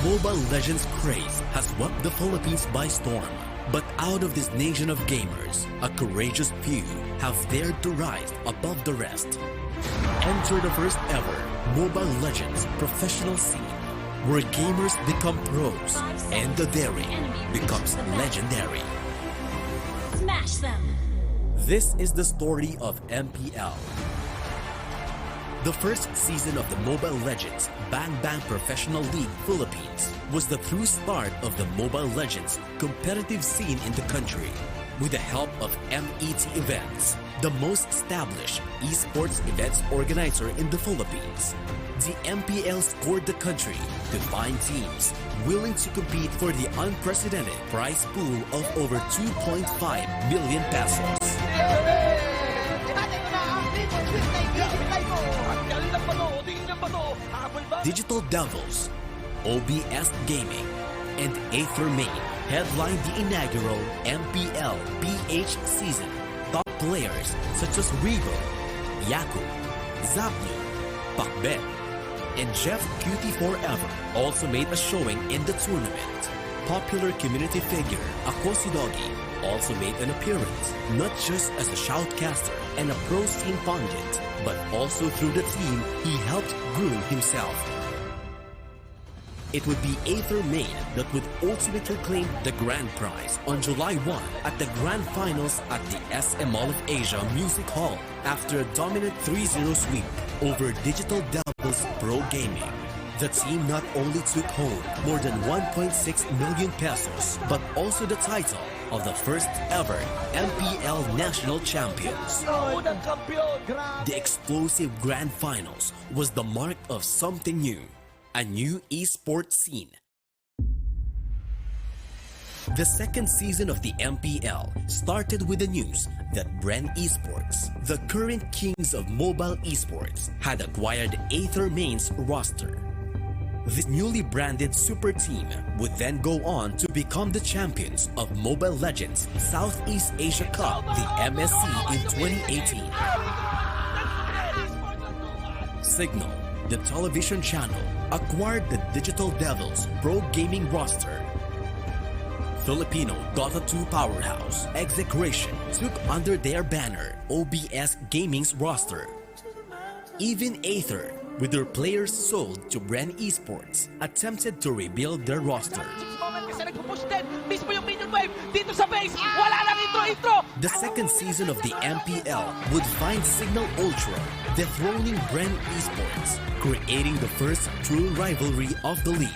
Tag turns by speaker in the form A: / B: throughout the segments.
A: Mobile Legends craze has swept the Philippines by storm. But out of this nation of gamers, a courageous few have dared to rise above the rest. Enter the first ever Mobile Legends professional scene, where gamers become pros and the daring becomes legendary.
B: Smash them!
A: This is the story of MPL. The first season of the Mobile Legends Bang Bang Professional League Philippines was the true start of the Mobile Legends competitive scene in the country. With the help of MET Events, the most established esports events organizer in the Philippines, the MPL scored the country to find teams willing to compete for the unprecedented prize pool of over 2.5 million pesos. Digital Devils, OBS Gaming, and Aether Main headlined the inaugural MPL PH season. Top players such as Rigo, Yaku, Zapli, Pakben, and Jeff Cutie Forever also made a showing in the tournament. Popular community figure Akosidogi also made an appearance, not just as a shoutcaster and a pro scene pundit, but also through the team he helped groom himself. It would be Aether Main that would ultimately claim the grand prize on July 1 at the grand finals at the SM Mall of Asia Music Hall after a dominant 3-0 sweep over Digital Devils Pro Gaming. The team not only took home more than 1.6 million pesos, but also the title of the first ever MPL National Champions. The explosive grand finals was the mark of something new. A new esports scene. The second season of the MPL started with the news that Bren Esports, the current kings of mobile esports, had acquired Aether Main's roster. This newly branded super team would then go on to become the champions of Mobile Legends Southeast Asia Cup, the MSC in 2018. Signal, the television channel, acquired the Digital Devils Pro Gaming roster. Filipino Dota 2 powerhouse Execration took under their banner OBS Gaming's roster. Even Aether, with their players sold to Bren Esports, attempted to rebuild their roster. The second season of the MPL would find Signal Ultra dethroning Bren Esports, creating the first true rivalry of the league.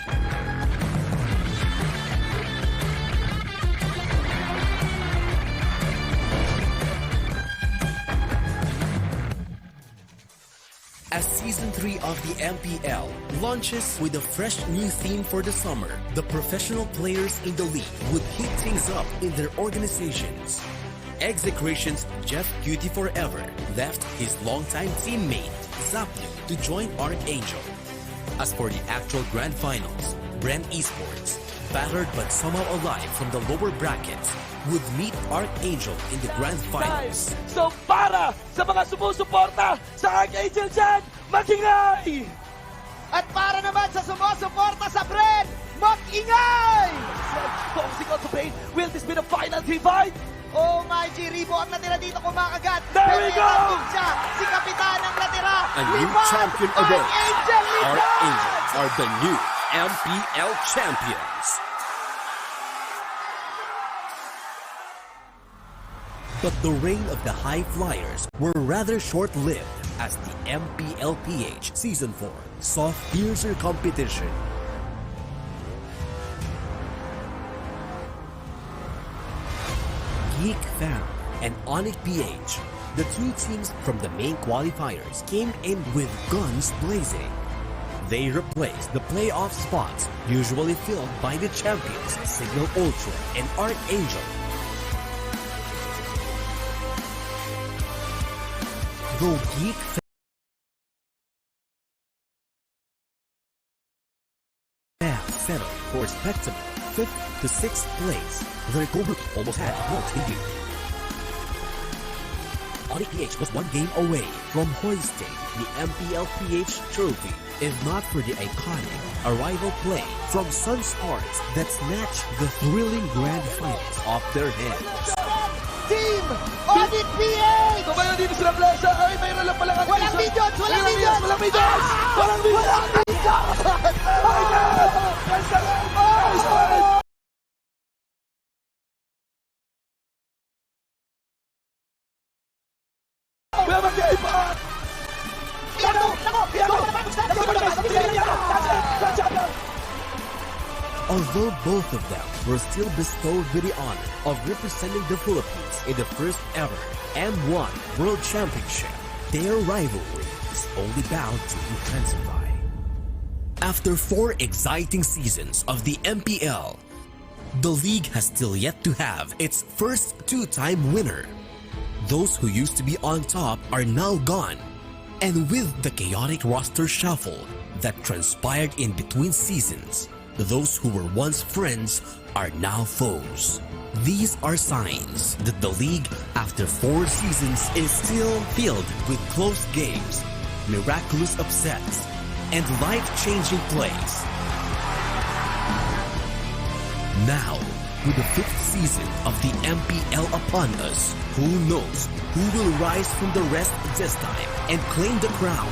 A: As Season 3 of the MPL launches with a fresh new theme for the summer, the professional players in the league would hit things up in their organizations. Execration's Jeff Cutie Forever left his longtime teammate Zapli to join Archangel. As for the actual grand finals, Bren Esports, battered but somehow alive from the lower brackets, would meet Archangel in the grand finals.
C: So para sa mga sumusuporta sa Archangel dyan, mag-ingay!
D: At para naman sa sumusuporta sa Bren, mag-ingay!
C: Focusing on the pain, will this be the final divide?
D: Oh my G, Ribo ang natira dito kumakagat.
C: There we go!
D: Siya, si Kapitan ang natira.
A: A new champion awaits. Archangel are the new MPL champions. But the reign of the High Flyers were rather short-lived as the MPL PH Season 4 saw fiercer competition. Geek Fam and ONIC PH, the two teams from the main qualifiers, came in with guns blazing. They replaced the playoff spots usually filled by the champions Signal Ultra and Archangel. Though Geek Fam settled for respectable 5th to 6th place, their group almost had what they do. ONIC PH was one game away from hoisting the MPL PH trophy. if not for the iconic arrival play from Sun Sports that snatched the thrilling grand finals off their hands.
D: Team ONIC PH!
C: So ngayon dito sila Plaza. Ay, mayroon lang pala kanina.
D: Walang videos! Walang videos!
C: Walang videos! Walang videos!
D: Walang videos!
C: Ay, God! Kuya Magkay pa!
A: Although both of them were still bestowed with the honor of representing the Philippines in the first ever M1 World Championship, their rivalry is only bound to intensify. After 4 exciting seasons of the MPL, the league has still yet to have its first 2-time winner. Those who used to be on top are now gone, and with the chaotic roster shuffle that transpired in between seasons, those who were once friends are now foes. These are signs that the league, after 4 seasons, is still filled with close games, miraculous upsets, and life-changing plays. Now, with the 5th season of the MPL upon us, who knows who will rise from the rest this time and claim the crown?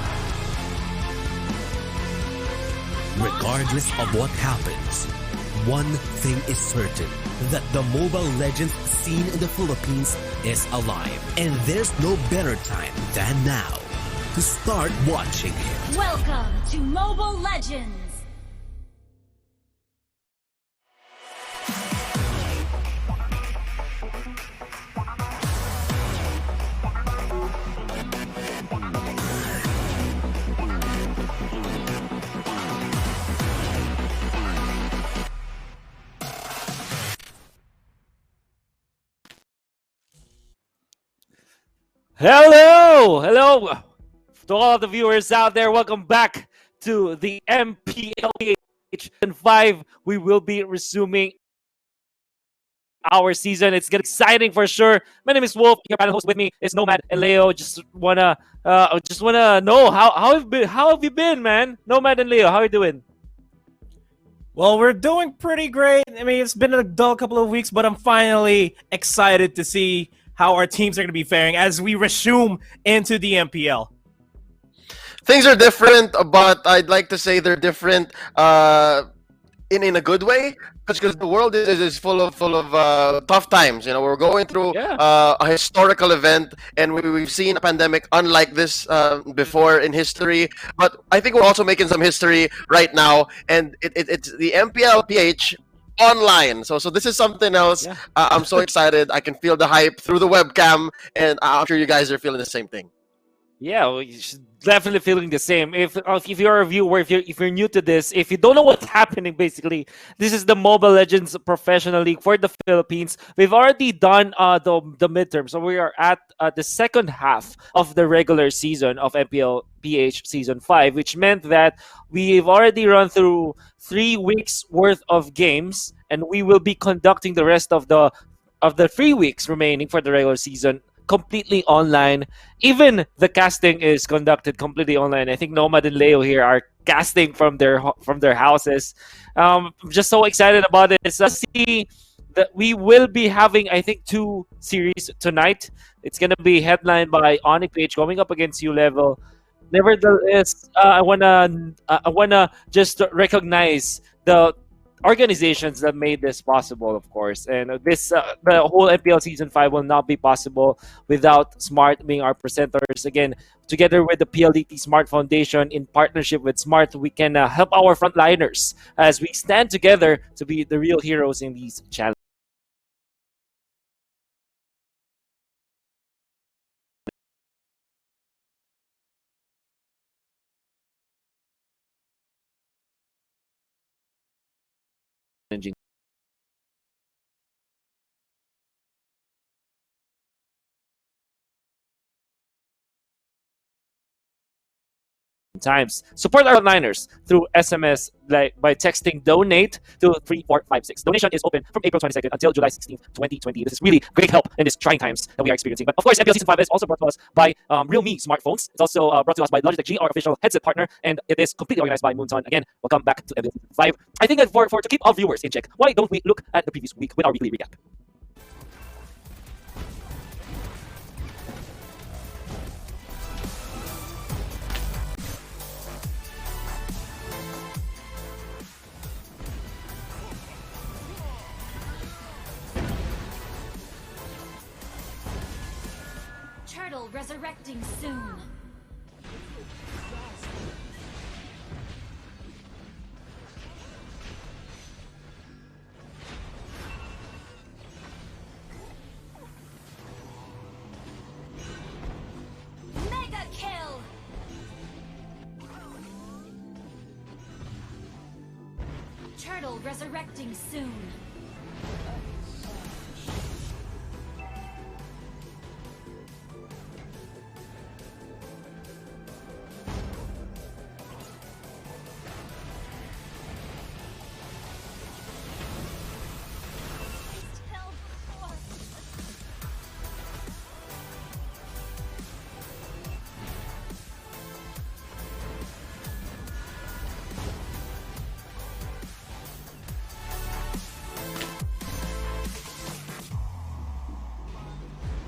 A: Regardless of what happens, one thing is certain, that the Mobile Legends scene in the Philippines is alive, and there's no better time than now to start watching it.
B: Welcome to Mobile Legends.
E: Hello to all of the viewers out there. Welcome back to the MPL Season 5. We will be resuming our season. It's getting exciting for sure. My name is Wolf. Your panel host with me is Nomad and Leo. Just wanna know how have you been, man? Nomad and Leo, how are you doing?
F: Well, we're doing pretty great. I mean, it's been a dull couple of weeks, but I'm finally excited to see how our teams are going to be faring as we resume into the MPL.
G: Things are different, but I'd like to say they're different in a good way, because the world is full of tough times. You know, we're going through a historical event, and we've seen a pandemic unlike this before in history. But I think we're also making some history right now, and it's the MPL PH online. So this is something else.
E: Yeah.
G: I'm so excited. I can feel the hype through the webcam, and I'm sure you guys are feeling the same thing.
E: Yeah, well, definitely feeling the same. If you're a viewer, if you're new to this, if you don't know what's happening, basically, this is the Mobile Legends Professional League for the Philippines. We've already done the midterm, so we are at the second half of the regular season of MPL PH Season 5, which meant that we've already run through 3 weeks worth of games, and we will be conducting the rest of the 3 weeks remaining for the regular season completely online. Even the casting is conducted completely online. I think Nomad and Leo here are casting from their houses. I'm just so excited about it. So see that we will be having, I think, 2 series tonight. It's gonna be headlined by ONIC PH going up against ULVL. Nevertheless, I wanna just recognize the organizations that made this possible, of course. And this the whole MPL Season 5 will not be possible without Smart being our presenters. Again, together with the PLDT Smart Foundation, in partnership with Smart, we can help our frontliners as we stand together to be the real heroes in these challenges. times. Support our frontliners through SMS by texting donate to 3456. Donation is open from April 22nd until July 16th, 2020. This is really great help in these trying times that we are experiencing. But of course, MPL Season 5 is also brought to us by Realme smartphones. It's also brought to us by Logitech G, our official headset partner, and it is completely organized by Moonton. Again, welcome back to MPL Season 5. I think that for to keep our viewers in check, why don't we look at the previous week with our weekly recap?
B: Turtle resurrecting soon. Mega kill. Turtle resurrecting soon.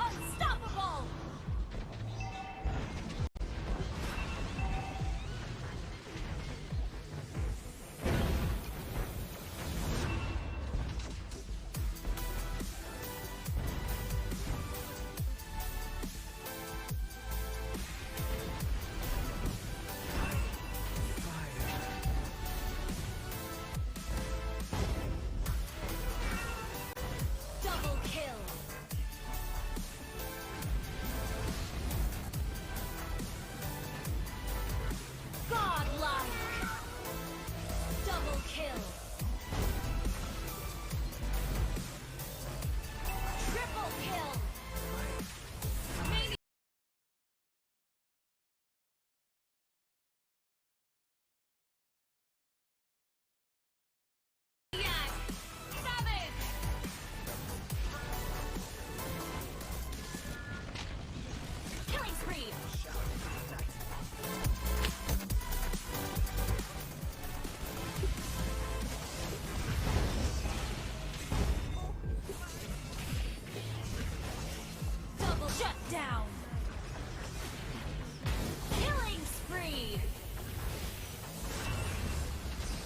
B: Unstoppable. Double kill. Godlike. Double kill. Triple kill. Maniac. Savage. Killing spree. Double shut down. Killing spree.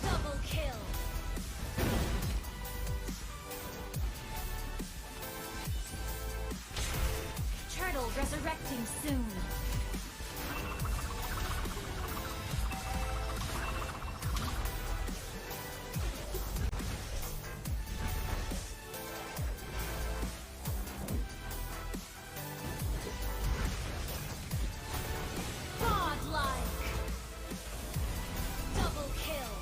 B: Double kill. Turtle resurrecting soon. Godlike. Double kill.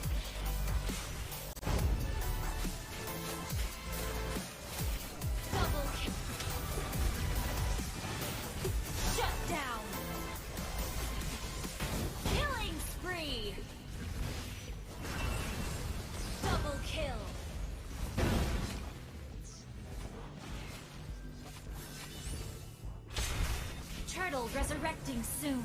B: Double kill. Shut down. Killing spree. Double kill. Turtle resurrecting soon.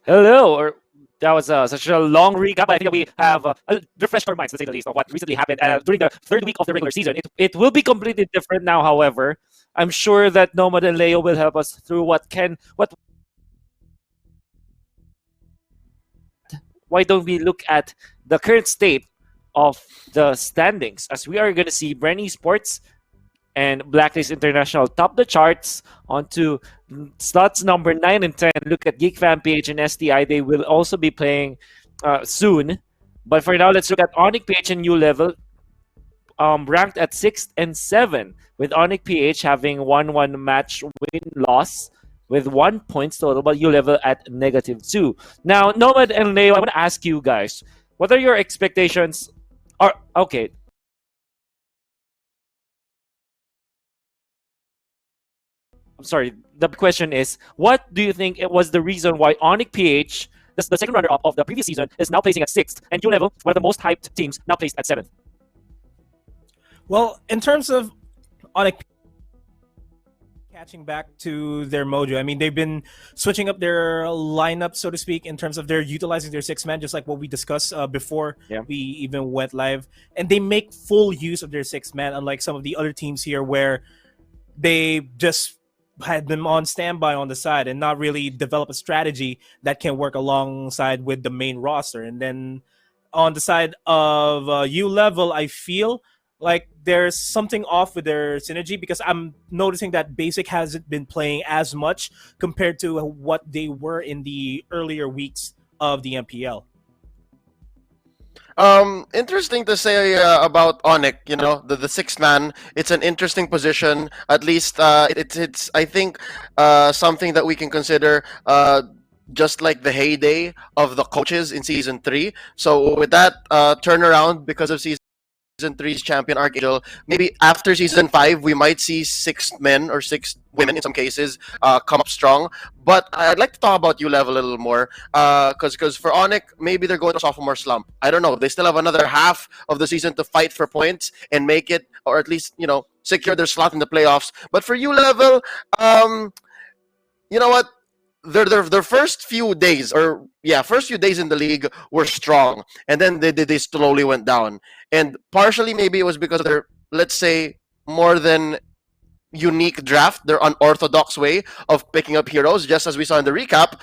E: Hello, or that was such a long recap. I think that we have refreshed our minds, to say the least, of what recently happened during the third week of the regular season. It will be completely different now, however. I'm sure that Nomad and Leo will help us through what. Why don't we look at the current state of the standings, as we are going to see Bren Esports and Blacklist International top the charts onto slots number 9 and 10. Look at GeekFam PH and STI. They will also be playing soon. But for now, let's look at ONIC PH and ULVL, ranked at 6th and 7, with ONIC PH having 1-1 match win-loss with 1 points total, but ULVL at -2. Now, Nomad and Leo, I want to ask you guys, what are your expectations? Okay, I'm sorry. The question is, what do you think it was the reason why ONIC PH, the second runner-up of the previous season, is now placing at 6th, and ULVL, one of the most hyped teams, now placed at 7th?
F: Well, in terms of ONIC catching back to their mojo, I mean, they've been switching up their lineup, so to speak, in terms of their utilizing their 6-man, just like what we discussed before we even went live. And they make full use of their 6-man, unlike some of the other teams here where they just had them on standby on the side and not really develop a strategy that can work alongside with the main roster. And then on the side of ULVL, I feel like there's something off with their synergy, because I'm noticing that Basic hasn't been playing as much compared to what they were in the earlier weeks of the MPL.
G: Interesting to say about ONIC. You know, the 6-man. It's an interesting position. At least it's I think something that we can consider. Just like the heyday of the coaches in season 3. So with that turnaround because of season 3's champion Archangel, maybe after season 5 we might see 6 men or 6 women in some cases come up strong. But I'd like to talk about ULVL a little more, because for ONIC, maybe they're going to sophomore slump. I don't know. They still have another half of the season to fight for points and make it, or at least secure their slot in the playoffs. But for ULVL, you know what? Their first few days, first few days in the league were strong, and then they slowly went down. And partially maybe it was because of their, let's say, more than unique draft, their unorthodox way of picking up heroes. Just as we saw in the recap,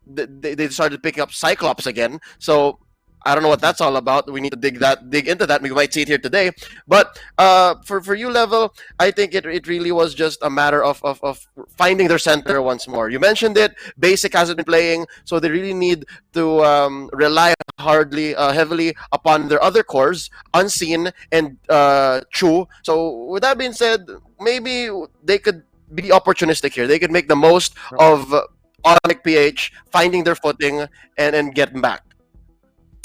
G: they started picking up Cyclops again. So I don't know what that's all about. We need to dig into that. We might see it here today. But for ULVL, I think it really was just a matter of finding their center once more. You mentioned it. Basic hasn't been playing, so they really need to rely heavily upon their other cores, Unseen and Chu. So with that being said, maybe they could be opportunistic here. They could make the most of ONIC PH finding their footing and getting back.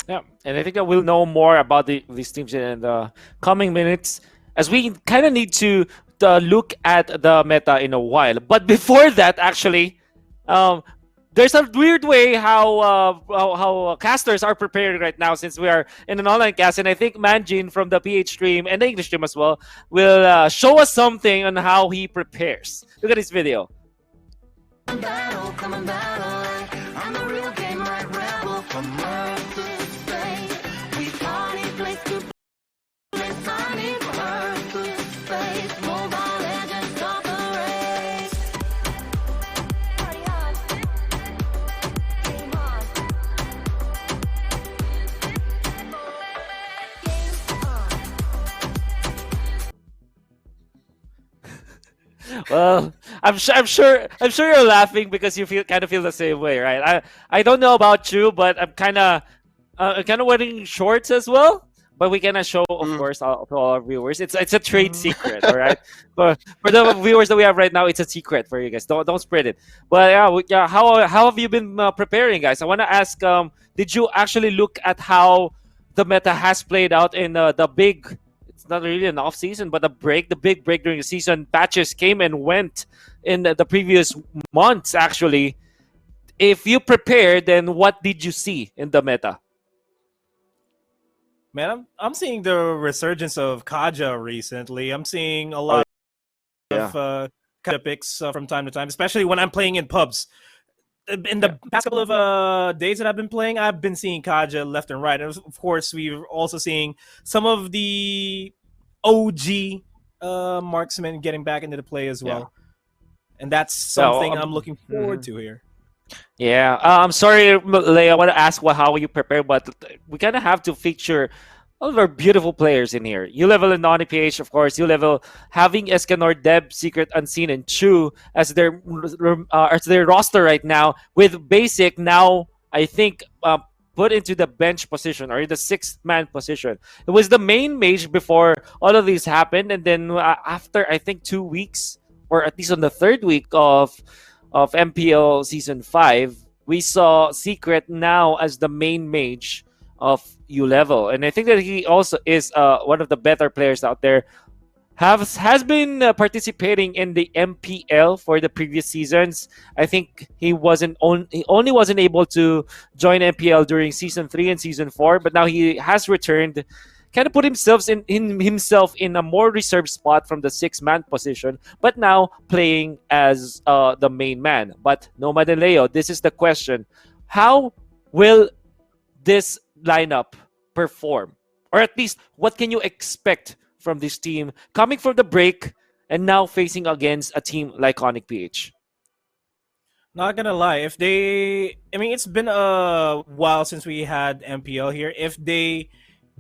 E: Yeah, and I think that we'll know more about these teams in the coming minutes, as we kind of need to look at the meta in a while. But before that, actually, there's a weird way how casters are preparing right now, since we are in an online cast, and I think Manjin from the PH stream and the English stream as well will show us something on how he prepares. Look at this video.
H: Battle, come on, battle. I'm a real game like rebel from Earth to space. We find a place to play, finding from Earth to space. Mobile Legends stop the race.
B: Party on. Game on. Game on.
E: Well, I'm sure you're laughing because you kind of feel the same way, right? I don't know about you, but I'm kind of wearing shorts as well. But we cannot show, of course, to all our viewers. It's a trade secret, all right. For the viewers that we have right now, it's a secret for you guys. Don't spread it. But yeah, how have you been preparing, guys? I want to ask, did you actually look at how the meta has played out in the big? It's not really an off season, but the big break during the season. Patches came and went in the previous months. Actually, if you prepared, then what did you see in the meta?
F: Man, I'm seeing the resurgence of Kaja recently. I'm seeing a lot of Kaja picks from time to time, especially when I'm playing in pubs. in the past couple of days that I've been playing, I've been seeing Kaja left and right. And of course, we're also seeing some of the OG marksmen getting back into the play as well. And that's something I'm looking forward to here.
E: Yeah, I'm sorry, Leia. I want to ask how you prepare, but we kind of have to feature all of our beautiful players in here. ULVL and ONIC PH, of course. ULVL having Escanor, Deb, Secret, Unseen, and Chu as their roster right now, with Basic now, I think, put into the bench position or the sixth man position. It was the main mage before all of these happened, and then after I think 2 weeks, or at least on the third week of MPL Season 5, we saw Secret now as the main mage of ULVL. And I think that he also is one of the better players out there. Has been participating in the MPL for the previous seasons. I think he only wasn't able to join MPL during Season 3 and Season 4, but now he has returned, kind of put himself in a more reserved spot from the six-man position, but now playing as the main man. But Nomad and Leo, this is the question: how will this lineup perform, or at least what can you expect from this team coming from the break and now facing against a team like ONIC PH?
F: Not gonna lie, it's been a while since we had MPL here. If they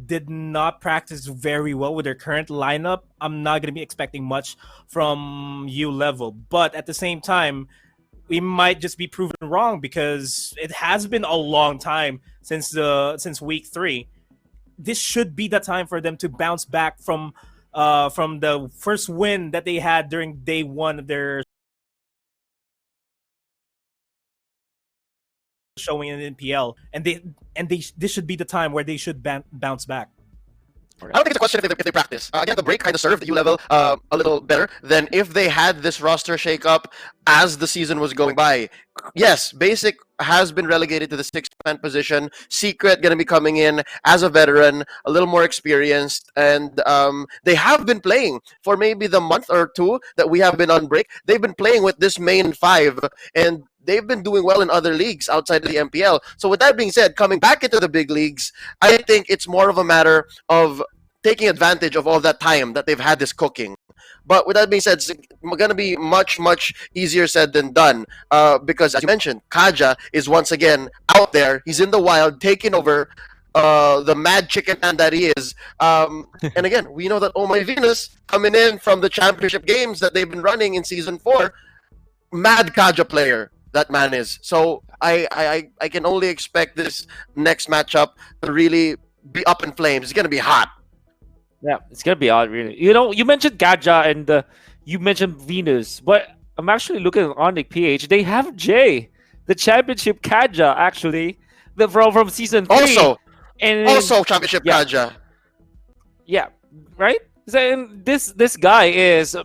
F: did not practice very well with their current lineup, I'm not gonna be expecting much from ULVL. But at the same time, we might just be proven wrong, because it has been a long time since week 3. This should be the time for them to bounce back from the first win that they had during day 1 of their showing in NPL, and this should be the time where they should bounce back.
G: I don't think it's a question if they practice. Again, the break kind of served ULVL a little better than if they had this roster shakeup as the season was going by. Yes, Basic has been relegated to the six-man position. Secret going to be coming in as a veteran, a little more experienced, and they have been playing for maybe the month or 2 that we have been on break. They've been playing with this main 5, and they've been doing well in other leagues outside of the MPL. So with that being said, coming back into the big leagues, I think it's more of a matter of taking advantage of all that time that they've had this cooking. But with that being said, it's going to be much, much easier said than done, because as you mentioned, Kaja is once again out there. He's in the wild, taking over the mad chicken man that he is. And again, we know that Oh My Venus, coming in from the championship games that they've been running in Season 4, mad Kaja player that man is. So I can only expect this next matchup to really be up in flames. It's going to be hot.
E: Yeah, it's gonna be odd, really. You know, you mentioned Gaja and you mentioned Venus, but I'm actually looking at ONIC PH. They have Jay, the championship Kaja, actually, from Season 3.
G: Also championship Kaja.
E: Yeah, right. So, this guy is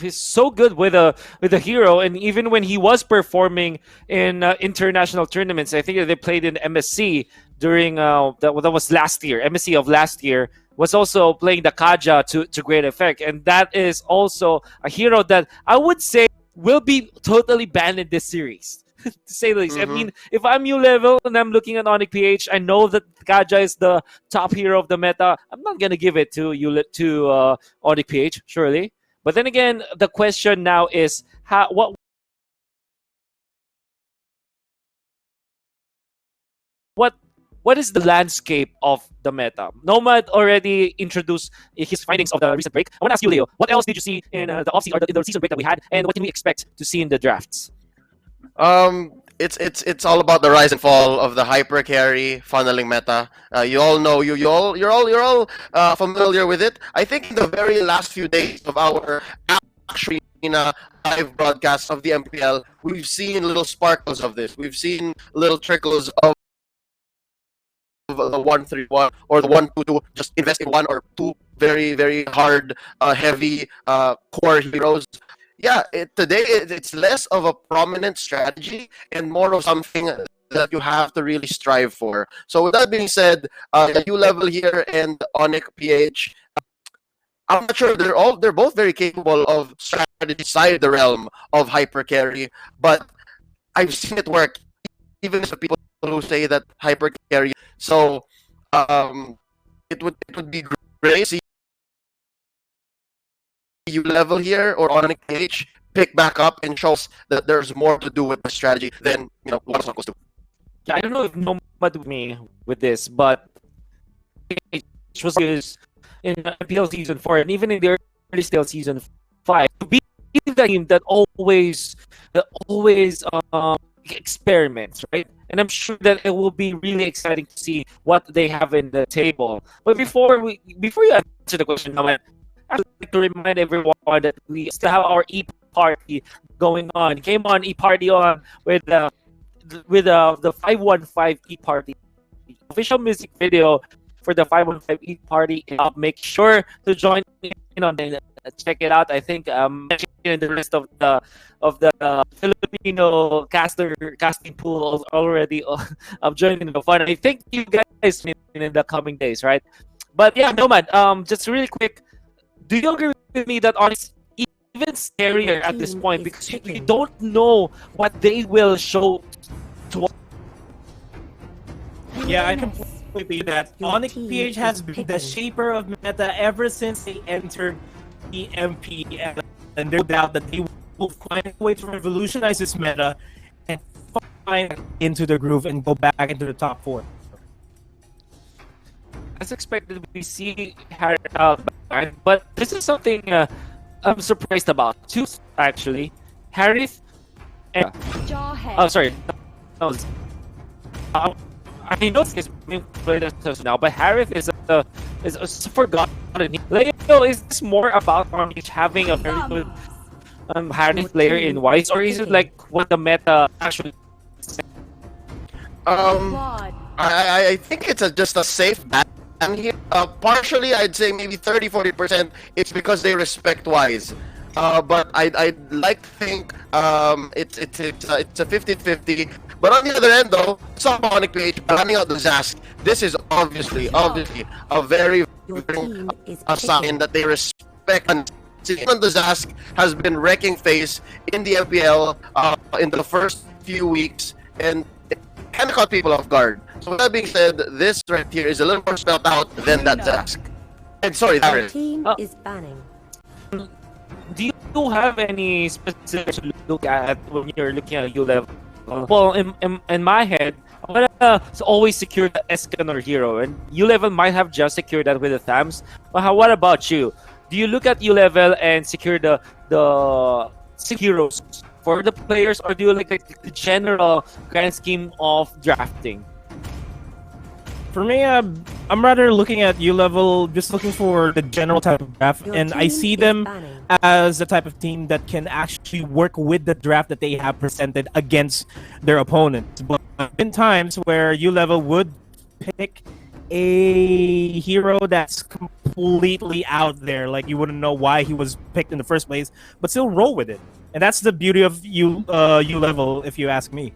E: he's so good with a hero, and even when he was performing in international tournaments, I think that they played in MSC during that was last year. MSC of last year was also playing the Kaja to great effect, and that is also a hero that I would say will be totally banned in this series. To say the least. I mean, if I'm ULVL and I'm looking at ONIC PH, I know that Kaja is the top hero of the meta. I'm not gonna give it to ONIC PH, surely. But then again, the question now is what is the landscape of the meta? Nomad already introduced his findings of the recent break. I want to ask you, Leo, what else did you see in the off-season or the season break that we had, and what can we expect to see in the drafts?
G: It's all about the rise and fall of the hyper carry funneling meta. You all know, you're all familiar with it. I think in the very last few days of our Arena live broadcast of the MPL, we've seen little sparkles of this. We've seen little trickles of the 1-3-1 or the 1-2-2. Just invest in 1 or 2 very, very hard, heavy core heroes. Yeah, today it's less of a prominent strategy and more of something that you have to really strive for. So with that being said, ULVL here and ONIC PH, I'm not sure they're both very capable of strategy side the realm of hyper carry, but I've seen it work even the people who say that hyper carry. So it would be great to see level here or ONIC PH pick back up and show us that there's more to do with the strategy than what Sokos do.
E: Yeah, I don't know if Nomad with me with this, but it was in MPL season 4 and even in the early still season 5 to be the team that always experiments, right? And I'm sure that it will be really exciting to see what they have in the table. But before you answer the question, Nomad, I'd like to remind everyone that we still have our e-party going on. Came on e-party on with the 515 e-party. Official music video for the 515 e-party. Make sure to join in on it. Check it out. I think the rest of the Filipino casting pool already joining the fun. I think you guys in the coming days, right? But yeah, Nomad. Just really quick. Do you agree with me that honestly, even scarier at this point because you don't know what they will show to us?
F: Yeah, I completely agree that ONIC PH has been the shaper of meta ever since they entered the MPL, and there's no doubt that they will find a way to revolutionize this meta and find into the groove and go back into the top 4.
E: As expected, we see Harry, but this is something I'm surprised about too. Actually, Harith and sorry, no, I know it's being played as now, but Harith is forgotten. Leo, is this more about having a very good Harith player in Wise, or is it like what the meta actually?
G: I think it's just a safe bet. And here, partially, I'd say maybe 30-40%. It's because they respect Wise, but I'd like to think it's a 50-50. But on the other end, though, saw ONIC PH planning out the Zask. This is obviously a very a sign that they respect. And the Zask has been wrecking face in the MPL in the first few weeks, and it kind of caught people off guard. So with that being said, this right here is a little more spelled out than that Zask. And sorry, Darren.
B: Team is banning.
E: Do you have any specific to look at when you're looking at ULVL? Well, in my head, I wanna always secure the Escan or Hero, and ULVL might have just secured that with the Thams. But what about you? Do you look at ULVL and secure the heroes for the players, or do you like the general grand scheme of drafting?
F: For me, I'm rather looking at ULVL, just looking for the general type of draft, and I see them as the type of team that can actually work with the draft that they have presented against their opponents. But in times where ULVL would pick a hero that's completely out there, like you wouldn't know why he was picked in the first place, but still roll with it. And that's the beauty of ULVL, if you ask me.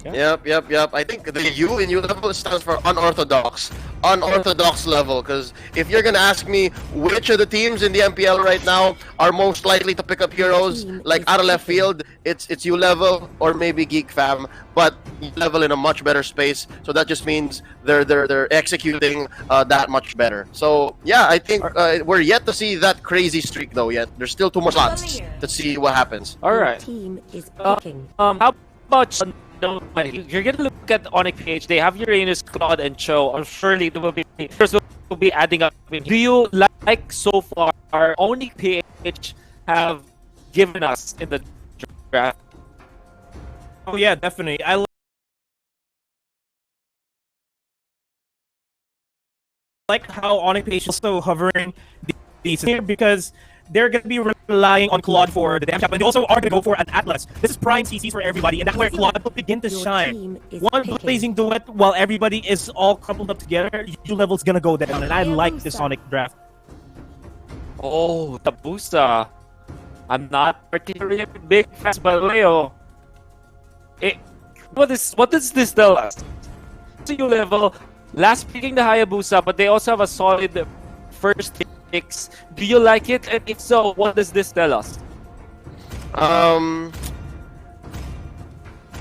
E: Yeah.
G: Yep. I think the U in ULVL stands for unorthodox level. Because if you're gonna ask me which of the teams in the MPL right now are most likely to pick up heroes, like out of left field, it's ULVL or maybe Geek Fam, but ULVL in a much better space. So that just means they're executing that much better. So yeah, I think we're yet to see that crazy streak though. Yet there's still 2 more slots to see what happens.
E: All right.
B: Team is picking.
E: How about you're gonna look at ONIC PH? They have Uranus, Claude, and Cho. I'm surely there will be adding up. Do you like so far ONIC PH have given us in the draft?
F: Oh yeah, definitely. I like how ONIC PH is also hovering these here because they're going to be relying on Claude for the damage shot, but they also are going to go for an Atlas. This is prime CCs for everybody, and that's where Claude will begin to shine. One blazing duet while everybody is all crumpled up together, ULVL's going to go down, and I like this ONIC draft.
E: Oh, the Busa. I'm not particularly a big fan, but Leo. What does this tell us? So ULVL, last picking the Hayabusa, but they also have a solid first picks. Do you like it? And if so, what does this tell us?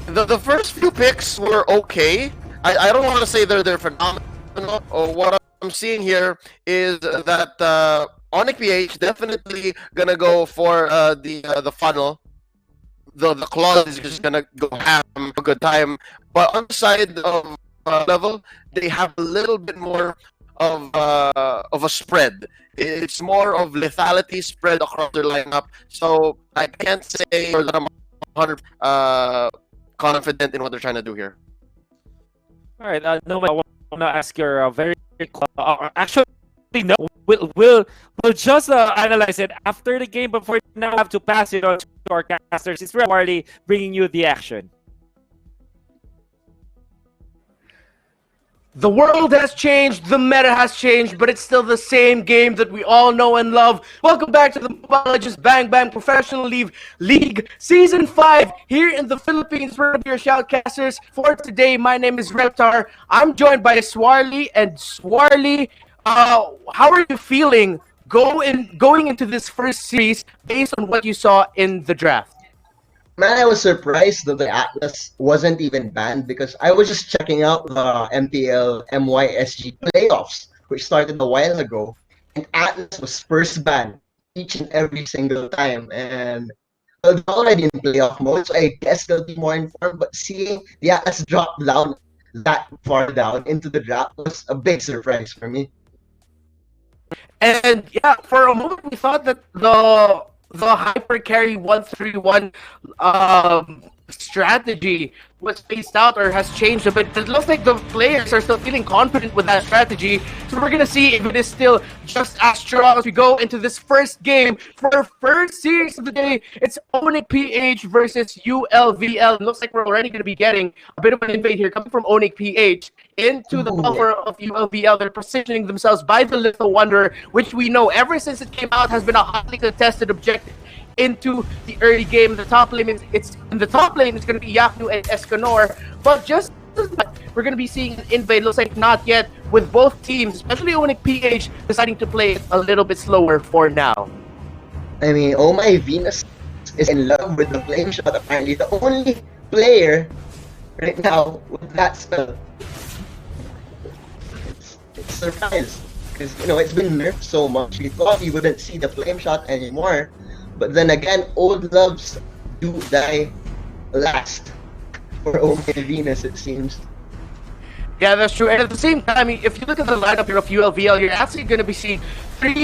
G: The first few picks were okay. I don't want to say they're phenomenal. What I'm seeing here is that ONIC PH definitely gonna go for the funnel. The clause is just gonna go ham a good time. But on the side of level, they have a little bit more of a spread. It's more of lethality spread across their lineup. So I can't say that I'm 100 confident in what they're trying to do here.
E: All right, no, I want to ask your very actually no, we'll just analyze it after the game. But for now, I have to pass it on to our casters. It's really bringing you the action.
I: The world has changed, the meta has changed, but it's still the same game that we all know and love. Welcome back to the Mobile Legends Bang Bang Professional League Season 5 here in the Philippines. We're your shoutcasters for today. My name is Reptar. I'm joined by Swarly, and Swarly, how are you feeling going into this first series based on what you saw in the draft?
J: Man, I was surprised that the Atlas wasn't even banned because I was just checking out the MPL MYSG playoffs, which started a while ago, and Atlas was first banned each and every single time. And well, they're already in playoff mode, so I guess they'll be more informed. But seeing the Atlas drop down that far down into the draft was a big surprise for me.
I: And yeah, for a moment we thought that the hyper carry 1-3-1 strategy was phased out or has changed a bit. It looks like the players are still feeling confident with that strategy. So we're gonna see if it is still just as strong as we go into this first game for our first series of the day. It's ONIC PH versus ULVL. It looks like we're already gonna be getting a bit of an invade here coming from ONIC PH into the buffer of ULVL. They're positioning themselves by the Little Wonder, which we know ever since it came out has been a hotly contested objective into the early game. The top lane it's in the top lane. It's going to be Yaku and Escanor, but just we're going to be seeing an invade. Looks like not yet, with both teams, especially ONIC PH, deciding to play it a little bit slower for now.
J: I mean, oh my Venus is in love with the flame shot. Apparently, the only player right now with that spell. It's a surprise because it's been nerfed so much. We thought we wouldn't see the flame shot anymore. But then again, old loves do die last for Omega Venus, it seems.
I: Yeah, that's true. And at the same time, I mean, if you look at the lineup here of ULVL, you're actually going to be seeing three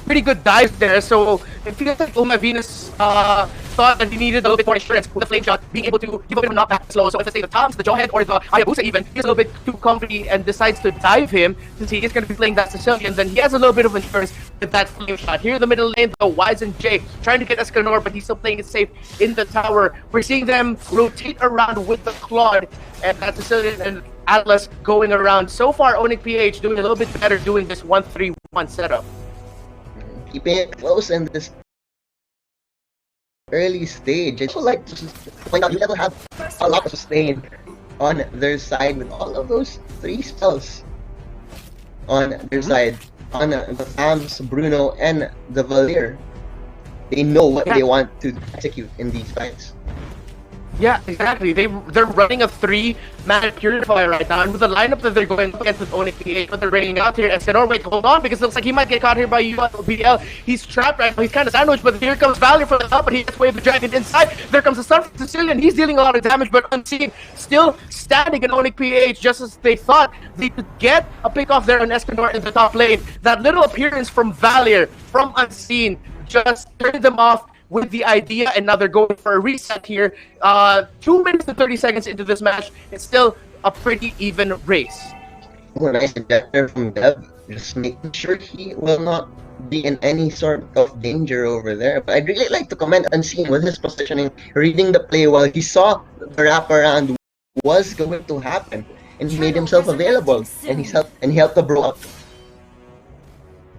I: pretty good dives there. So it feels like Oma Venus thought that he needed a little bit more insurance with the flame shot, being able to give a bit of a knockback slow. So if it's the Toms, the Jawhead, or the Hayabusa even, he's a little bit too comfy and decides to dive him since he is going to be playing that Sicilian. Then he has a little bit of insurance with that flame shot. Here in the middle lane, though, Wise and Jay trying to get Escanor, but he's still playing it safe in the tower. We're seeing them rotate around with the Claude, and that Sicilian and Atlas going around. So far, ONIC PH doing a little bit better doing this 1-3-1 setup.
J: Keeping it close in this early stage. I also like to point out you never have a lot of sustain on their side with all of those 3 spells on their side. On the Fams, Bruno, and the Valir. They know what they want to execute in these fights.
I: Yeah, exactly. They're running a 3-mana Purifier right now, and with the lineup that they're going up against with ONIC PH, but they're bringing out here, Escanor, wait, hold on, because it looks like he might get caught here by ULVL. He's trapped right now, he's kind of sandwiched, but here comes Valor for the help, but he gets Wave the Dragon inside. There comes the Sun from Sicilian, he's dealing a lot of damage, but Unseen still standing in ONIC PH, just as they thought they could get a pick off there on Escanor in the top lane. That little appearance from Valor, from Unseen, just turned them off with the idea, and now they're going for a reset here. 2 minutes and 30 seconds into this match, it's still a pretty even race.
J: Oh, nice gesture from Dev, just making sure he will not be in any sort of danger over there. But I'd really like to comment Unseen with his positioning, reading the play while he saw the wraparound was going to happen, and he made himself available, and he helped the bro up.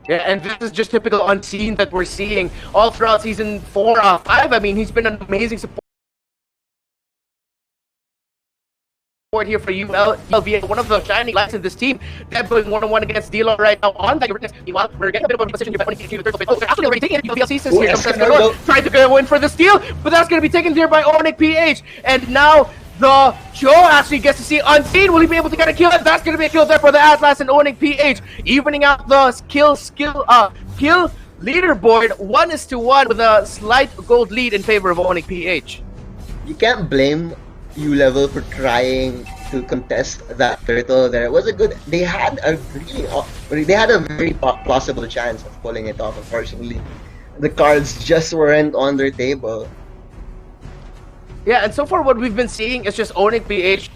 I: Yeah, and this is just typical Unseen that we're seeing all throughout season 4, 5. I mean, he's been an amazing support board here for ULVL, one of the shining lights in this team. They're going one-on-one against D-Lo right now on that. Meanwhile, we're getting a bit of a position here by ONIC PH. Oh, they're actually already taking it. ULVL sees this here. Trying to go in for the steal, but that's going to be taken there by ONIC PH. And now the Joe actually gets to see Unseen. Will he be able to get a kill? That's going to be a kill there for the Atlas and ONIC PH, evening out the kill leaderboard 1-1 with a slight gold lead in favor of ONIC PH.
J: You can't blame ULVL for trying to contest that turtle there. It was a good. They had a very plausible chance of pulling it off. Unfortunately, the cards just weren't on their table.
I: Yeah, and so far what we've been seeing is just ONIC PH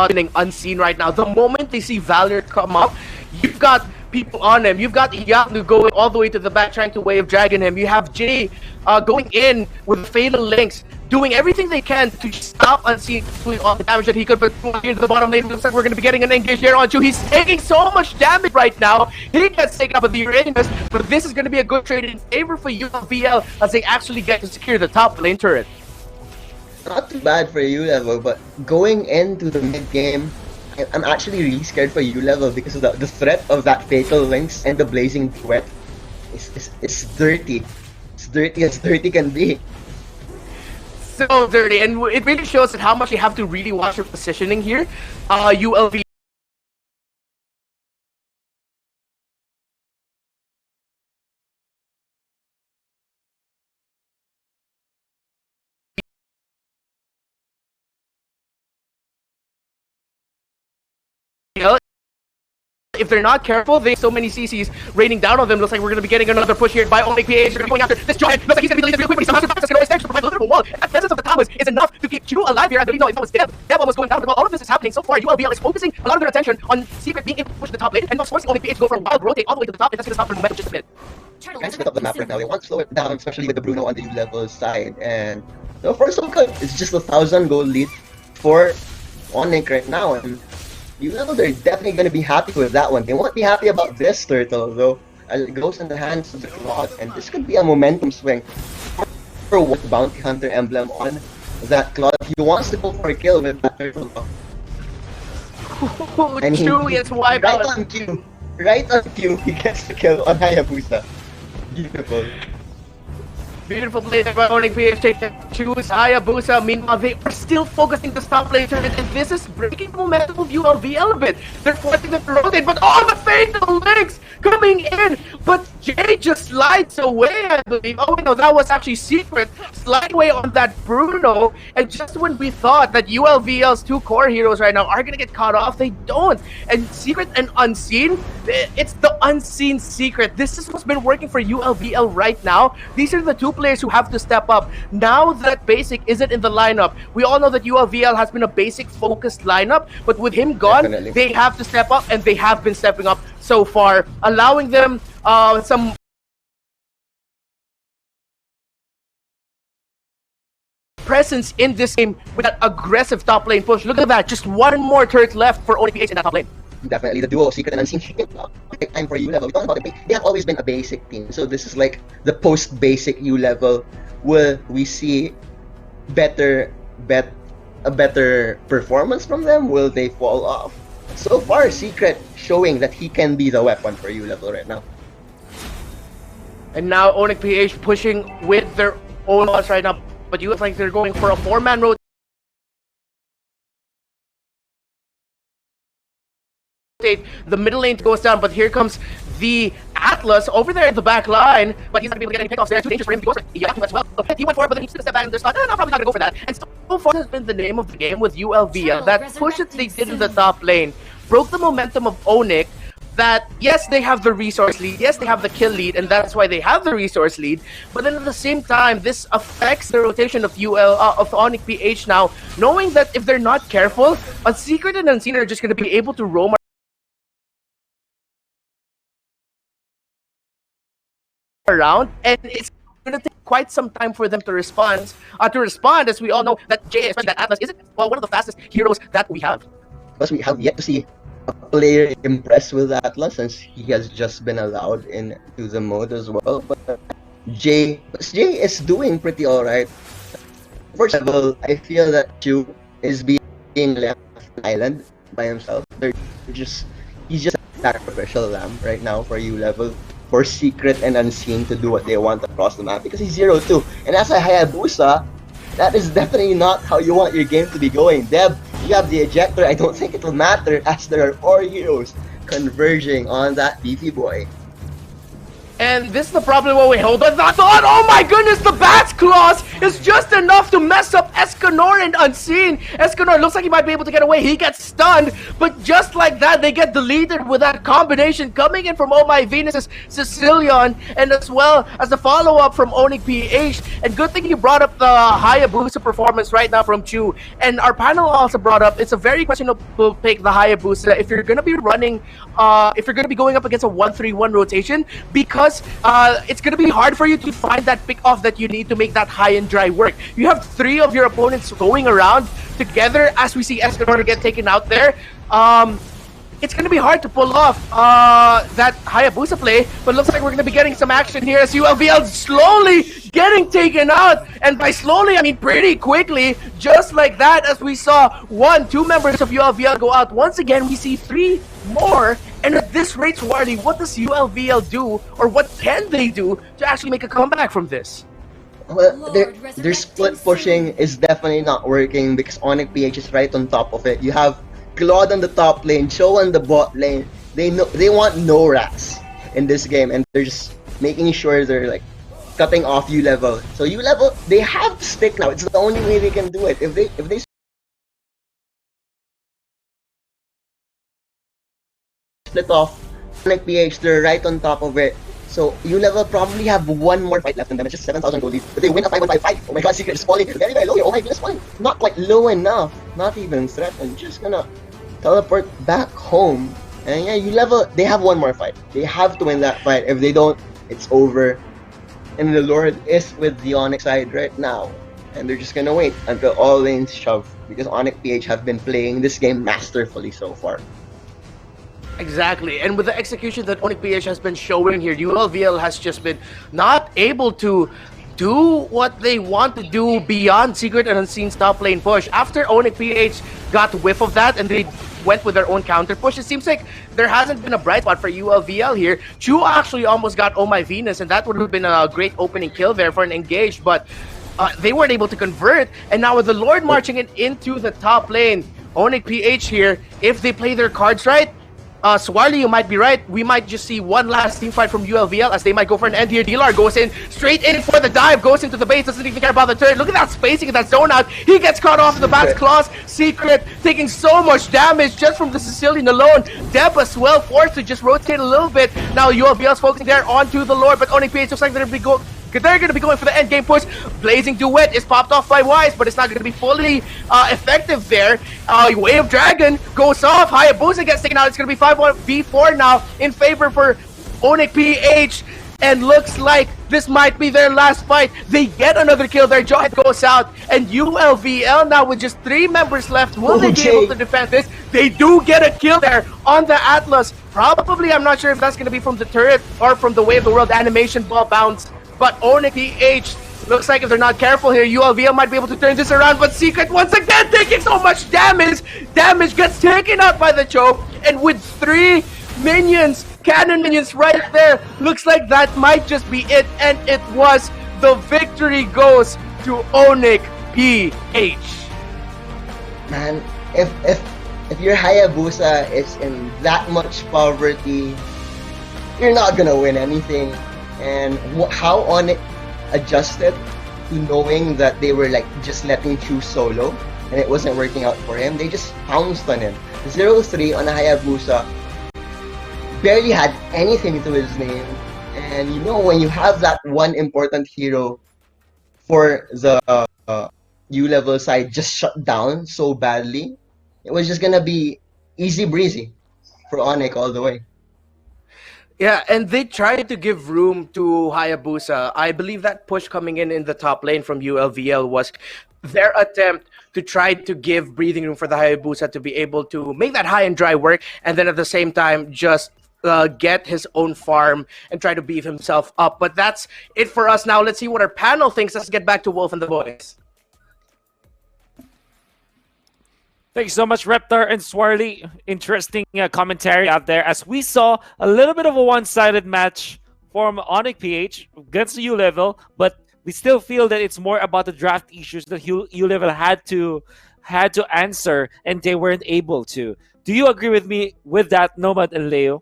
I: winning Unseen right now. The moment they see Valor come up, you've got people on him. You've got Yatu going all the way to the back trying to wave dragon him. You have Jay going in with Fatal Links, doing everything they can to stop Unseen doing all the damage that he could. But here to the bottom lane, looks like we're going to be getting an engage here on Chu. He's taking so much damage right now. He gets taken up with the Uranus, but this is going to be a good trade in favor for ULVL as they actually get to secure the top lane turret.
J: Not too bad for ULVL, but going into the mid game, I'm actually really scared for ULVL because of the threat of that Fatal Links and the Blazing Duet. It's dirty. It's dirty as dirty can be.
I: So dirty, and it really shows that how much you have to really watch your positioning here. ULVL if they're not careful, they so many CCs raining down on them. Looks like we're going to be getting another push here by ONIC PH. They're going after this giant. Looks like he's going to be deleted real quick, but he's somehow going to extend to provide a little bit of wall. And the presence of the towers is enough to keep Chu alive here. I believe it's Dev. Dev was going down, but while all of this is happening so far, ULVL is focusing a lot of their attention on Secret being able to push the top lane and not forcing ONIC PH to go for a wild rotate all the way to the top. And that's going to stop for momentum just a bit.
J: Trying to split up the map right now. They want to slow it down, especially with the Bruno on the ULVL side. And so far so good. It's just 1,000 gold lead for ONIC right now. And ULVL, they're definitely going to be happy with that one. They won't be happy about this turtle though. It goes in the hands of the Claude, and this could be a momentum swing for what Bounty Hunter emblem on that Claude. He wants to go for a kill with that turtle.
I: And Chewy is wiped
J: right
I: out.
J: on cue. Right on cue, he gets the kill on Hayabusa. Beautiful.
I: Beautiful play there by ONIC PH. Choose Hayabusa. Meanwhile, they are still focusing the top lane turret, and this is breaking the momentum of ULVL a bit. They're forcing them to rotate, but all the Fatal Links coming in. But Jay just slides away, I believe. Oh, no, that was actually Secret. Slide away on that Bruno. And just when we thought that ULVL's two core heroes right now are going to get caught off, they don't. And Secret and Unseen, it's the Unseen Secret. This is what's been working for ULVL right now. These are the two players who have to step up. Now that Basic isn't in the lineup, we all know that ULVL has been a Basic focused lineup, but with him gone,
J: Definitely.
I: they have to step up, and they have been stepping up so far, allowing them some presence in this game with that aggressive top lane push. Look at that, just one more turret left for ONIC PH in that top lane.
J: Definitely the duo Secret and Unseen. Big time for ULVL. We talk about it. They have always been a basic team, so this is like the post-basic ULVL. Will we see a better performance from them? Will they fall off? So far, Secret showing that he can be the weapon for ULVL right now.
I: And now ONIC PH pushing with their own loss right now, but you look like they're going for a 4-man rotation. The middle lane goes down, but here comes the Atlas over there at the back line, but he's not going to be able to get any pickoffs there. Too dangerous for him. He goes for Yaku as well. He went for it, but then he took a step back and just thought, no, I'm probably not going to go for that. And so far has been the name of the game with ULVL. That push that they did in the top lane broke the momentum of ONIC. That yes, they have the resource lead, yes, they have the kill lead, and that's why they have the resource lead. But then at the same time, this affects the rotation of ONIC PH now, knowing that if they're not careful, a Secret and Unseen are just going to be able to roam around, and it's going to take quite some time for them to respond. As we all know that Jay, especially that Atlas, isn't one of the fastest heroes that we have.
J: Plus, we have yet to see a player impressed with Atlas since he has just been allowed into the mode as well. But Jay is doing pretty alright. First of all, I feel that Chu is being left island by himself. He's just a sacrificial lamb right now for ULVL, for Secret and Unseen to do what they want across the map because he's 0-2. And as a Hayabusa, that is definitely not how you want your game to be going. Deb, you have the ejector. I don't think it will matter as there are 4 heroes converging on that beefy boy.
I: And this is the problem when we hold on that thought. Oh my goodness, the Bat's Claws is just enough to mess up Escanor and Unseen. Escanor looks like he might be able to get away. He gets stunned, but just like that, they get deleted with that combination coming in from Oh My Venus' Sicilian, and as well as the follow-up from ONIC PH. And good thing you brought up the Hayabusa performance right now from Chu. And our panel also brought up, it's a very questionable pick, the Hayabusa, if you're going to be running, if you're going to be going up against a 1-3-1 rotation, because it's going to be hard for you to find that pick off that you need to make that high and dry work. You have 3 of your opponents going around together as we see Escanor get taken out there. It's going to be hard to pull off that Hayabusa play, but looks like we're going to be getting some action here as ULVL slowly getting taken out. And by slowly, I mean pretty quickly, just like that, as we saw 2 members of ULVL go out. Once again, we see 3 more. And at this rate, Swarty, what does ULVL do, or what can they do to actually make a comeback from this?
J: Well, their split pushing is definitely not working because ONIC PH is right on top of it. You have Claude on the top lane, Cho on the bot lane. They want no rats in this game, and they're just making sure they're like cutting off ULVL. So ULVL, they have to stick now. It's the only way they can do it. If they split off ONIC PH, they're right on top of it. So ULVL probably have 1 more fight left in them. It's just 7,000 gold. But they win a 5-1-5 fight. Oh my god, Secret is falling very, very low here. Oh my goodness, falling not quite low enough. Not even threatened. Just gonna teleport back home. And yeah, ULVL, they have 1 more fight. They have to win that fight. If they don't, it's over. And the Lord is with the ONIC side right now. And they're just gonna wait until all lanes shove. Because ONIC PH have been playing this game masterfully so far.
I: Exactly, and with the execution that ONIC PH has been showing here, ULVL has just been not able to do what they want to do beyond Secret and Unseen's top lane push. After ONIC PH got whiff of that and they went with their own counter push, it seems like there hasn't been a bright spot for ULVL here. Chu actually almost got Oh My Venus, and that would have been a great opening kill there for an engage, but they weren't able to convert. And now with the Lord marching into the top lane, ONIC PH here, if they play their cards right, Swarly, you might be right. We might just see one last team fight from ULVL as they might go for an end here. Dealar goes in, straight in for the dive, goes into the base, doesn't even care about the turret. Look at that spacing, that zone out. He gets caught off in the Bat's Claws. Secret taking so much damage just from the Sicilian alone. Deb as well, forced to just rotate a little bit. Now ULVL's focusing there onto the Lord, but ONIC PH looks like they're going to be going for the end game push. Blazing Duet is popped off by Wise, but it's not going to be fully effective there. Wave Dragon goes off. Hayabusa gets taken out. It's going to be 5-1v4 now in favor for ONIC PH. And looks like this might be their last fight. They get another kill. Their Jawhead goes out. And ULVL now with just 3 members left. Will they be able to defend this? They do get a kill there on the Atlas. Probably, I'm not sure if that's going to be from the turret or from the Way of the World animation ball bounce. But ONIC PH looks like if they're not careful here, ULVL might be able to turn this around. But Secret once again taking so much damage. Damage gets taken out by the choke. And with 3 minions, cannon minions right there, looks like that might just be it. And it was. The victory goes to ONIC PH.
J: Man, if your Hayabusa is in that much poverty, you're not gonna win anything. And how ONIC adjusted to knowing that they were like just letting Chu solo and it wasn't working out for him. They just pounced on him. 0-3 on a Hayabusa. Barely had anything to his name. And you know, when you have that one important hero for the ULVL side just shut down so badly, it was just gonna be easy breezy for ONIC all the way.
I: Yeah, and they tried to give room to Hayabusa. I believe that push coming in the top lane from ULVL was their attempt to try to give breathing room for the Hayabusa to be able to make that high and dry work, and then at the same time just get his own farm and try to beef himself up. But that's it for us now. Let's see what our panel thinks. Let's get back to Wolf and the boys.
E: Thank you so much, Reptar and Swarly. Interesting commentary out there as we saw a little bit of a one-sided match from ONIC PH against the ULVL, but we still feel that it's more about the draft issues that ULVL had to answer and they weren't able to. Do you agree with me with that, Nomad and Leo?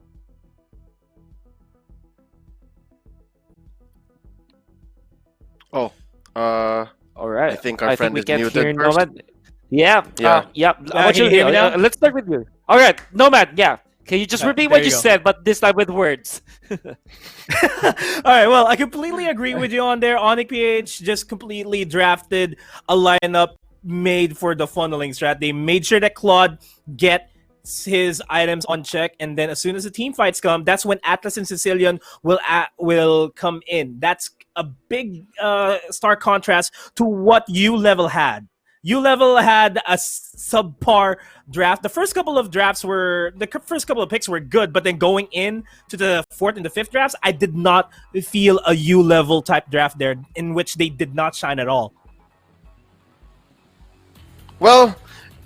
G: Oh,
E: all right.
G: I think our friend
E: we
G: is
E: can
G: muted
E: hear
G: first.
E: Nomad. Yeah.
G: Yeah.
E: What
F: can you hear me now?
E: Let's start with you. All right, Nomad. Yeah. Can you just repeat what
F: there
E: you
F: you go.
E: said, but this time with words?
F: All right, well, I completely agree with you on there. ONIC PH just completely drafted a lineup made for the funneling strat. They made sure that Claude gets his items on check, and then as soon as the team fights come, that's when Atlas and Sicilian will come in. That's a big stark contrast to what ULVL had. ULVL had a subpar draft. The first couple of picks were good, but then going in to the fourth and the fifth drafts, I did not feel a ULVL type draft there in which they did not shine at all.
G: Well,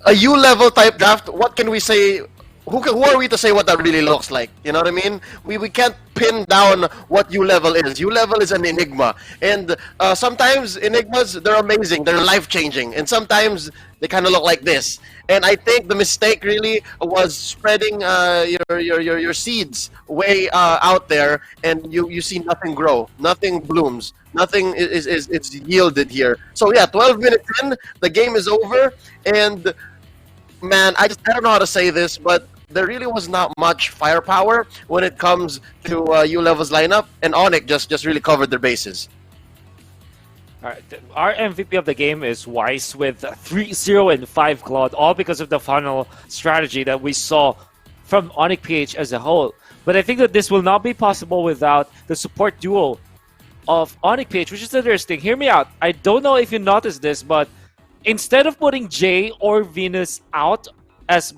G: a U-level type draft, what can we say? Who are we to say what that really looks like? You know what I mean? We can't pin down what U-level is. U-level is an enigma. And sometimes enigmas, they're amazing. They're life-changing. And sometimes they kind of look like this. And I think the mistake really was spreading your seeds way out there, and you see nothing grow, nothing blooms, nothing is yielded here. So yeah, 12 minutes in, the game is over, and man, I don't know how to say this, but there really was not much firepower when it comes to ULVL's lineup, and ONIC just really covered their bases.
E: All right, our MVP of the game is Wise with 3-0 and 5 Claude, all because of the funnel strategy that we saw from ONIC PH as a whole. But I think that this will not be possible without the support duo of ONIC PH, which is interesting. Hear me out. I don't know if you noticed this, but instead of putting Jay or Venus out as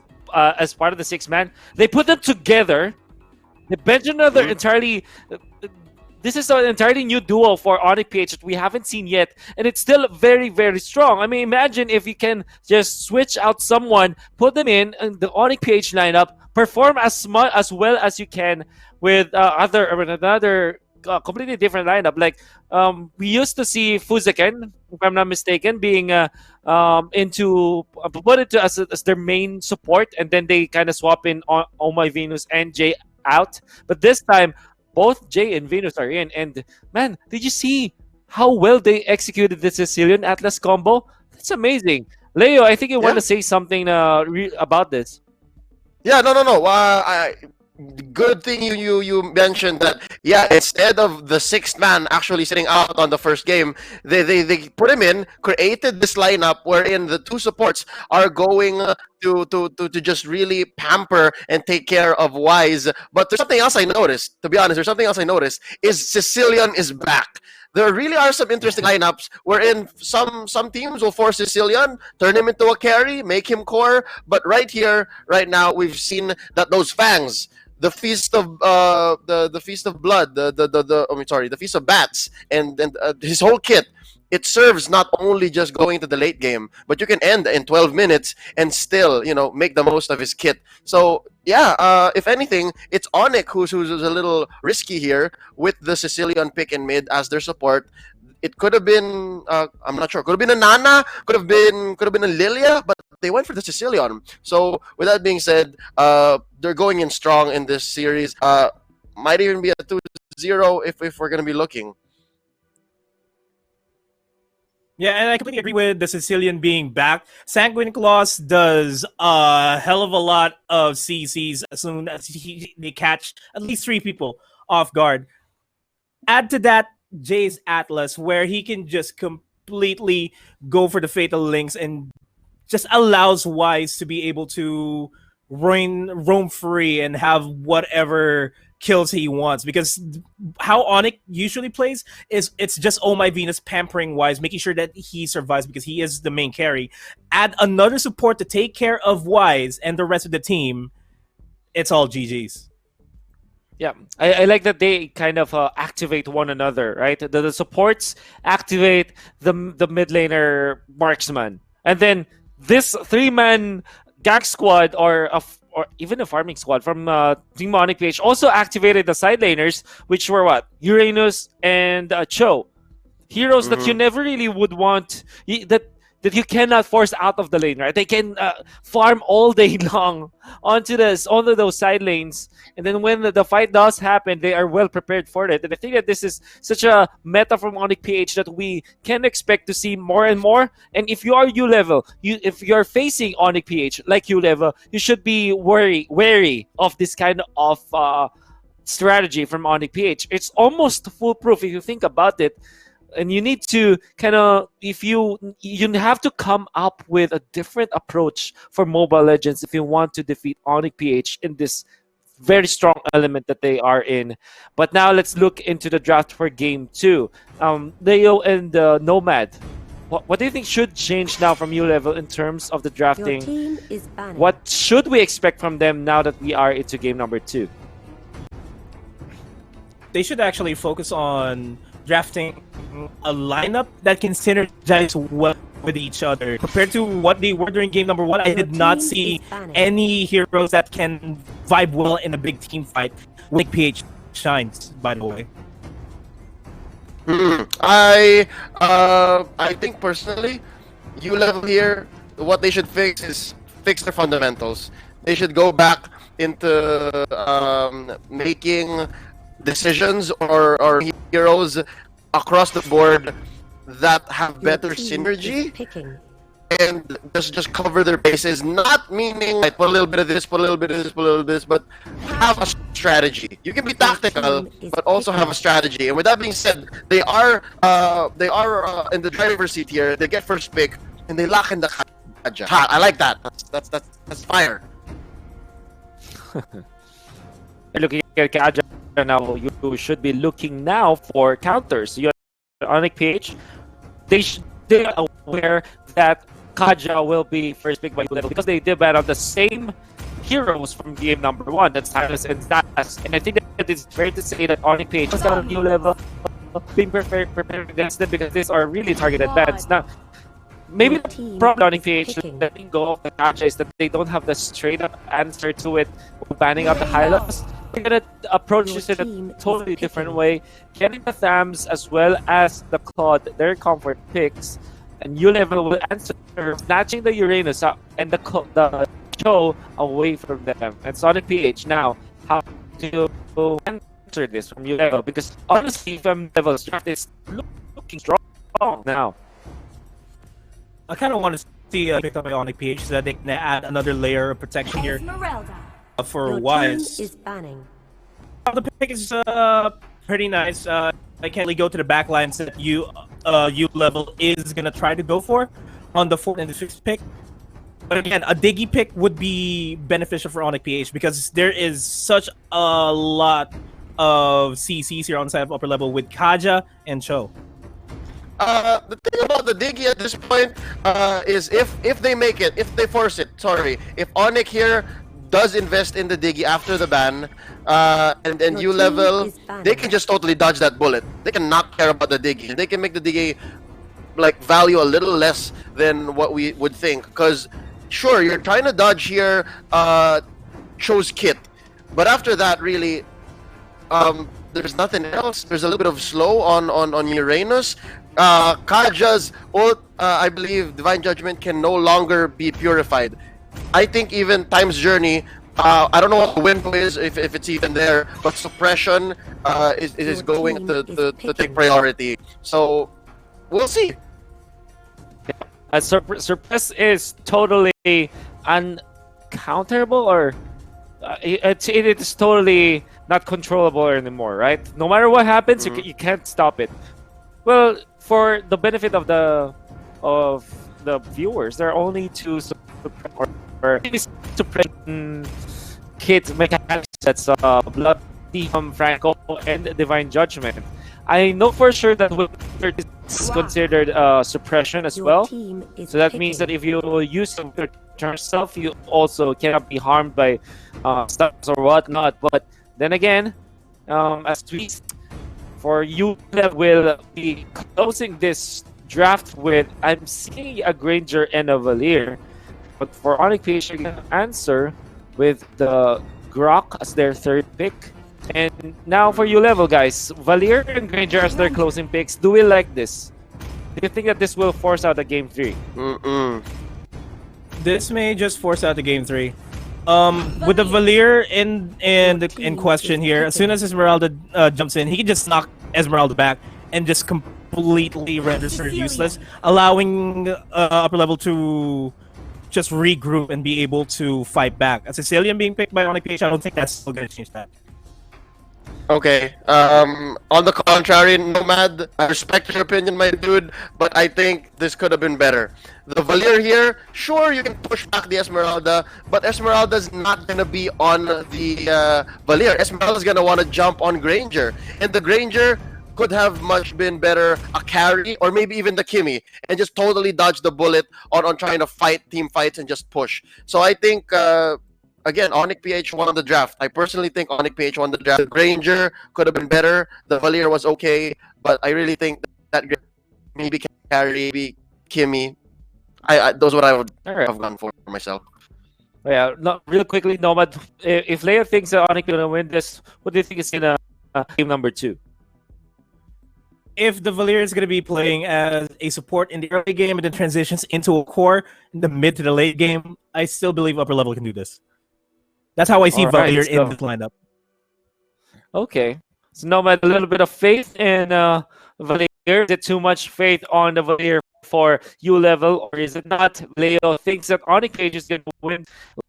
E: part of the 6-man, they put them together. They bench another entirely. This is an entirely new duo for ONIC PH that we haven't seen yet, and it's still very, very strong. I mean, imagine if you can just switch out someone, put them in the ONIC PH lineup, perform as well as you can with another completely different lineup. Like we used to see Fuzeken, if I'm not mistaken, being put into as their main support, and then they kind of swap in Oh My Venus and Jay out. But this time, both Jay and Venus are in, and man, did you see how well they executed the Sicilian Atlas combo? That's amazing. Leo, I think you want to say something about this.
G: Yeah, no. Good thing you mentioned that. Yeah, instead of the 6th man actually sitting out on the first game, they put him in, created this lineup wherein the two supports are going to just really pamper and take care of Wise. But there's something else I noticed. To be honest, there's something else I noticed is Sicilian is back. There really are some interesting lineups wherein some teams will force Sicilian, turn him into a carry, make him core. But right here, right now, we've seen that those fangs, the feast of the feast of blood, the feast of bats, and his whole kit. It serves not only just going to the late game, but you can end in 12 minutes and still, make the most of his kit. So yeah, if anything, it's ONIC who's a little risky here with the Sicilian pick in mid as their support. It could have been, I'm not sure, could have been a Nana, could have been a Lilia, but they went for the Sicilian. So with that being said, they're going in strong in this series. Might even be a 2-0 if we're gonna be looking.
F: Yeah, and I completely agree with the Sicilian being back. Sanguine Claws does a hell of a lot of CCs as soon as they catch at least 3 people off guard. Add to that Jay's Atlas, where he can just completely go for the Fatal Links and just allows Wise to be able to roam free and have whatever kills he wants, because how ONIC usually plays is it's just Oh My Venus pampering Wise, making sure that he survives because he is the main carry. Add another support to take care of Wise and the rest of the team. It's all GG's.
E: Yeah, I like that they kind of activate one another, right? The supports activate the mid laner marksman, and then this three-man gag squad or even a farming squad from Team ONIC PH also activated the side laners, which were what? Uranus and Cho. Heroes that you never really would want, that you cannot force out of the lane, right? They can farm all day long onto those side lanes, and then when the fight does happen, they are well prepared for it. And I think that this is such a meta from ONIC PH that we can expect to see more and more. And if you are ULVL, if you're facing ONIC PH like ULVL, you should be wary of this kind of strategy from ONIC PH. It's almost foolproof if you think about it. And you need to kind of, if you have to come up with a different approach for Mobile Legends if you want to defeat ONIC PH in this very strong element that they are in. But now let's look into the draft for Game 2. Leo and Nomad, what do you think should change now from ULVL in terms of the drafting?
B: Your team is banning.
E: What should we expect from them now that we are into Game number 2?
F: They should actually focus on drafting a lineup that can synergize well with each other. Compared to what they were during game number 1, I did not see any heroes that can vibe well in a big team fight. ONIC PH shines, by the way.
G: I think personally, ULVL here, what they should fix is fix their fundamentals. They should go back into making decisions or heroes across the board that have better synergy and just cover their bases. Not meaning like put a little bit of this, put a little bit of this, put a little bit of this, but have a strategy. You can be tactical, but also have a strategy. And with that being said, they are in the driver's seat here. They get first pick and they lock in the Kaja. I like that. That's fire.
E: Looking at Kaja now, you should be looking now for counters. You ONIC PH, they are aware that Kaja will be first pick by ULVL because they did bat on the same heroes from game number 1. That's Titus and Stas. And I think that it's fair to say that ONIC PH is on ULVL being prepared against them because these are really targeted bans. Now, maybe the problem ONIC PH letting go of the Kaja is that they don't have the straight up answer to it, banning out the Hylos. They're gonna approach this in a totally different way, getting the Thams as well as the Claude, their comfort picks, and ULVL will answer, snatching the Uranus and the Cho away from them. And ONIC PH now, how to answer this from ULVL? Because honestly, from level draft is looking strong now.
F: I kind of want to see picked up by ONIC PH so that they can add another layer of protection here. For Wise.
B: Is banning.
F: The pick is pretty nice. I can't really go to the backlines that ULVL is gonna try to go for on the 4th and the 5th pick. But again, a Diggy pick would be beneficial for ONIC PH because there is such a lot of CCs here on the side of upper level with Kaja and Cho.
G: The thing about the Diggy at this point is if they make it, if they force it, if ONIC here does invest in the Diggy after the ban, and ULVL, they can just totally dodge that bullet. They can not care about the Diggy. They can make the Diggy like value a little less than what we would think. Because sure, you're trying to dodge here Cho's kit, but after that, really, there's nothing else. There's a little bit of slow on Uranus. Kaja's ult, I believe Divine Judgment can no longer be purified. I think even Time's Journey, I don't know what the window is, if it's even there, but Suppression is going to take priority. So, we'll see.
E: Suppress is totally uncounterable, or it is totally not controllable anymore, right? No matter what happens, you can't stop it. Well, for the benefit of the viewers, there are only 2 suppression kit mechanics. That's Bloody Franco and Divine Judgment. I know for sure that Winter is considered suppression as well. So that means that if you use Winter yourself, you also cannot be harmed by stuns or whatnot. But then again, as we for ULVL will be closing this draft with, I'm seeing a Granger and a Valier. But for ONIC PH, you're going to answer with the Grok as their third pick. And now for ULVL, guys, Valier and Granger as their closing picks. Do we like this? Do you think that this will force out a game 3?
F: This may just force out the game 3. With the Valier in question here, as soon as Esmeralda jumps in, he can just knock Esmeralda back and just completely renders her useless, allowing upper level to just regroup and be able to fight back. A Sicilian being picked by ONIC PH, I don't think that's still going to change that.
G: Okay. On the contrary, Nomad, I respect your opinion, my dude, but I think this could have been better. The Valier here, sure, you can push back the Esmeralda, but Esmeralda's not gonna be on the Valier. Esmeralda's gonna want to jump on Granger, and the Granger could have much been better a carry or maybe even the Kimmy and just totally dodge the bullet on trying to fight team fights and just push. So I think again, ONIC PH won the draft. I personally think ONIC PH won the draft. The Granger could have been better. The Valier was okay, but I really think that maybe carry, maybe Kimmy. Those are what I would have gone for myself.
E: Yeah, real quickly, Nomad, if Leo thinks that ONIC is going to win this, what do you think is in game number 2?
F: If the Valier is going to be playing as a support in the early game and then transitions into a core in the mid to the late game, I still believe upper level can do this. That's how I see Valier in this lineup.
E: Okay. So Nomad, a little bit of faith in Valier. Is it too much faith on the Valier for ULVL, or is it not? Leo thinks that ONIC PH is going to win.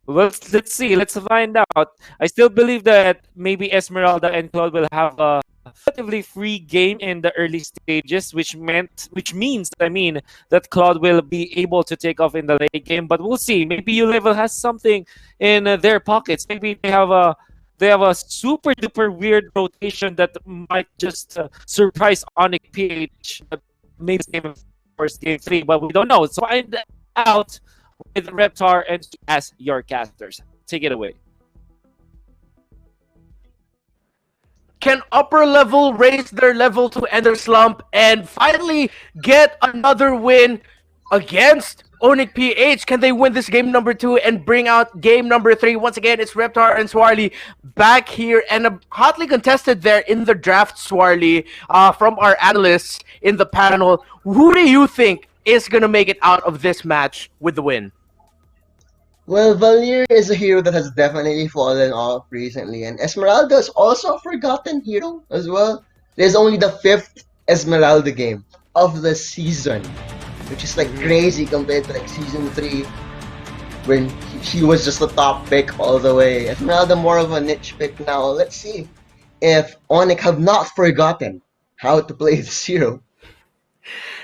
E: Well, let's see. Let's find out. I still believe that maybe Esmeralda and Claude will have a relatively free game in the early stages, which means that Claude will be able to take off in the late game. But we'll see. Maybe ULVL has something in their pockets. Maybe they have a super duper weird rotation that might just surprise ONIC PH. Maybe game first game 3, but we don't know. So find out with Reptar and as your casters. Take it away.
I: Can upper level raise their level to end their slump and finally get another win against ONIC PH? Can they win this game number 2 and bring out game number 3? Once again, it's Reptar and Swarly back here and hotly contested there in the draft, Swarly, from our analysts in the panel. Who do you think is going to make it out of this match with the win?
J: Well, Valier is a hero that has definitely fallen off recently, and Esmeralda is also a forgotten hero as well. There's only the 5th Esmeralda game of the season, which is like crazy compared to like season 3, when she was just the top pick all the way. Esmeralda more of a niche pick now. Let's see if ONIC have not forgotten how to play this hero.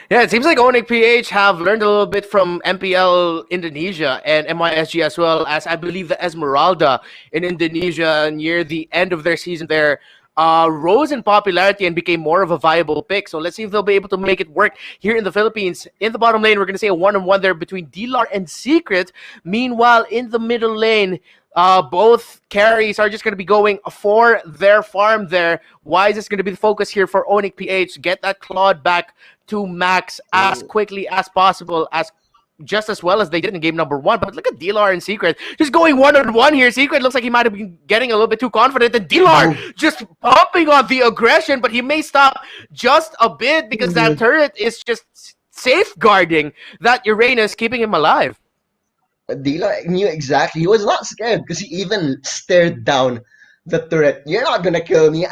I: Yeah, it seems like ONIC PH have learned a little bit from MPL Indonesia and MYSG, as well as I believe the Esmeralda in Indonesia near the end of their season there rose in popularity and became more of a viable pick. So let's see if they'll be able to make it work here in the Philippines. In the bottom lane, we're going to see a one-on-one there between Dilar and Secret. Meanwhile, in the middle lane, both carries are just going to be going for their farm there. Why is this going to be the focus here for ONIC PH? Get that Claude back to max as quickly as possible, just as well as they did in game number 1. But look at Dilar and Secret just going one-on-one here. Secret looks like he might have been getting a little bit too confident, and Dilar just pumping on the aggression, but he may stop just a bit because that turret is just safeguarding that Uranus, keeping him alive.
J: Dilar knew exactly. He was not scared because he even stared down the turret. You're not gonna kill me.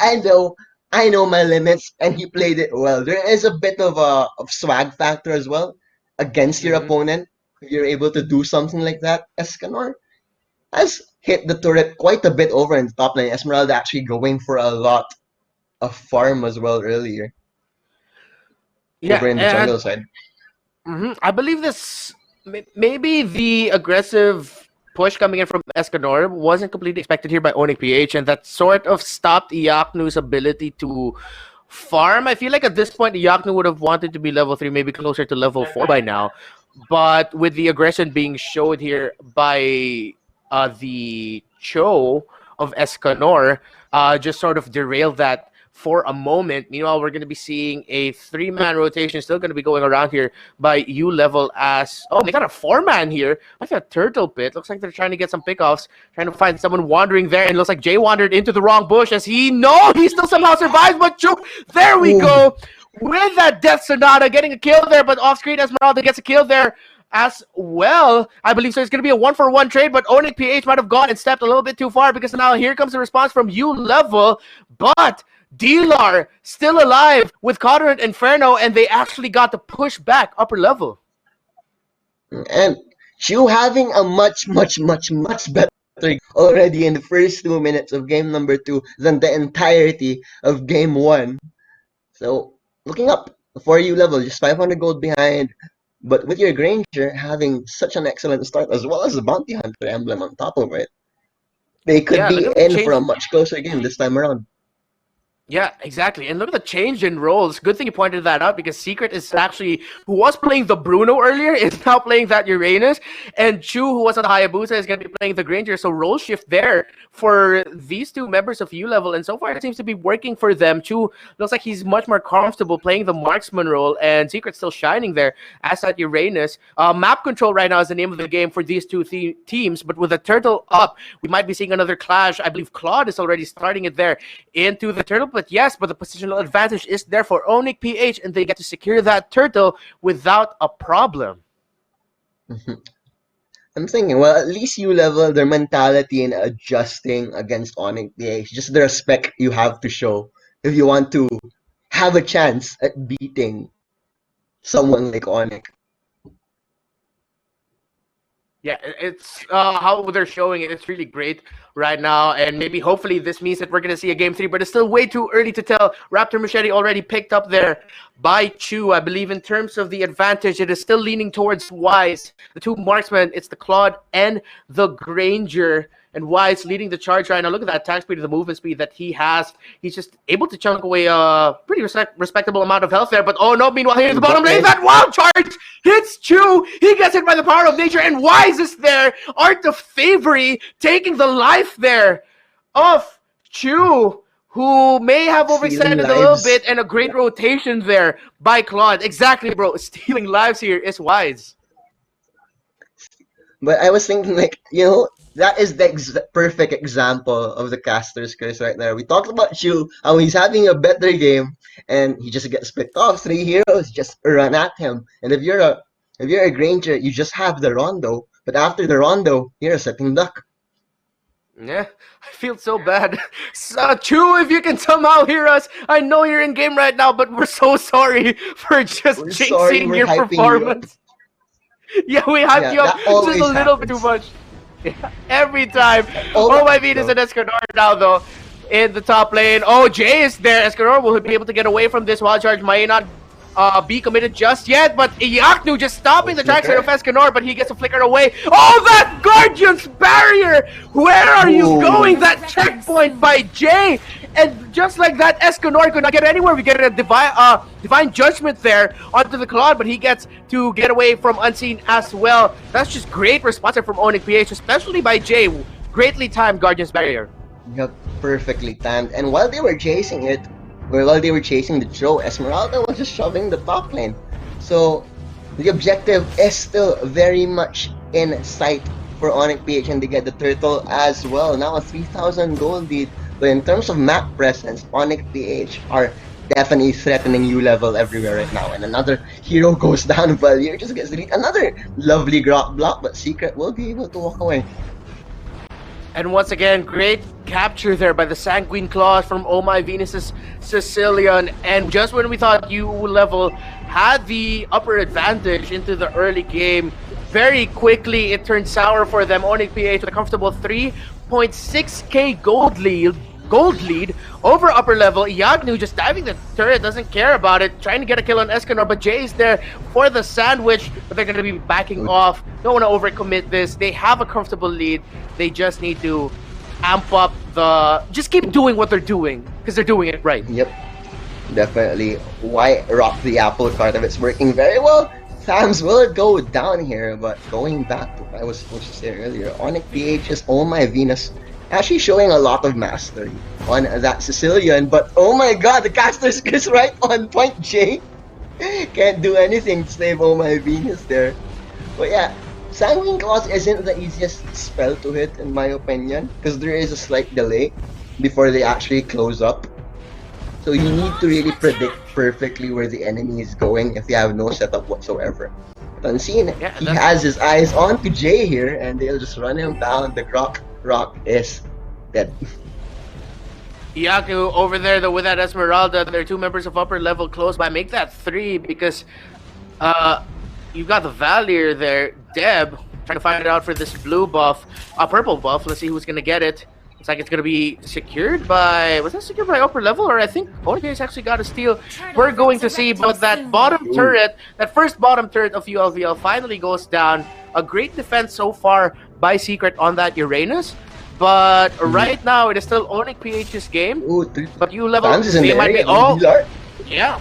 J: I know my limits, and he played it well. There is a bit of a swag factor as well against your opponent. If you're able to do something like that, Escanor has hit the turret quite a bit over in the top lane. Esmeralda actually going for a lot of farm as well earlier.
I: Yeah,
J: over in the jungle side.
I: I believe this maybe the aggressive push coming in from Escanor wasn't completely expected here by ONIC PH, and that sort of stopped Iaknu's ability to farm. I feel like at this point, Iaknu would have wanted to be level 3, maybe closer to level 4 by now. But with the aggression being showed here by the Cho of Escanor, just sort of derailed that for a moment. Meanwhile, we're going to be seeing a 3-man rotation still going to be going around here by ULVL as... Oh, they got a 4-man here. Like a turtle pit. Looks like they're trying to get some pickoffs, trying to find someone wandering there, and looks like Jay wandered into the wrong bush as he still somehow survives, but choke. There we go. With that Death Sonata, getting a kill there, but off-screen Esmeralda gets a kill there as well. I believe so. It's going to be a 1-for-1 trade, but ONIC PH might have gone and stepped a little bit too far because now here comes the response from ULVL, but D-Lar still alive with Cotter Inferno, and they actually got to push back upper level.
J: And Chu having a much better already in the first 2 minutes of game number 2 than the entirety of game 1. So, looking up for ULVL, just 500 gold behind, but with your Granger having such an excellent start as well as the Bounty Hunter emblem on top of it, they could be in for a much closer game this time around.
I: Yeah, exactly. And look at the change in roles. Good thing you pointed that out because Secret is actually, who was playing the Bruno earlier, is now playing that Uranus. And Chu, who was on the Hayabusa, is going to be playing the Granger. So role shift there for these two members of ULVL. And so far, it seems to be working for them. Chu looks like he's much more comfortable playing the marksman role. And Secret's still shining there as that Uranus. Map control right now is the name of the game for these two teams. But with the turtle up, we might be seeing another clash. I believe Claude is already starting it there into the turtle. But the positional advantage is there for ONIC PH, and they get to secure that turtle without a problem.
J: I'm thinking, well, at least ULVL, their mentality in adjusting against ONIC PH, just the respect you have to show if you want to have a chance at beating someone like ONIC.
I: Yeah, it's how they're showing it. It's really great right now, and maybe hopefully this means that we're going to see a game 3, but it's still way too early to tell. Raptor Machete already picked up there by Chu. I believe in terms of the advantage, it is still leaning towards Wise. The two marksmen, it's the Claude and the Granger. And Wise leading the charge right now. Look at that attack speed and the movement speed that he has. He's just able to chunk away a pretty respectable amount of health there. But oh no, meanwhile, here's the bottom lane. That wild charge hits Chu. He gets hit by the power of nature. And Wise is there. Art of Thievery taking the life there of Chu, who may have overextended a little bit. And a great rotation there by Claude. Exactly, bro. Stealing lives here is Wise.
J: But I was thinking, like, that is the perfect example of the caster's curse right there. We talked about Chu, how he's having a better game, and he just gets picked off. 3 heroes just run at him. And if you're a Granger, you just have the Rondo. But after the Rondo, you're a sitting duck.
I: Yeah, I feel so bad. Chu, if you can somehow hear us, I know you're in game right now, but we're so sorry for just jinxing your performance. Yeah, we hyped you up just a little bit too much. Yeah, every time. Oh my Venus and Escanor now though in the top lane. Oh, Jay is there. Escanor will be able to get away from this wild charge. Might not be committed just yet, but Iyaknu just stopping the tracks of Escanor, but he gets a flicker away. Oh, that Guardian's barrier! Where are you going? That checkpoint by Jay! And just like that, Escanor could not get anywhere. We get a divine judgment there onto the Claude, but he gets to get away from Unseen as well. That's just great response from ONIC PH, especially by Jay. Greatly timed Guardian's barrier.
J: Yep, perfectly timed. And while they were chasing it, while they were chasing the throw, Esmeralda was just shoving the top lane. So the objective is still very much in sight for ONIC PH, and they get the turtle as well. Now a 3,000 gold lead. But in terms of map presence, ONIC PH are definitely threatening ULVL everywhere right now. And another hero goes down, Valier just gets delete. Another lovely drop block, but Secret will be able to walk away.
I: And once again, great capture there by the Sanguine Claws from Oh My Venus's Sicilian. And just when we thought ULVL had the upper advantage into the early game, very quickly it turned sour for them. ONIC PH with a comfortable 3.6k gold lead over upper level. Iyagnu just diving the turret, doesn't care about it, trying to get a kill on Escanor, but Jay is there for the sandwich, but they're going to be backing off. Don't want to overcommit this. They have a comfortable lead. They just need to amp up just keep doing what they're doing, because they're doing it right.
J: Yep, definitely. Why rock the apple cart if it's working very well? Thams will go down here, but going back to what I was supposed to say earlier, ONIC PH's Oh My Venus actually showing a lot of mastery on that Sicilian, but oh my god, the caster's is right on point, Jay. Can't do anything to save Oh My Venus there. But yeah, Sanguine Claws isn't the easiest spell to hit in my opinion, because there is a slight delay before they actually close up. So you need to really predict perfectly where the enemy is going if you have no setup whatsoever. But Unseen, he has his eyes on to Jay here, and they'll just run him down. The Rock is dead.
I: Yaku over there though with that Esmeralda, there are two members of upper level close by. Make that 3 because you've got the Valier there. Deb trying to find it out for this blue buff, purple buff. Let's see who's gonna get it. Looks like it's gonna be secured by, was that secured by upper level, or I think ONIC PH actually got a steal. We're going to see, but that bottom turret, that first bottom turret of ULVL finally goes down. A great defense so far by Secret on that Uranus. But right now, it is still ONIC PH's game. But ULVL, they might be. Oh, yeah.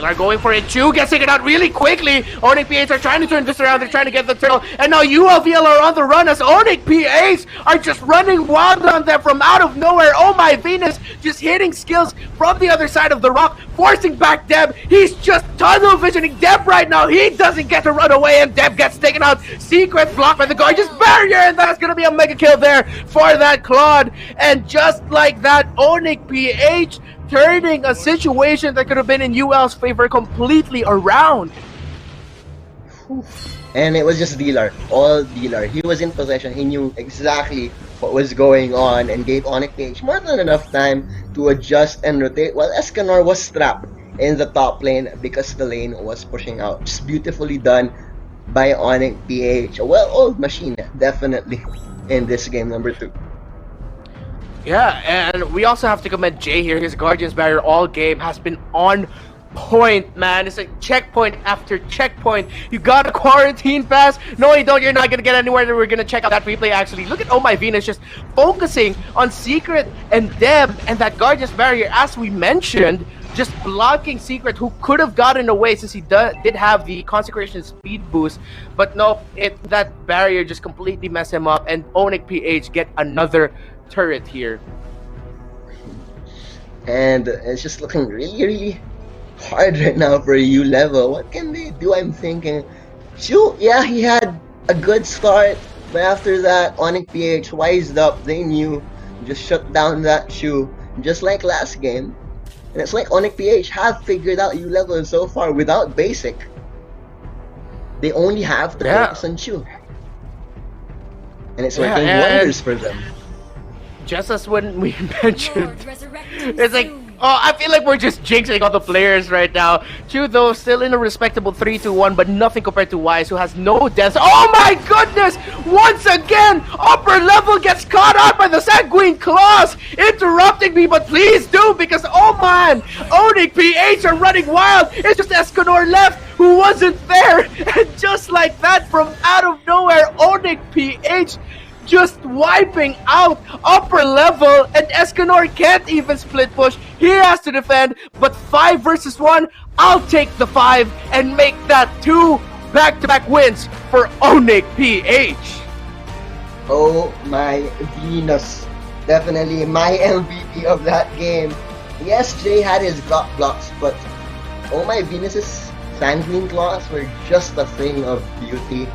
I: Are going for it. Chu gets taken out really quickly. ONIC PH are trying to turn this around. They're trying to get the turtle. And now ULVL are on the run as ONIC PH are just running wild on them from out of nowhere. Oh my Venus, just hitting skills from the other side of the rock, forcing back Deb. He's just tunnel visioning Deb right now. He doesn't get to run away, and Deb gets taken out. Secret blocked by the gorgeous barrier, and that's going to be a mega kill there for that Claude. And just like that, ONIC PH turning a situation that could have been in UL's favor completely around.
J: And it was just Dealer, all Dealer. He was in possession, he knew exactly what was going on and gave ONIC PH more than enough time to adjust and rotate while Escanor was trapped in the top lane because the lane was pushing out. Just beautifully done by ONIC PH. A well-oiled machine, definitely, in this game number 2.
I: Yeah, and we also have to commend Jay here. His Guardian's Barrier all game has been on point, man. It's like checkpoint after checkpoint. You got a quarantine pass. No, you don't. You're not going to get anywhere. We're going to check out that replay, actually. Look at Oh My Venus just focusing on Secret and Deb and that Guardian's Barrier, as we mentioned, just blocking Secret, who could have gotten away since he did have the Consecration speed boost. But no, that barrier just completely messed him up, and ONIC PH get another turret here.
J: And it's just looking really hard right now for U level. What can they do? I'm thinking Shu, yeah, he had a good start, but after that ONIC PH wised up. They knew, just shut down that Shu just like last game. And it's like ONIC PH have figured out U level so far without basic. They only have to focus on Shu, and it's working wonders for them.
I: Just as when we mentioned, it's like, oh, I feel like we're just jinxing all the players right now. Chu, though, still in a respectable 3-2-1, but nothing compared to Wise, who has no deaths. Oh my goodness! Once again, upper level gets caught out by the Sanguine Claws, interrupting me, but please do, because, oh man, ONIC PH are running wild. It's just Escanor left, who wasn't there, and just like that, from out of nowhere, ONIC PH just wiping out upper level, and Escanor can't even split push. He has to defend, but 5 versus 1, I'll take the 5 and make that 2 back-to-back wins for ONIC PH.
J: Oh my Venus, definitely my MVP of that game. Yes, Jay had his blocks, but oh my Venus's Sanguine Claws were just a thing of beauty.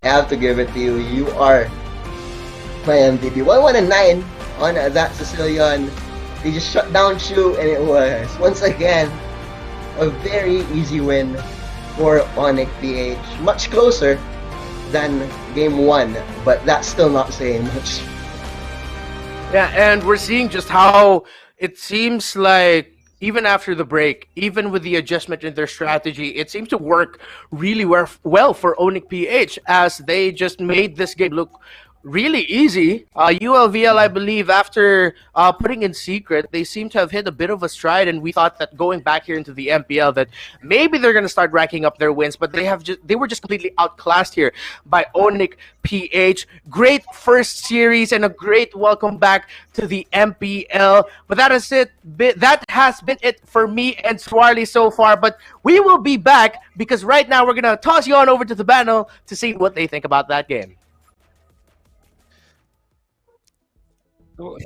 J: I have to give it to you. You are my MVP. 1-1-9 on that Sicilian. They just shut down Shu, and it was once again a very easy win for ONIC PH. Much closer than game 1, but that's still not saying much.
I: Yeah, and we're seeing just how it seems like even after the break, even with the adjustment in their strategy, it seems to work really well for ONIC PH, as they just made this game look really easy. ULVL, I believe, after putting in Secret, they seem to have hit a bit of a stride, and we thought that going back here into the MPL that maybe they're going to start racking up their wins, but they were just completely outclassed here by ONIC PH. Great first series and a great welcome back to the MPL. But that is it. That has been it for me and Swarley so far, but we will be back because right now we're going to toss you on over to the panel to see what they think about that game.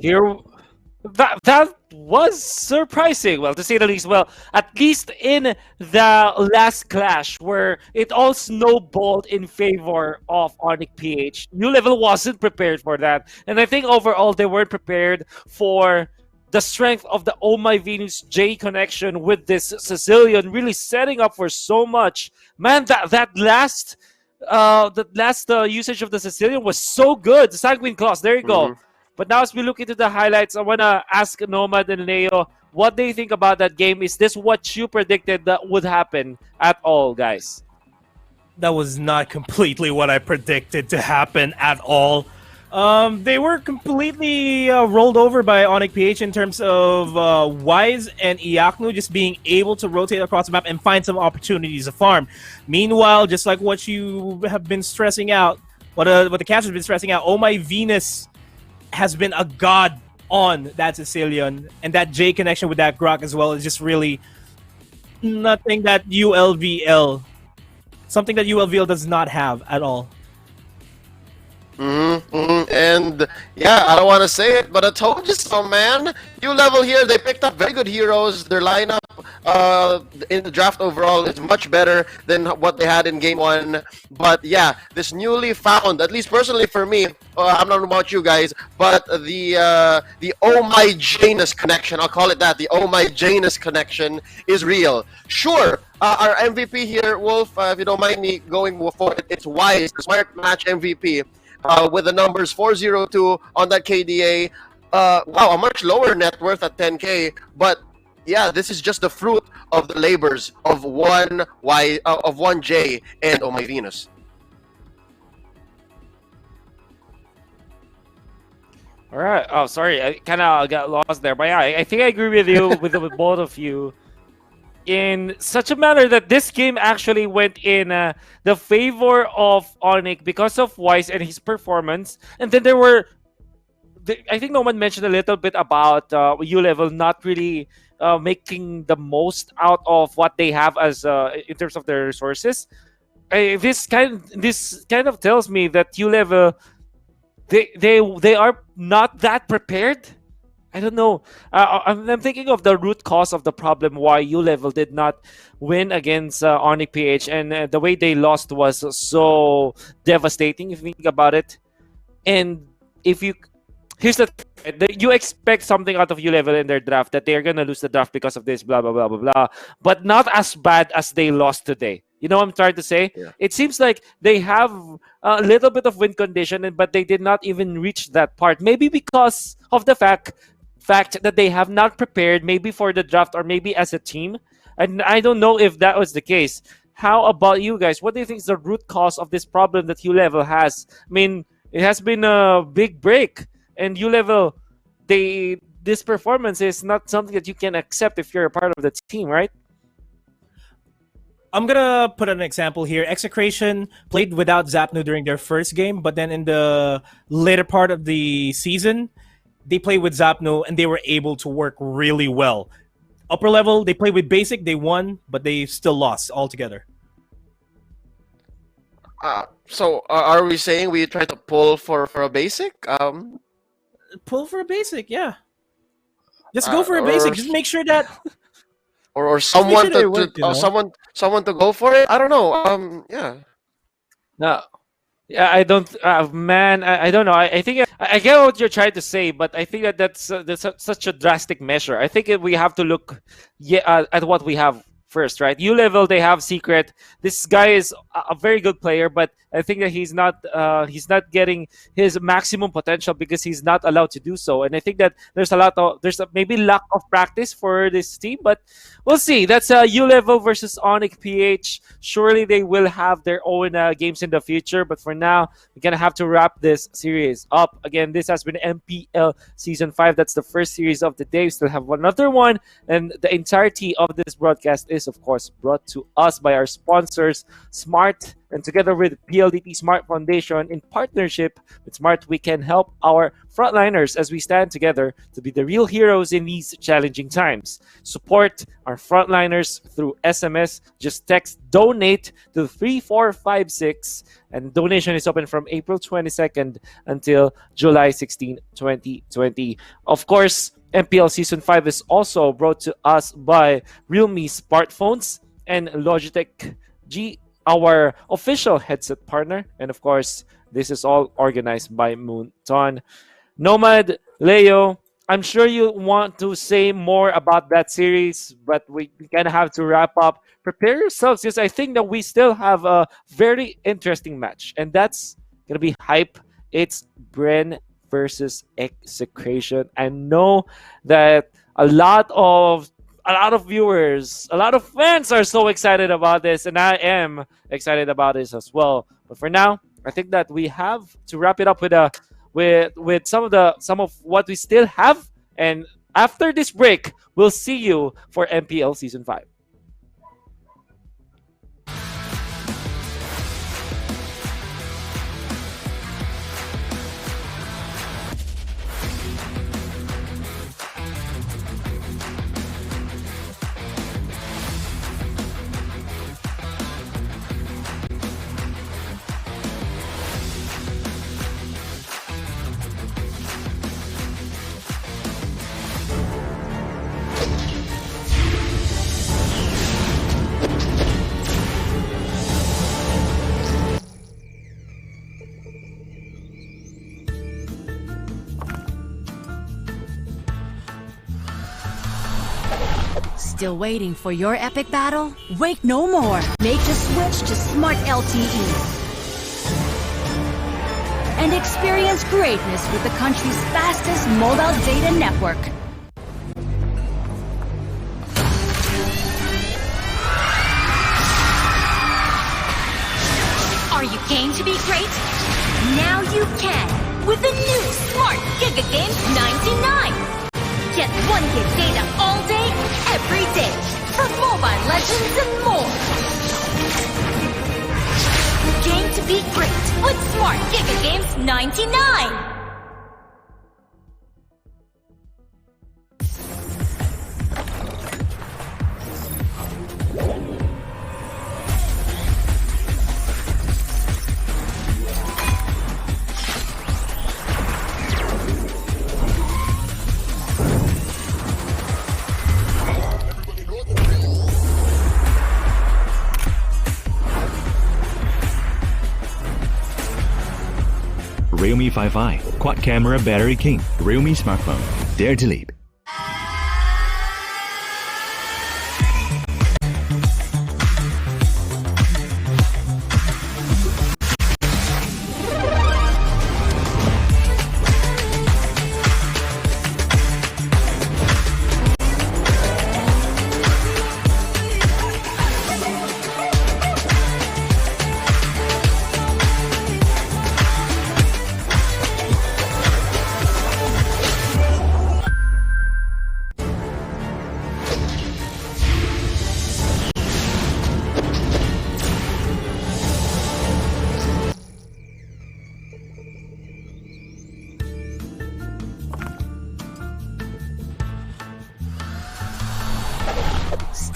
E: Here That was surprising, well, to say the least. Well, at least in the last clash, where it all snowballed in favor of ONIC PH, New Level wasn't prepared for that, and I think overall they weren't prepared for the strength of the Oh My Venus J connection with this Sicilian, really setting up for so much. Man, that last usage of the Sicilian was so good. The Sanguine Claws, there you go. But now, as we look into the highlights, I want to ask Nomad and Leo, what do you think about that game? Is this what you predicted that would happen at all, guys?
F: That was not completely what I predicted to happen at all. They were completely rolled over by ONIC PH in terms of Wise and Iaknu just being able to rotate across the map and find some opportunities to farm. Meanwhile, just like what you have been stressing out, what the cast has been stressing out, Oh My Venus has been a god on that Sicilian, and that J connection with that Grok as well is just really nothing that ULVL, something that ULVL does not have at all.
G: And yeah, I don't want to say it, but I told you so, man. New Level here, they picked up very good heroes. Their lineup in the draft overall is much better than what they had in game 1. But yeah, this newly found, at least personally for me, I'm not about you guys, but the Oh My Janus connection, I'll call it that, the Oh My Janus connection is real. Sure, our MVP here, Wolf, if you don't mind me going for it, it's Wise, the Smart Match MVP. With the numbers 402 on that KDA. Wow, a much lower net worth at 10K. But yeah, this is just the fruit of the labors of one J and Oh My Venus.
E: All right. Oh, sorry. I kind of got lost there. But yeah, I think I agree with you, with both of you, in such a manner that this game actually went in the favor of ONIC because of Wise and his performance. And then there were, I think no one mentioned a little bit about ULevel not really making the most out of what they have as in terms of their resources. This kind of tells me that ULevel, they are not that prepared. I don't know. I'm thinking of the root cause of the problem why ULevel did not win against ONIC PH, and the way they lost was so devastating if you think about it. And here's the thing, you expect something out of ULevel in their draft, that they're gonna lose the draft because of this, blah blah blah blah blah, but not as bad as they lost today. You know what I'm trying to say? Yeah. It seems like they have a little bit of win condition, but they did not even reach that part. Maybe because of the fact that they have not prepared, maybe for the draft or maybe as a team. And I don't know if that was the case. How about you guys? What do you think is the root cause of this problem that ULevel has? I mean, it has been a big break, and ULevel, this performance is not something that you can accept if you're a part of the team, right?
F: I'm gonna put an example here. Execration played without Zapnu during their first game, but then in the later part of the season, they played with Zapnu and they were able to work really well. Upper level, they played with basic, they won, but they still lost altogether.
G: So are we saying we try to pull for a basic?
F: Pull for a basic, yeah. Just go for a basic. Just make sure that,
G: or someone someone to go for it. I don't know. Yeah.
E: No. Yeah, I don't, man. I don't know. I think I get what you're trying to say, but I think that's such a drastic measure. I think we have to look at what we have first, right? ULevel, they have Secret. This guy is a very good player, but I think that he's not getting his maximum potential because he's not allowed to do so. And I think that there's maybe lack of practice for this team, but we'll see. That's ULevel versus ONIC PH. Surely they will have their own games in the future, but for now, we're gonna have to wrap this series up. Again, this has been MPL Season 5. That's the first series of the day. We still have another one, and the entirety of this broadcast is, of course, brought to us by our sponsors, Smart, and together with PLDT Smart Foundation in partnership with Smart, we can help our frontliners as we stand together to be the real heroes in these challenging times. Support our frontliners through SMS. Just text DONATE to 3456, and donation is open from April 22nd until July 16, 2020. Of course, MPL Season 5 is also brought to us by Realme smartphones and Logitech G, our official headset partner. And of course, this is all organized by Moonton. Nomad, Leo, I'm sure you want to say more about that series, but we kind of have to wrap up. Prepare yourselves, because I think that we still have a very interesting match, and that's going to be hype. It's Bren versus Execration. I know that a lot of viewers, a lot of fans are so excited about this, and I am excited about this as well. But for now, I think that we have to wrap it up with some of what we still have, and after this break, we'll see you for MPL Season 5.
K: Still waiting for your epic battle? Wait no more. Make the switch to Smart LTE and experience greatness with the country's fastest mobile data network. Are you game to be great? Now you can with the new Smart Giga Games 99. Get 1 gig data all day, every day, for Mobile Legends and more. Game to be great with Smart Giga Games 99.
L: Realme 5i, quad camera battery king, Realme smartphone. Dare to leap.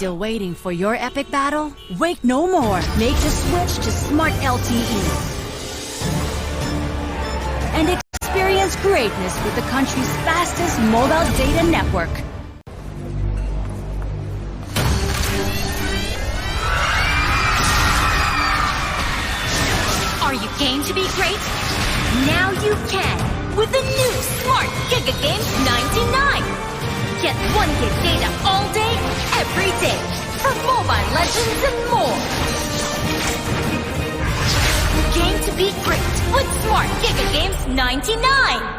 K: Still waiting for your epic battle? Wait no more. Make the switch to Smart LTE and experience greatness with the country's fastest mobile data network. Are you game to be great? Now you can with the new Smart Giga Games 99. Get 1 gig data all day, every day, for Mobile Legends and more. Game to be great with Smart Giga Games 99.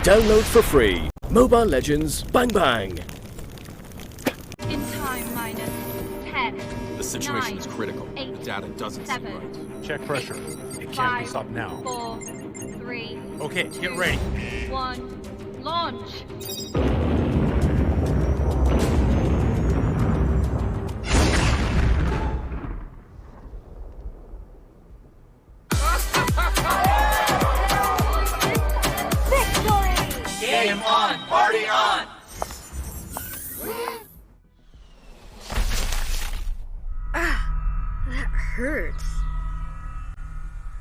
M: Download for free. Mobile Legends Bang Bang.
N: In time minus 10.
O: The situation
N: 9,
O: is critical.
N: 8,
O: The data doesn't
N: 7,
O: seem right.
P: Check pressure. It can't
N: 5,
P: be stopped now.
N: 4, 3.
P: Okay, get ready.
N: 1. Launch.
C: Game on! Party on!
Q: That hurts.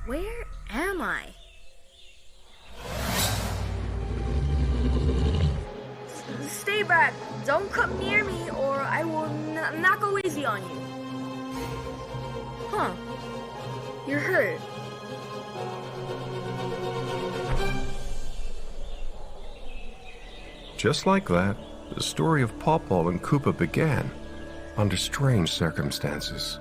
Q: Where am I? Stay back. Don't come near me or I will not go easy on you. Huh. You're hurt.
R: Just like that, the story of Pawpaw and Koopa began, under strange circumstances.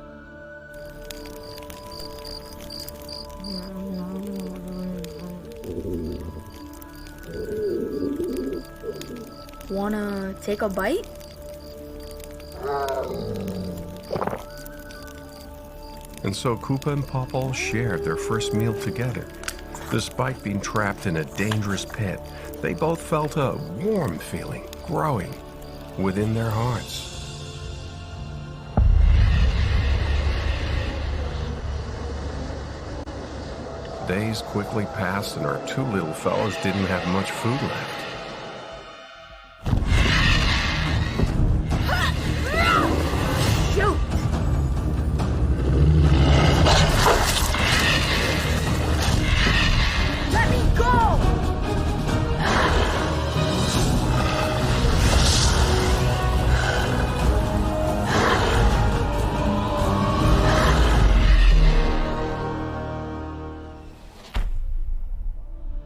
Q: Wanna take a bite?
R: And so Koopa and Pawpaw shared their first meal together. Despite being trapped in a dangerous pit, they both felt a warm feeling growing within their hearts. Days quickly passed and our two little fellas didn't have much food left.
Q: Shoot! Let me go!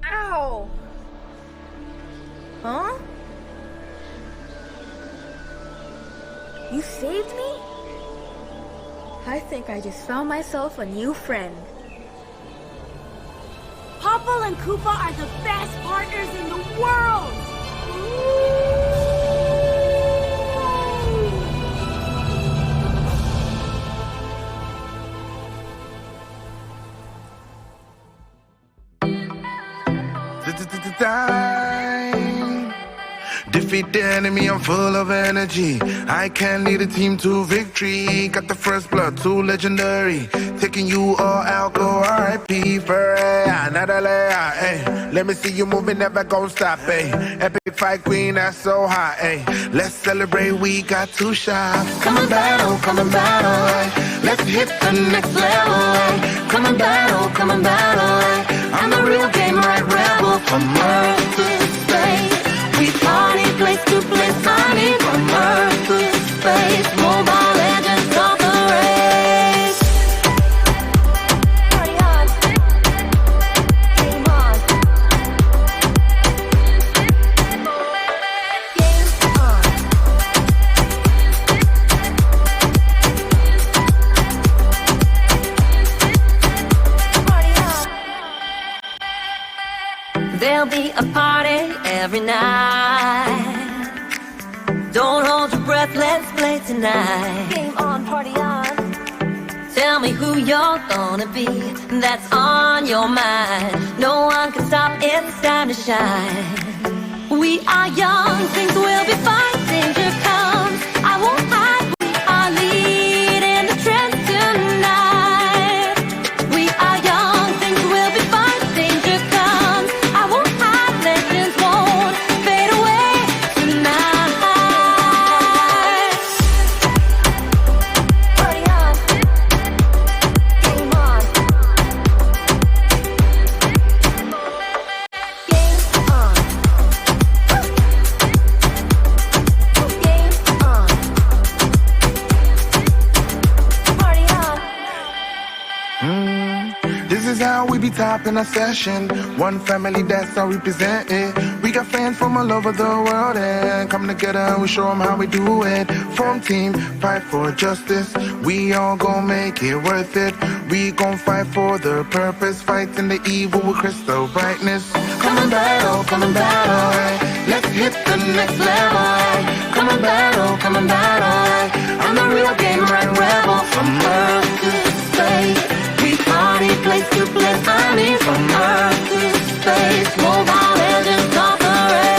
Q: Ow! Huh? You saved me? I think I just found myself a new friend.
K: Popple and Koopa are the best partners in the world!
H: Time. Defeat the enemy, I'm full of energy. I can lead a team to victory. Got the first blood, too legendary. Taking you all out, go RIP for another layer. Ay. Let me see you moving, never gon' stop. Ay. Epic fight queen, that's so hot. Ay. Let's celebrate, we got two shots. Come and battle, come and battle. Ay. Let's hit the next level. Ay. Come and battle, come and battle. Ay. I'm a real game right rebel from Earth to space. We party, place to place, signing from Earth to space. Mobile Legends of the race. Party on. Game on. Game on. Party on.
S: There'll be a party every night. Don't hold your breath, let's play tonight.
Q: Game on, party on.
S: Tell me who you're gonna be, that's on your mind. No one can stop, it's time to shine. We are young, things will be fine, danger comes. I won't hide, we are leading the trend tonight. We are young, things will be fine, danger comes. I won't hide, legends won't fade away tonight.
Q: Party on. Game on. Game on.
O: top in a session. One family, that's how we present it. We got fans from all over the world and come together and we show them how we do it. Form team, fight for justice. We all gon' make it worth it. We gon' fight for the purpose, fighting the evil with crystal brightness. Come and battle, let's hit the next level. Come and battle, I'm the real game right rebel. From Earth to space, we party, place to place. I mean from Earth to space, Mobile Legends start the race.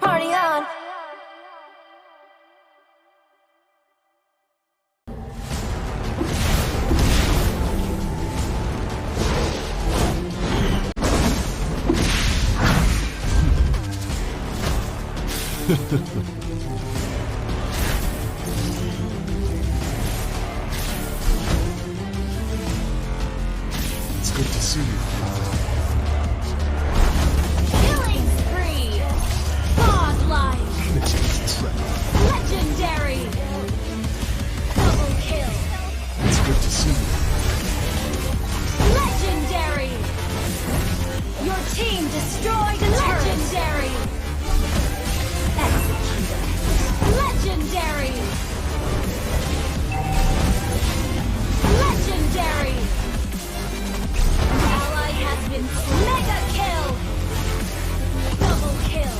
S: Party on!
H: It's good to see you.
K: Killing spree! Godlike! Legendary! Double kill!
H: It's good to see you.
K: Legendary! Your team destroyed a legendary! Executed! Legendary! Legendary! Ally has been mega kill! Double kill!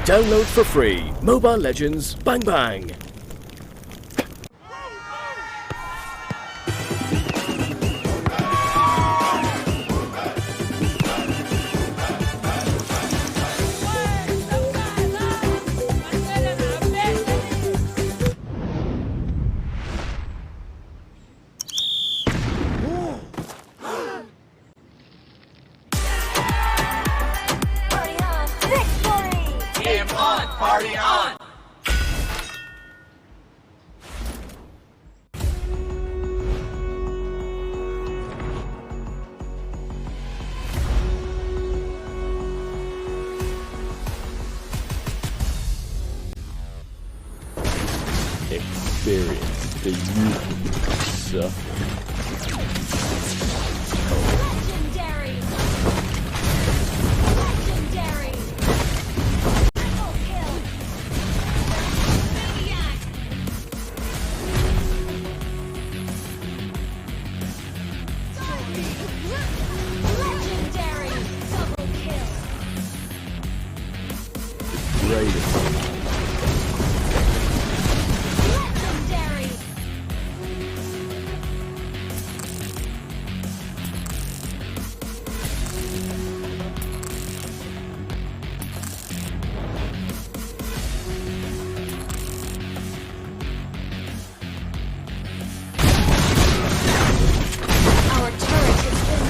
M: Download for free Mobile Legends Bang Bang.
H: Game on, party on!
T: Experience the youth suffering.
K: Legendary! Legendary! Double kill! Maniac! Legendary! Double kill!
T: Greatest.
K: Legendary! Our turret has been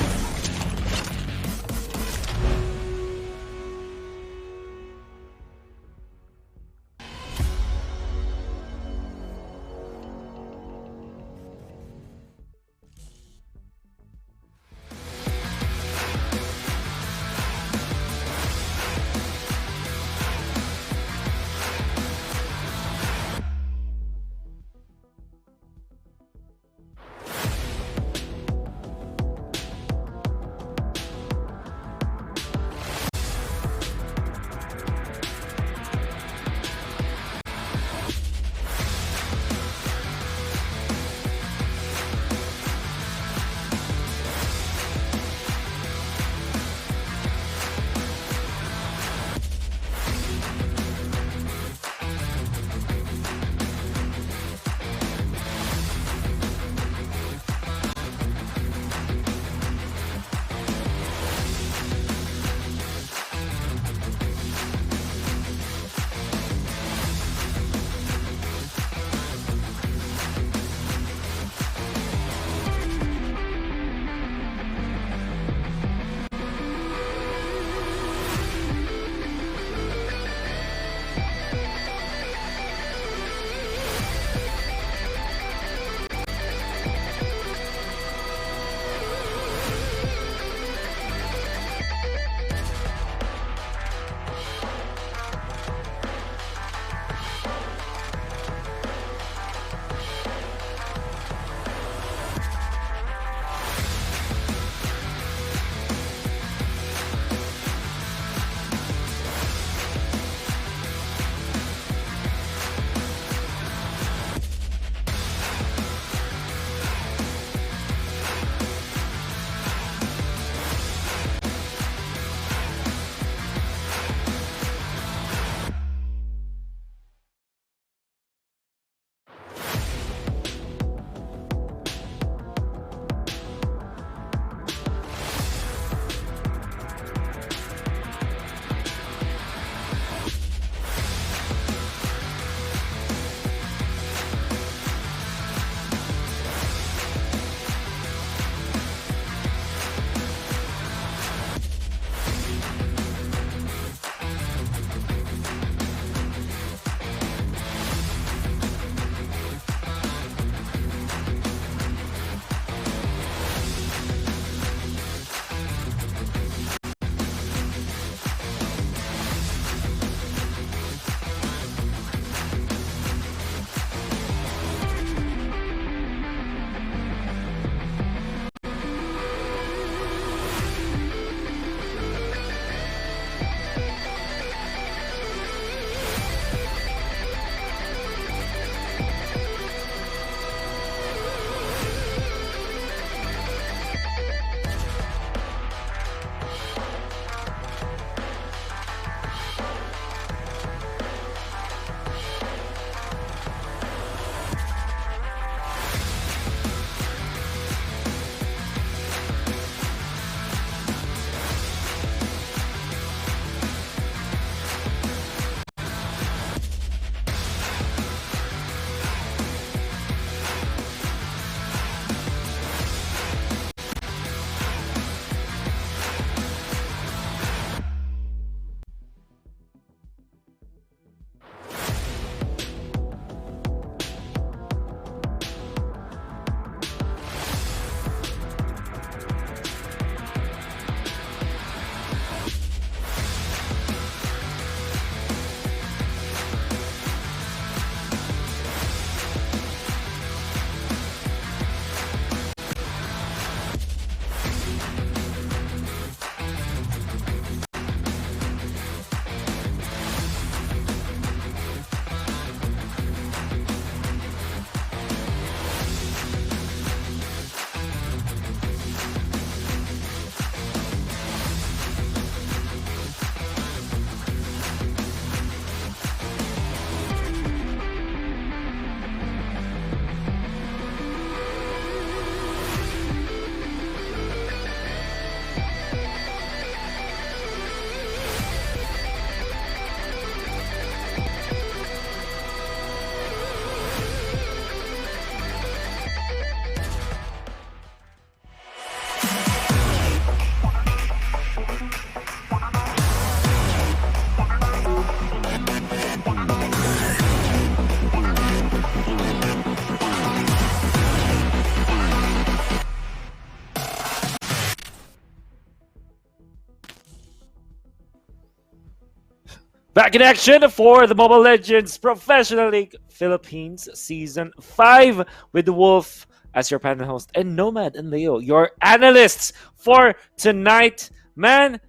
E: Back in action for the Mobile Legends Professional League Philippines Season 5 with the Wolf as your panel host and Nomad and Leo, your analysts for tonight. Man,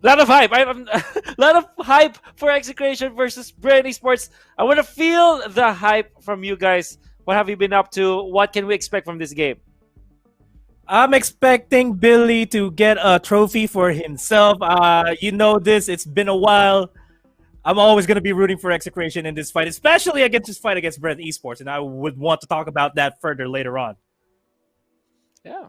E: lot of hype. Lot of hype for Execration versus Bren Esports. I want to feel the hype from you guys. What have you been up to? What can we expect from this game?
F: I'm expecting Billy to get a trophy for himself. You know this. It's been a while. I'm always going to be rooting for Execration in this fight, especially against this fight against Bren Esports, and I would want to talk about that further later on.
E: Yeah.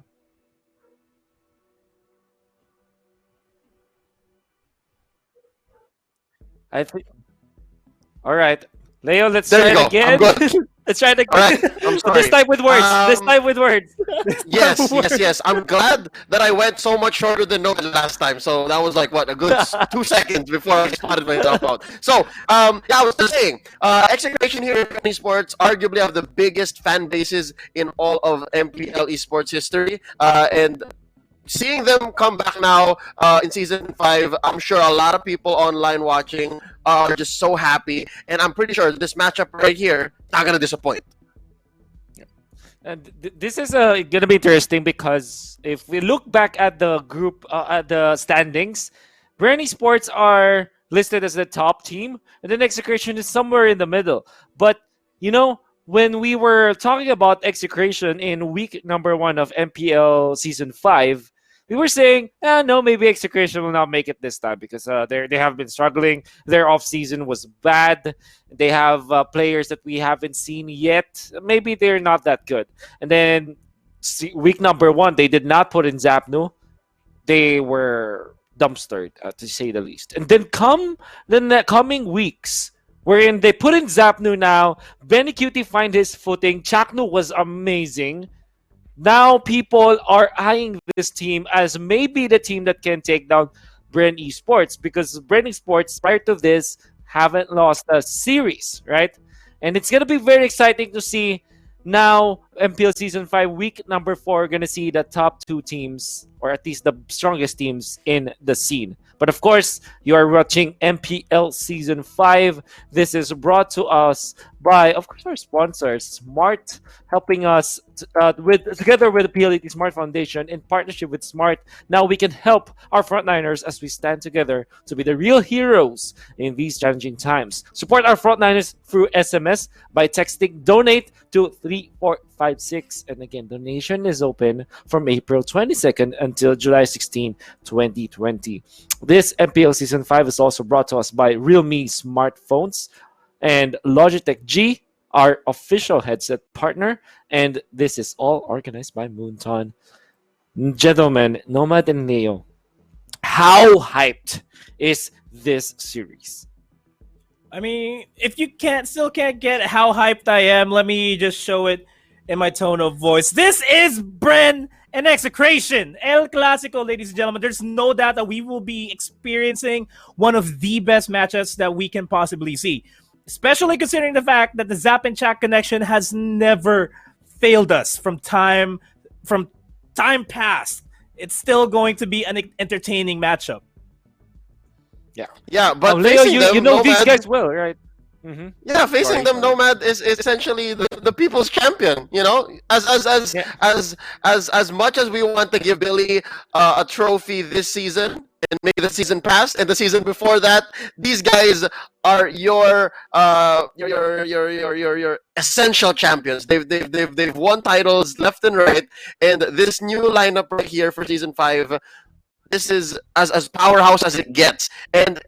E: I think. All right, Leo. Let's
G: There
E: try
G: you
E: it
G: go.
E: again.
G: I'm good.
E: Let's try it again.
G: All right, I'm sorry.
E: This time with words. This time with words.
G: Yes. I'm glad that I went so much shorter than Noah last time. So that was like, what, a good 2 seconds before I spotted myself out. So, I was just saying, Execration here in Esports arguably have the biggest fan bases in all of MPL Esports history. And seeing them come back now in Season 5, I'm sure a lot of people online watching are just so happy. And I'm pretty sure this matchup right here is not going to disappoint.
E: And this is going to be interesting because if we look back at the group, at the standings, Bren Esports are listed as the top team, and then Execration is somewhere in the middle. But, you know, when we were talking about Execration in week number 1 of MPL Season 5, we were saying, no, maybe Execration will not make it this time because they have been struggling. Their off-season was bad. They have players that we haven't seen yet. Maybe they're not that good. And then week number 1, they did not put in Zapnu. They were dumpstered, to say the least. And then the coming weeks, wherein they put in Zapnu now, Benny Cutie find his footing. Chaknu was amazing. Now people are eyeing this team as maybe the team that can take down Bren Esports because Bren Esports prior to this haven't lost a series, right? And it's going to be very exciting to see now MPL Season 5 week number 4 going to see the top 2 teams or at least the strongest teams in the scene. But of course, you are watching MPL Season 5. This is brought to us by, of course, our sponsors, Smart, helping us together with the PLET Smart Foundation in partnership with Smart. Now we can help our frontliners as we stand together to be the real heroes in these challenging times. Support our frontliners through SMS by texting donate to 3456. And again, donation is open from April 22nd until July 16, 2020. This MPL Season 5 is also brought to us by Realme smartphones and Logitech G, our official headset partner. And this is all organized by Moonton. Gentlemen, Nomad and Neo, how hyped is this series?
F: I mean, if you still can't get how hyped I am, let me just show it in my tone of voice. This is Bren and Execration. El Clasico, ladies and gentlemen. There's no doubt that we will be experiencing one of the best matchups that we can possibly see. Especially considering the fact that the Zap and Chat connection has never failed us from time past. It's still going to be an entertaining matchup.
G: Yeah, but
E: Leo,
G: facing them,
E: you know
G: Nomad,
E: these guys well, right? Mm-hmm.
G: Yeah, facing them, Nomad is essentially the people's champion. You know, as much as we want to give Billy a trophy this season and maybe the season past and the season before that, these guys are your essential champions. They've won titles left and right, and this new lineup right here for Season 5. This is as powerhouse as it gets. And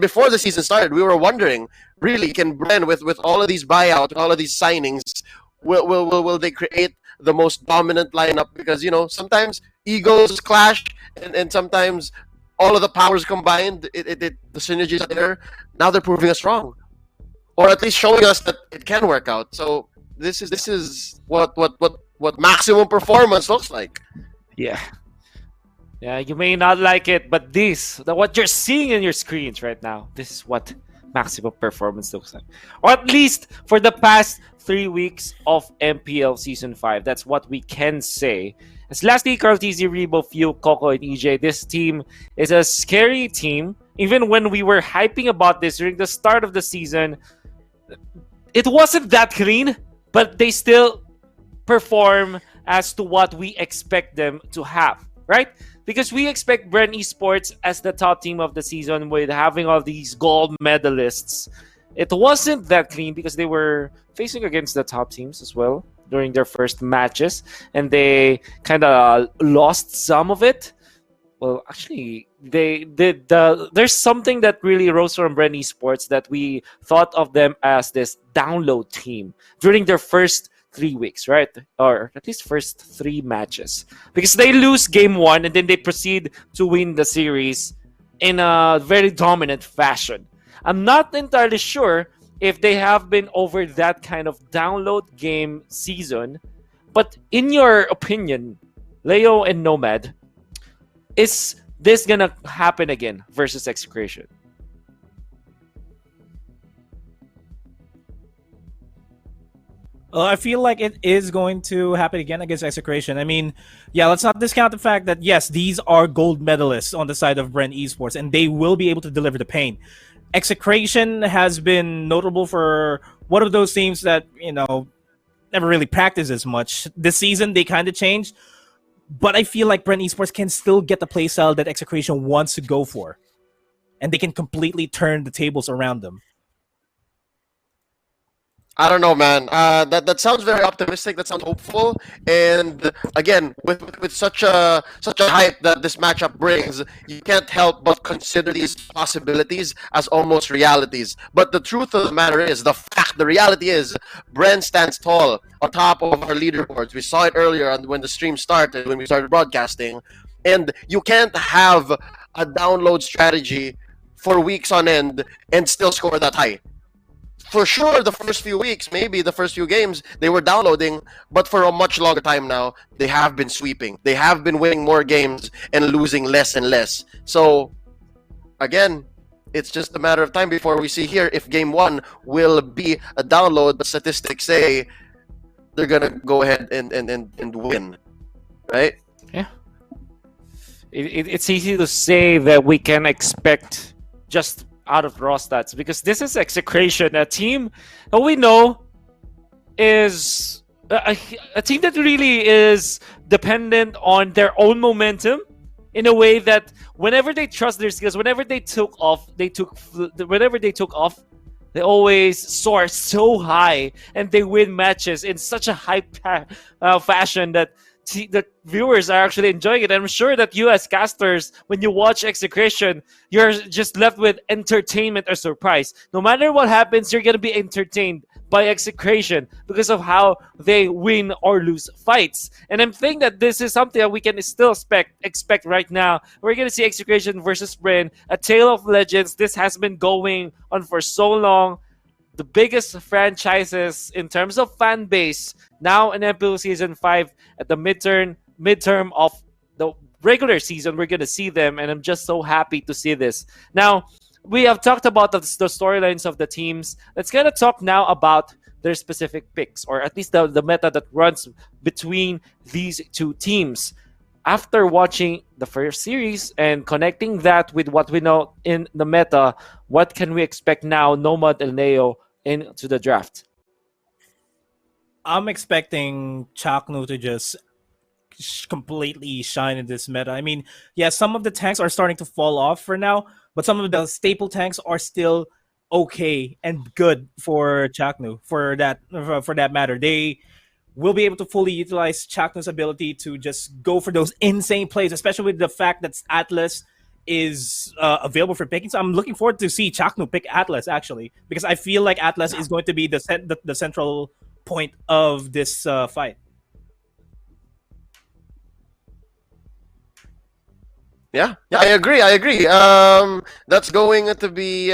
G: before the season started, we were wondering, really, can Bren with all of these buyouts, all of these signings, will they create the most dominant lineup? Because sometimes egos clash, and sometimes all of the powers combined, the synergies are there. Now they're proving us wrong, or at least showing us that it can work out. So this is what maximum performance looks like.
E: Yeah, you may not like it, but what you're seeing in your screens right now, this is what maximum performance looks like. Or at least for the past 3 weeks of MPL Season 5. That's what we can say. As lastly, Carl TZ, Rebo, Few, Coco, and EJ, this team is a scary team Even when we were hyping about this during the start of the season, it wasn't that clean, but they still perform as to what we expect them to have, right? Because we expect Bren Esports as the top team of the season with having all these gold medalists. It wasn't that clean because they were facing against the top teams as well during their first matches, and they kind of lost some of it. Well, actually, they did. There's something that really rose from Bren Esports that we thought of them as this download team during their first 3 weeks, right? Or at least first 3 matches. Because they lose game 1 and then they proceed to win the series in a very dominant fashion. I'm not entirely sure if they have been over that kind of download game season, but in your opinion, Leo and Nomad, is this gonna happen again versus Execration?
F: I feel like it is going to happen again against Execration. I mean, yeah, let's not discount the fact that, yes, these are gold medalists on the side of Bren Esports, and they will be able to deliver the pain. Execration has been notable for one of those teams that, never really practice as much. This season, they kind of changed. But I feel like Bren Esports can still get the playstyle that Execration wants to go for. And they can completely turn the tables around them.
G: I don't know, man. That sounds very optimistic. That sounds hopeful. And again, with such a hype that this matchup brings, you can't help but consider these possibilities as almost realities. But the truth of the matter is, the reality is, Bren stands tall on top of our leaderboards. We saw it earlier when the stream started, when we started broadcasting. And you can't have a download strategy for weeks on end and still score that high. For sure, the first few weeks, maybe the first few games, they were downloading, but for a much longer time now, they have been sweeping. They have been winning more games and losing less and less. So, again, it's just a matter of time before we see here if game 1 will be a download, but statistics say they're going to go ahead and win, right?
E: Yeah. It's easy to say that we can expect just out of raw stats because this is Execration, a team that we know is a team that really is dependent on their own momentum in a way that whenever they trust their skills, whenever they took off, they always soar so high and they win matches in such a high fashion that the viewers are actually enjoying it. And I'm sure that you as casters, when you watch Execration, you're just left with entertainment or surprise. No matter what happens, you're going to be entertained by Execration because of how they win or lose fights. And I'm thinking that this is something that we can still expect right now. We're going to see Execration versus Bren, a tale of legends. This has been going on for so long. The biggest franchises in terms of fan base now in MPL Season 5 at the midterm of the regular season. We're going to see them, and I'm just so happy to see this. Now, we have talked about the storylines of the teams. Let's kind of talk now about their specific picks, or at least the meta that runs between these two teams. After watching the first series and connecting that with what we know in the meta, what can we expect now, Nomad and Leo, into the draft?
F: I'm expecting Chaknu to just completely shine in this meta. I mean, yeah, some of the tanks are starting to fall off for now, but some of the staple tanks are still okay and good for Chaknu. For that matter, they will be able to fully utilize Chaknu's ability to just go for those insane plays, especially with the fact that Atlas is available for picking. So I'm looking forward to see Chaknu pick Atlas, actually, because I feel like Atlas is going to be the central point of this fight.
G: Yeah, I agree. That's going to be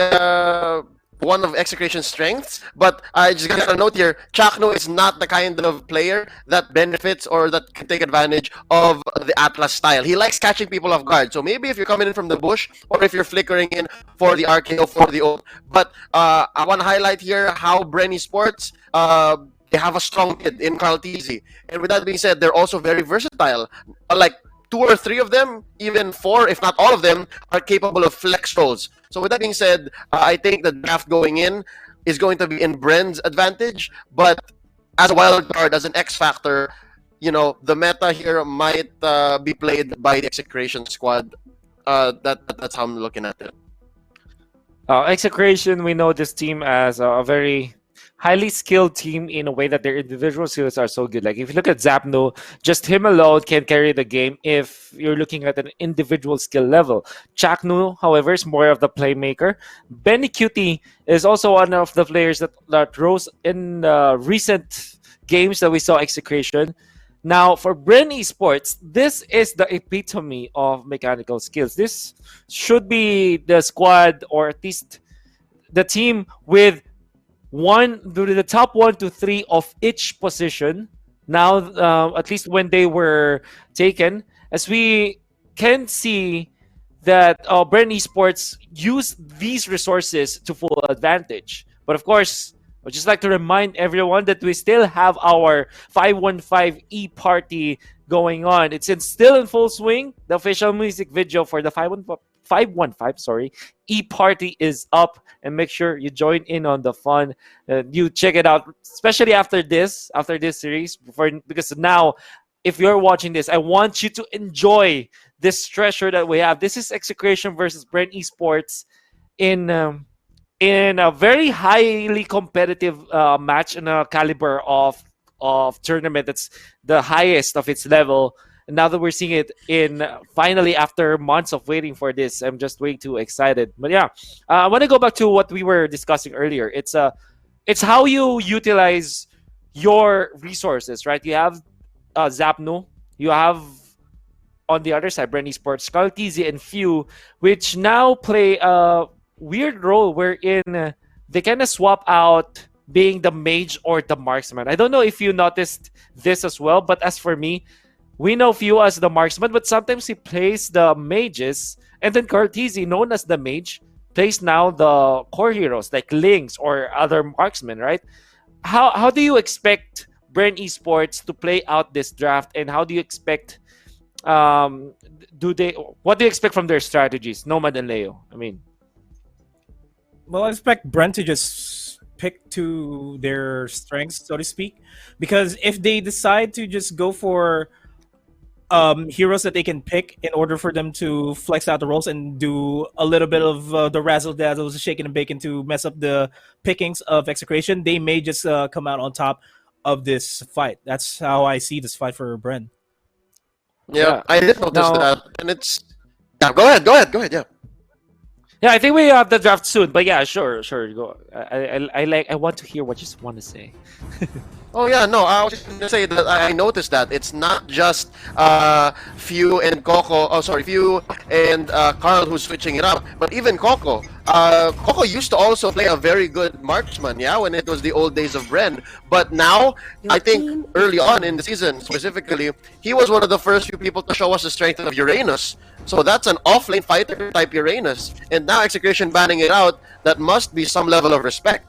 G: one of Execration's strengths. But I just got a note here: Chakno is not the kind of player that benefits or that can take advantage of the Atlas style. He likes catching people off guard. So maybe if you're coming in from the bush, or if you're flickering in for the RKO, for the ult. But I want to highlight here how Bren Esports, they have a strong mid in Carl TZ. And with that being said, they're also very versatile. Like 2 or 3 of them, even 4, if not all of them, are capable of flex roles. So with that being said, I think the draft going in is going to be in Bren's advantage, but as a wild card, as an X factor, the meta here might be played by the Execration squad. That's how I'm looking at it.
E: Execration, we know this team as a very highly skilled team in a way that their individual skills are so good. Like if you look at Zapno, just him alone can carry the game if you're looking at an individual skill level. Chaknu, however, is more of the playmaker. Benny Cutie is also one of the players that rose in recent games that we saw Execration. Now, for Bren Esports, this is the epitome of mechanical skills. This should be the squad, or at least the team with the top 1 to 3 of each position. Now, at least when they were taken, as we can see that Bren Esports use these resources to full advantage. But of course, I'd just like to remind everyone that we still have our 515 party going on. It's still in full swing. The official music video for the 515 party is up, and make sure you join in on the fun. You check it out, especially after this series, because now, if you're watching this, I want you to enjoy this treasure that we have. This is Execration versus Bren Esports in a very highly competitive match in a caliber of tournament that's the highest of its level. And now that we're seeing it finally after months of waiting for this, I'm just way too excited. But yeah, I want to go back to what we were discussing earlier. It's how you utilize your resources, right? You have Zapno, you have on the other side Bren Esports, Skaltizi, and Few, which now play a weird role wherein they kind of swap out being the mage or the marksman. I don't know if you noticed this as well, but as for me, we know Few as the marksman, but sometimes he plays the mages, and then Cartesi, known as the mage, plays now the core heroes like Lynx or other marksmen, right? How do you expect Bren Esports to play out this draft, and how do you expect what do you expect from their strategies, Nomad and Leo?
F: Well, I expect Brent to just pick to their strengths, so to speak, because if they decide to just go for heroes that they can pick in order for them to flex out the roles and do a little bit of the razzle dazzle, shaking and baking to mess up the pickings of Execration, they may just come out on top of this fight. That's how I see this fight for Bren.
G: Yeah, I did notice that, and it's go ahead.
E: Yeah, I think we have the draft soon, but yeah, sure. Go. I want to hear what you want to say.
G: Oh yeah, no, I was just gonna say that I noticed that it's not just Few and Few and Carl who's switching it up, but even Coco. Coco used to also play a very good marksman, yeah, when it was the old days of Bren. But now, I think early on in the season specifically, he was one of the first few people to show us the strength of Uranus. So that's an offlane fighter type Uranus, and now Execration banning it out. That must be some level of respect.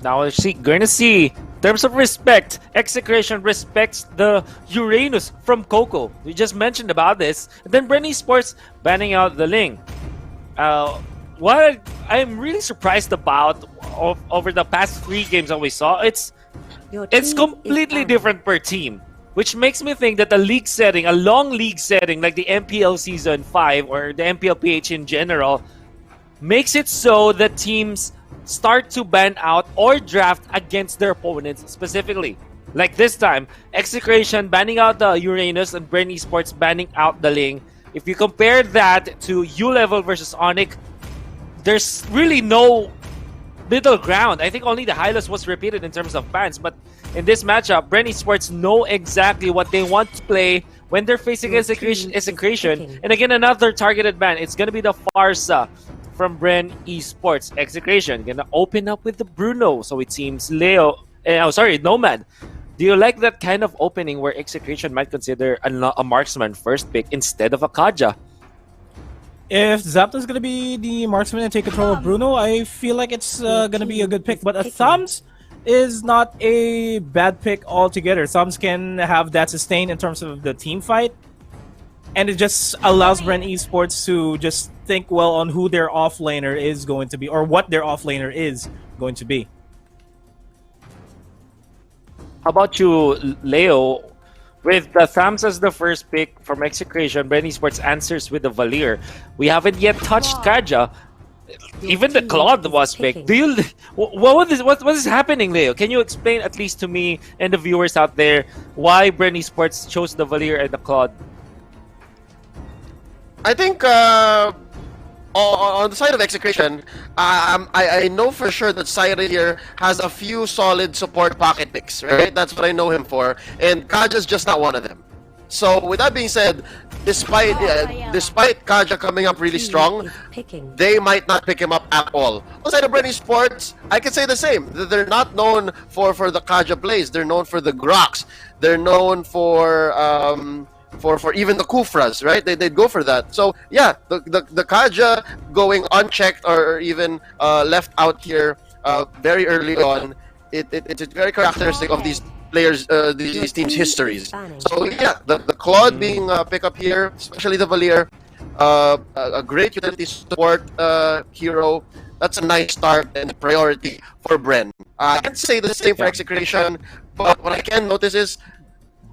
E: Now we're going to see, in terms of respect, Execration respects the Uranus from Coco. We just mentioned about this. And then Bren Esports banning out the Ling. What I'm really surprised about over the past 3 games that we saw, it's completely different per team. Which makes me think that a league setting, a long league setting like the MPL Season 5 or the MPL PH in general, makes it so that teams start to ban out or draft against their opponents specifically. Like this time, Execration banning out the Uranus and Bren Esports banning out the Ling. If you compare that to ULVL versus ONIC, there's really no middle ground. I think only the Hylos was repeated in terms of bans, but in this matchup, Bren Esports know exactly what they want to play when they're facing Execration. And again, another targeted ban. It's going to be the Farsa from Bren Esports. Execration gonna open up with the Bruno. So it seems Nomad. Do you like that kind of opening where Execration might consider a marksman first pick instead of a Kaja?
F: If Zapta's gonna be the marksman and take control of Bruno, I feel like it's gonna be a good pick. But Athams is not a bad pick altogether. Thumbs can have that sustain in terms of the team fight, and it just allows Bren Esports to just think well on who their offlaner is going to be, or what their offlaner is going to be.
E: How about you, Leo? With the Thumbs as the first pick from Execration, Bren Esports answers with the Valier. We haven't yet touched Kaja. Even the Claude was picked. Do you? What is happening, Leo? Can you explain at least to me and the viewers out there why Bren Esports chose the Valier and the Claude?
G: I think on the side of Execration, I know for sure that Syra here has a few solid support pocket picks, right? That's what I know him for, and Kaja's just not one of them. So with that being said, despite Kaja coming up really strong, they might not pick him up at all. On the side of Bren Esports, I can say the same. They're not known for the Kaja plays. They're known for the Groks. They're known for even the Kufras, right? They'd go for that. So yeah, the Kaja going unchecked or even left out here very early on, it's very characteristic of these players, these teams' histories. So yeah, the Claude being pick up here, especially the Valier, a great utility support hero. That's a nice start and priority for Bren. I can't say the same for Execration, but what I can notice is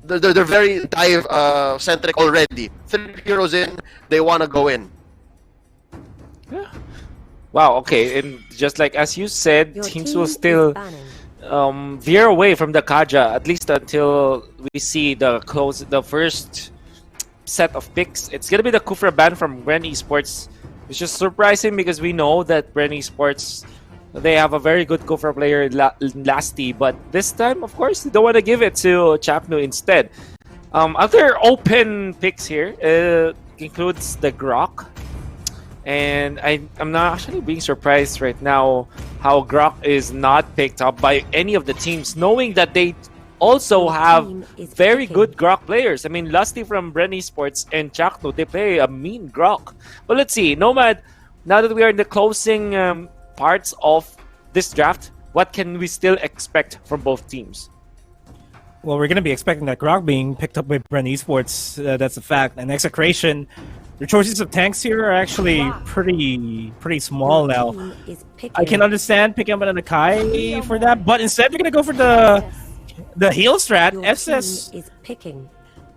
G: they're very dive centric already. 3 heroes in, they want to go in.
E: Yeah. Wow. Okay, and just like as you said, teams will still veer away from the Kaja at least until we see the first set of picks. It's gonna be the Kufra ban from Bren Esports, which is surprising because we know that Bren Esports, they have a very good Kufra player, Lasty, but this time, of course, they don't want to give it to Chapnu instead. Other open picks here includes the Grok, and I'm not actually being surprised right now how Grok is not picked up by any of the teams, knowing that they also have very good Grok players. I mean, Lusty from Bren Esports and Chakno, they play a mean Grok. But let's see, Nomad, now that we are in the closing parts of this draft, what can we still expect from both teams?
F: Well, we're going to be expecting that Grok being picked up by Bren Esports. That's a fact. And Execration, their choices of tanks here are actually pretty small now. I can understand picking up an Akai for that, but instead we're going to go for the heal strat. SS
B: is picking.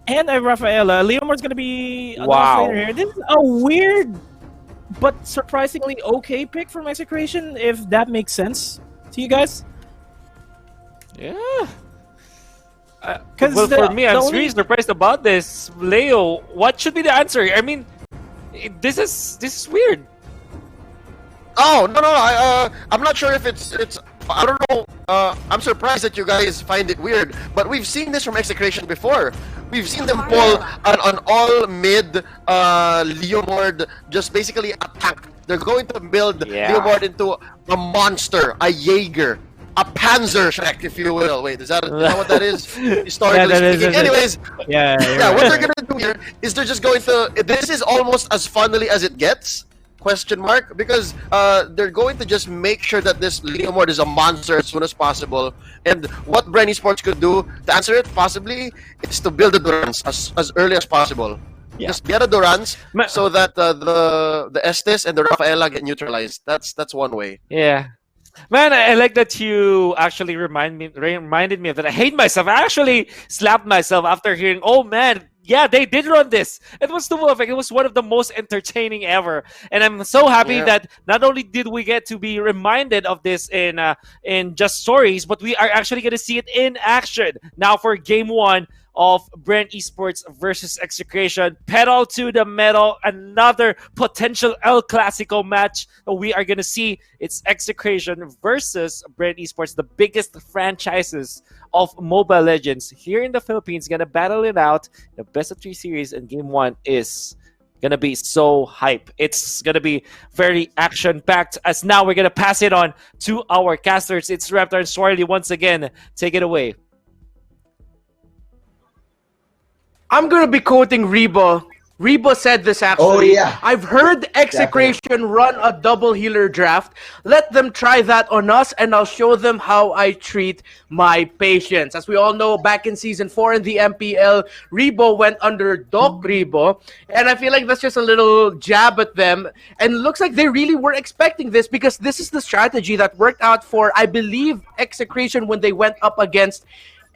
F: And Rafaela. Leomor's going to be a
E: wow.
F: Here. This is a weird but surprisingly okay pick from Execration, if that makes sense to you guys.
E: Yeah. Well, for me, I'm really surprised about this. Leo, what should be the answer? I mean, this is weird.
G: Oh no! I'm not sure if it's. I don't know. I'm surprised that you guys find it weird, but we've seen this from Execration before. We've seen them pull an all mid Leomord, just basically a tank. They're going to build Leomord into a monster, a Jaeger, a Panzer Shrek, if you will. Wait, is that what that is? Historically speaking. Anyways, what they're gonna do here is they're just going to. This is almost as funnily as it gets. Question mark, because they're going to just make sure that this Leomord is a monster as soon as possible. And what Bren Esports could do to answer it possibly is to build the Durans as early as possible. Yeah. Just get a Durans so that the Estes and the Rafaela get neutralized. That's one way.
E: Yeah. Man, I like that you actually reminded me of that. I hate myself. I actually slapped myself after hearing, oh man, yeah, they did run this. It was it was one of the most entertaining ever. And I'm so happy that not only did we get to be reminded of this in just stories, but we are actually going to see it in action. Now for game 1 of Bren Esports versus Execration. Pedal to the metal, another potential El Clasico match that we are going to see. It's Execration versus Bren Esports, the biggest franchises of Mobile Legends here in the Philippines. Going to battle it out. The best of 3 series, and game 1 is going to be so hype. It's going to be very action-packed, as now we're going to pass it on to our casters. It's Raptor and Swirly once again. Take it away.
I: I'm gonna be quoting Reba Rebo said this actually.
J: Oh, yeah.
I: I've heard Execration run a double healer draft. Let them try that on us, and I'll show them how I treat my patients. As we all know, back in Season 4 in the MPL, Rebo went under Doc Rebo, and I feel like that's just a little jab at them. And it looks like they really were expecting this, because this is the strategy that worked out for, I believe, Execration when they went up against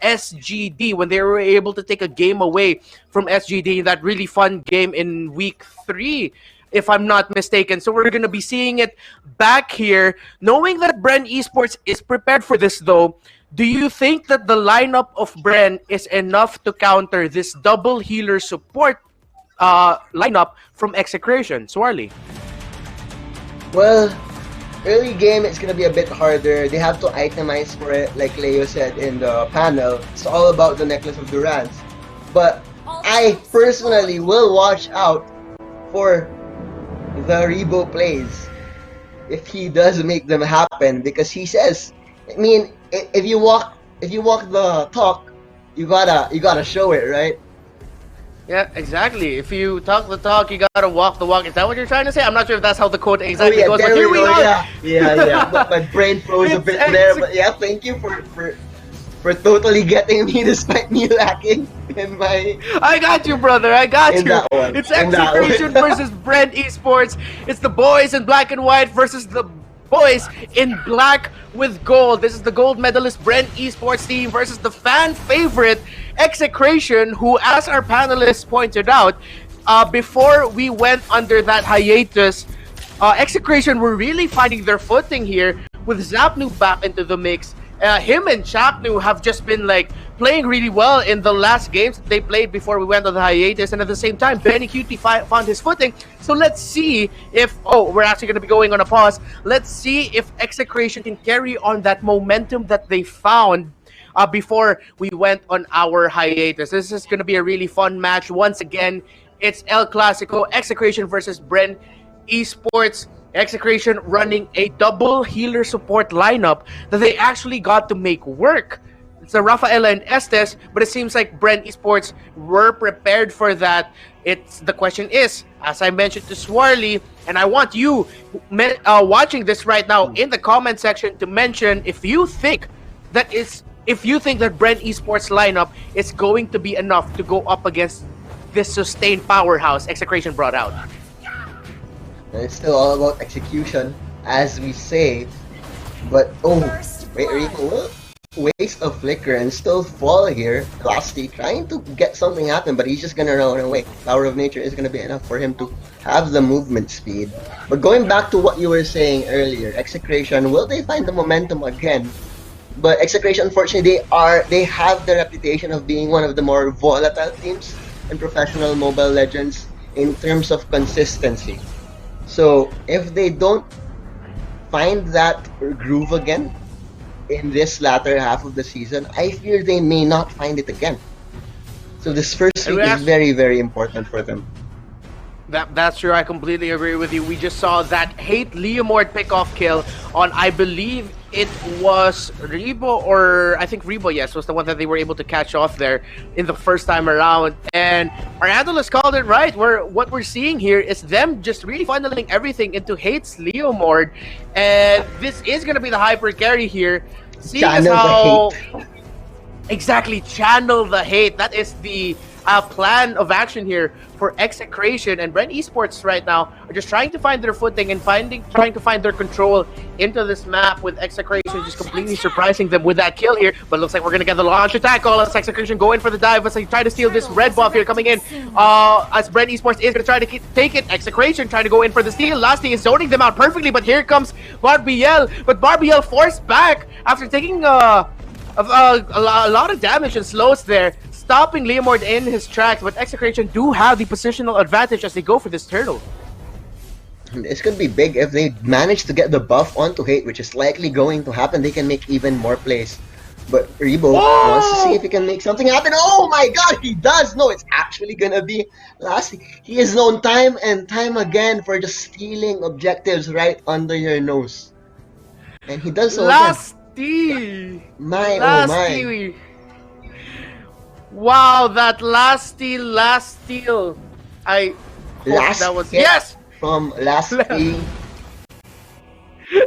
I: SGD, when they were able to take a game away from SGD in that really fun game in week 3, if I'm not mistaken. So we're going to be seeing it back here. Knowing that Bren Esports is prepared for this though, do you think that the lineup of Bren is enough to counter this double healer support lineup from Execration? Swarly?
J: Well, early game, it's going to be a bit harder. They have to itemize for it, like Leo said in the panel. It's all about the Necklace of Durans. But I personally will watch out for the Rebo plays if he does make them happen, because he says, I mean, if you walk the talk, you gotta show it, right?
I: Yeah, exactly. If you talk the talk, you gotta walk the walk. Is that what you're trying to say? I'm not sure if that's how the quote exactly goes, but here we go.
J: Yeah. But my brain froze a bit there. But yeah, thank you for totally getting me despite me lacking in my...
I: I got you, brother. I got you. It's Execration versus Bren Esports. It's the boys in black and white versus the boys in black with gold. This is the gold medalist Bren Esports team versus the fan favorite Execration, who, as our panelists pointed out, before we went under that hiatus, Execration were really finding their footing here with Zapnu back into the mix. Him and Chapnu have just been like playing really well in the last games that they played before we went on the hiatus, and at the same time, Benny Cutie found his footing. So let's see if, we're actually going to be going on a pause. Let's see if Execration can carry on that momentum that they found before we went on our hiatus. This is going to be a really fun match. Once again, it's El Clasico, Execration versus Bren Esports. Execration running a double healer support lineup that they actually got to make work. It's a Rafaela and Estes, but it seems like Bren Esports were prepared for that. The question is, as I mentioned to Swarly, and I want you watching this right now in the comment section to mention if you think that Bren Esports lineup is going to be enough to go up against this sustained powerhouse Execration brought out.
J: It's still all about execution, as we say. But wait, Rico will waste a flicker and still fall here. Lasty trying to get something happen, but he's just gonna run away. Power of Nature is gonna be enough for him to have the movement speed. But going back to what you were saying earlier, Execration, will they find the momentum again? But Execration, unfortunately, they have the reputation of being one of the more volatile teams in professional Mobile Legends in terms of consistency. So if they don't find that groove again in this latter half of the season, I fear they may not find it again. So this first week is very, very important for them.
I: That's true. I completely agree with you. We just saw that Hate Leomord pickoff kill on, I believe it was Rebo, or I think Rebo, yes, was the one that they were able to catch off there in the first time around. And our analyst called it right. What we're seeing here is them just really funneling everything into Hate's Leomord. And this is going to be the hyper carry here. Seeing as how... Exactly, channel the hate. That is the plan of action here for Execration, and Bren Esports right now are just trying to find their footing and trying to find their control into this map, with Execration just completely surprising them with that kill here. But looks like we're gonna get the launch attack. All as Execration go in for the dive as they try to steal this red buff here coming in. As Bren Esports is gonna try to take it. Execration trying to go in for the steal. Lasty is zoning them out perfectly, but here comes Barbiel. But Barbiel forced back after taking a lot of damage and slows there, stopping Leomord in his tracks. But Execration do have the positional advantage as they go for this turtle.
J: It's going to be big if they manage to get the buff onto Hate, which is likely going to happen. They can make even more plays. But Rebo wants to see if he can make something happen. Oh my god, he does! No, it's actually going to be Lasty. He is known time and time again for just stealing objectives right under your nose. And he does so
I: again. Wow, that last steal I hope
J: Last
I: that was
J: hit
I: yes.
J: from Lasky.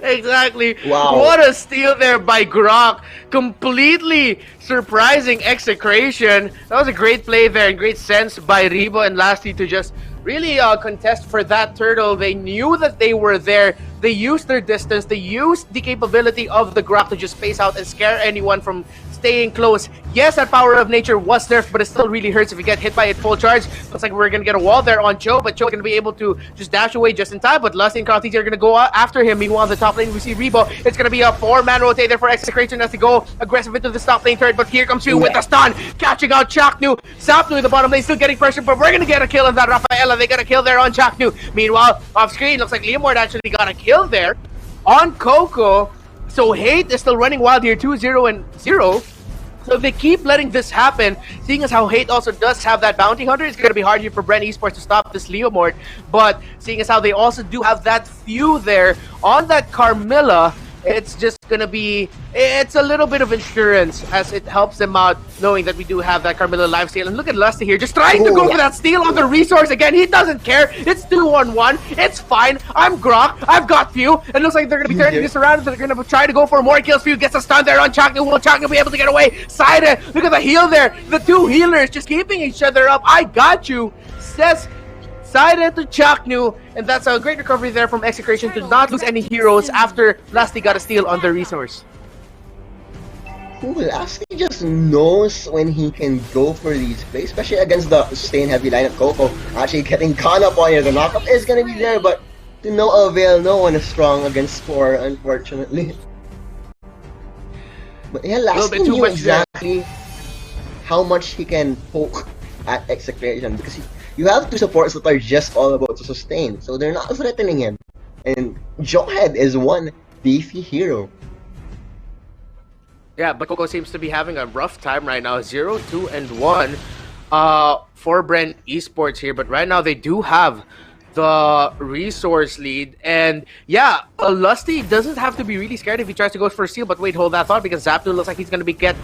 I: Exactly.
J: Wow.
I: What a steal there by Grok. Completely surprising execration. That was a great play there and great sense by Rebo and Lasty to just really contest for that turtle. They knew that they were there. They used their distance. They used the capability of the Grok to just space out and scare anyone from staying close. Yes, that power of nature was nerfed, but it still really hurts if you get hit by it full charge. Looks like we're going to get a wall there on Joe, but Joe's going to be able to just dash away just in time, but Lusty and Karthisi are going to go after him. Meanwhile, on the top lane, we see Rebo. It's going to be a 4-man rotate there for Execration as they go aggressive into the top lane turret, but here comes Yu with the stun, catching out Chaknu. Sapnu in the bottom lane, still getting pressure, but we're going to get a kill on that Rafaela. They got a kill there on Chaknu. Meanwhile, off screen, looks like Leomord actually got a kill there on Coco. So Hate is still running wild here, 2-0-0. So if they keep letting this happen, seeing as how Hate also does have that bounty hunter, it's going to be hard here for Bren Esports to stop this Leomord. But seeing as how they also do have that few there on that Carmilla, it's just going to be, it's a little bit of insurance as it helps them out knowing that we do have that Carmilla lifesteal. And look at Lusty here, just trying to go for that steal on the resource again. He doesn't care. It's 2-on-1. It's fine. I'm Grok. I've got few. And looks like they're going to be turning this around. They're going to try to go for more kills. Few gets a stun there on Chaknu. Will Chaknu be able to get away? Side, look at the heal there. The two healers just keeping each other up. I got you, says Side to Chaknu, and that's a great recovery there from Execration to not lose any heroes after Lasty got a steal on the resource.
J: Lasty just knows when he can go for these plays, especially against the sustained heavy lineup. Coco actually getting caught up on here. The knockup is going to be there, but to no avail. No one is strong against Spore, unfortunately. But yeah, Lasty knew exactly how much he can poke at Execration because you have two supports that are just all about to sustain, so they're not threatening him. And Jawhead is one beefy hero.
I: Yeah, but Coco seems to be having a rough time right now. 0-2-1 for Bren Esports here, but right now they do have the resource lead. And yeah, Lusty doesn't have to be really scared if he tries to go for a steal, but wait, hold that thought because Zapdu looks like he's gonna get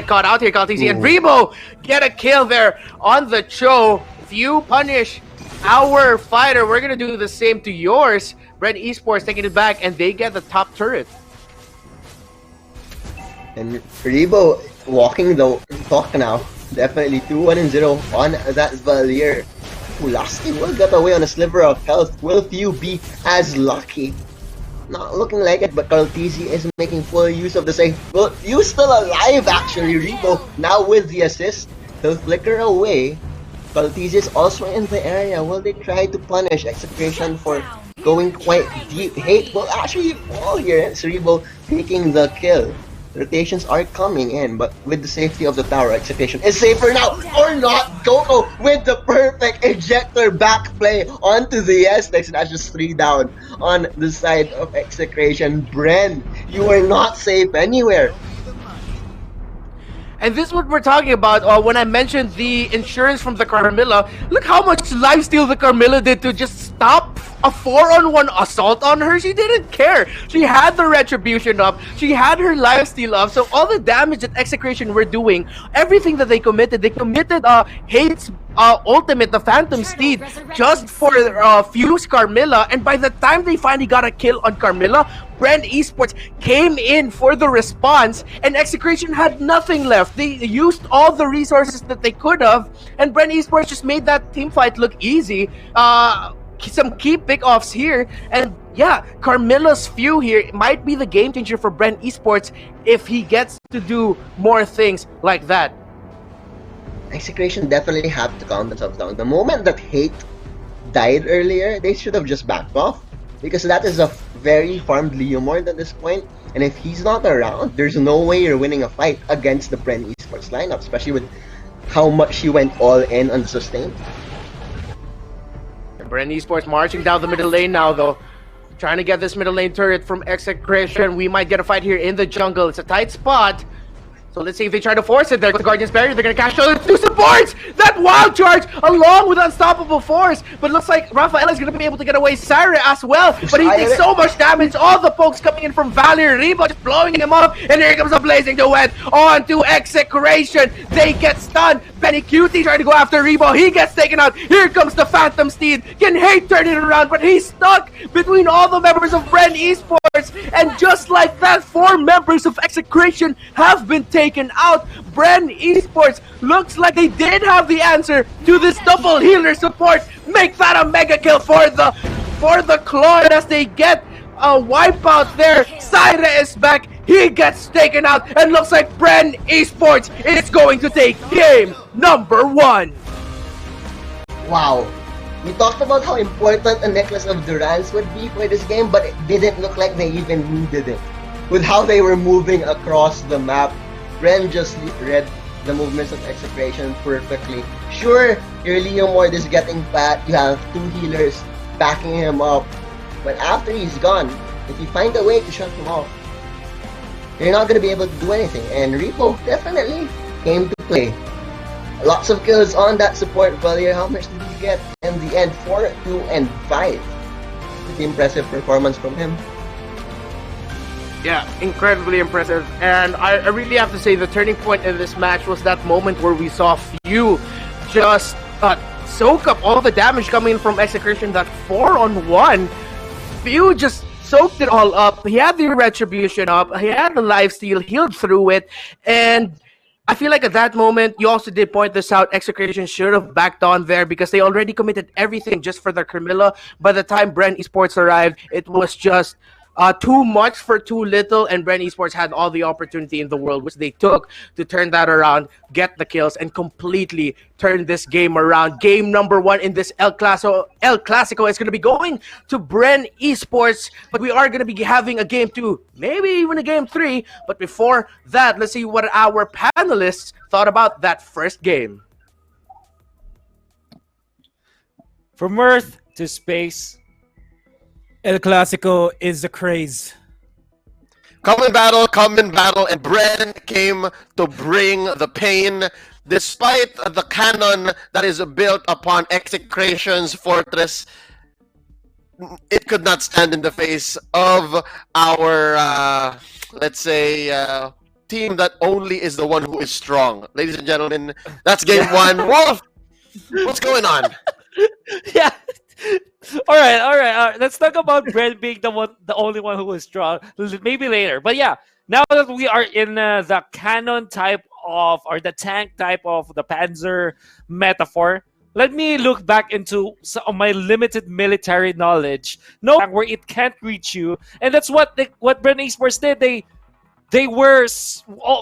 I: caught out here. Kaltisi and Rebo get a kill there on the Cho. If you punish our fighter, we're gonna do the same to yours. Bren Esports taking it back, and they get the top turret.
J: And Rebo walking the talk now. Definitely 2-1-0 on that Valier. Lasty will get away on a sliver of health. Will few be as lucky? Not looking like it, but Kaltizi is making full use of the save. Well, you still alive actually, Rebo. Now with the assist, he'll flicker away. Kaltizi is also in the area. Will they try to punish Execration for going quite deep? Hate will actually fall here. It's Rebo taking the kill. Rotations are coming in, but with the safety of the tower, Execration is safer now, or not. Coco with the perfect ejector back play onto the S-Dex, and that's just 3 down on the side of Execration. Bren, you are not safe anywhere.
I: And this is what we're talking about when I mentioned the insurance from the Carmilla. Look how much lifesteal the Carmilla did to just stop a 4-on-1 assault on her. She didn't care. She had the retribution up. She had her lifesteal up. So all the damage that Execration were doing, everything that they committed Hate's ultimate, the Phantom Steed, just for Fuse Carmilla. And by the time they finally got a kill on Carmilla, Bren Esports came in for the response, and Execration had nothing left. They used all the resources that they could have, and Bren Esports just made that team fight look easy. Some key pickoffs here, and yeah, Carmilla's few here might be the game changer for Bren Esports if he gets to do more things like that.
J: Execration definitely have to calm themselves down. The moment that Hate died earlier, they should have just backed off, because that is a very farmed Leomord at this point, and if he's not around, there's no way you're winning a fight against the Bren Esports lineup, especially with how much he went all in on the sustain.
I: Bren Esports marching down the middle lane now, though. Trying to get this middle lane turret from Execration. We might get a fight here in the jungle. It's a tight spot. So let's see if they try to force it. There goes the Guardian's Barrier. They're going to catch the two boards! That wild charge along with Unstoppable Force. But looks like Rafael is going to be able to get away Syra as well. But he takes so much damage. All the pokes coming in from Valerie Rebo just blowing him up. And here comes a Blazing Duet onto Execration. They get stunned. Benny Cutie trying to go after Rebo. He gets taken out. Here comes the Phantom Steed. Can hate turn it around, but he's stuck between all the members of Bren Esports. And just like that, 4 members of Execration have been taken out. Bren Esports looks like they did have the answer to this double healer support. Make that a mega kill for the Claude as they get a wipeout there. Syra is back. He gets taken out, and looks like Bren Esports is going to take game number 1.
J: Wow. We talked about how important a necklace of Durans would be for this game, but it didn't look like they even needed it. With how they were moving across the map, Bren just read the movements of Execration perfectly. Sure, your Leo Mord is getting fat, you have 2 healers backing him up, but after he's gone, if you find a way to shut him off, you're not going to be able to do anything. And Repo definitely came to play. Lots of kills on that support failure. How much did he get in the end? 4, 2, and 5. Pretty impressive performance from him.
I: Yeah, incredibly impressive. And I really have to say the turning point in this match was that moment where we saw Few just soak up all the damage coming from Execration. That 4-on-1. Few just soaked it all up. He had the retribution up. He had the lifesteal, healed through it. And I feel like at that moment, you also did point this out, Execration should have backed on there because they already committed everything just for their Camilla. By the time Bren Esports arrived, it was just too much for too little, and Bren Esports had all the opportunity in the world, which they took to turn that around, get the kills, and completely turn this game around. Game number 1 in this El Clasico is going to be going to Bren Esports, but we are going to be having a game 2, maybe even a game 3. But before that, let's see what our panelists thought about that first game.
E: From Earth to space,
F: El Clasico is a craze.
G: Come in battle, and Bren came to bring the pain. Despite the cannon that is built upon Execration's fortress, it could not stand in the face of our, let's say, team that only is the one who is strong. Ladies and gentlemen, that's game 1. Wolf, what's going on?
E: Yeah. All right. Let's talk about Bren being the only one who was strong. Maybe later. But yeah, now that we are in the cannon type of, or the tank type of the Panzer metaphor, let me look back into some of my limited military knowledge. No, where it can't reach you, and that's what Bren Esports did. They were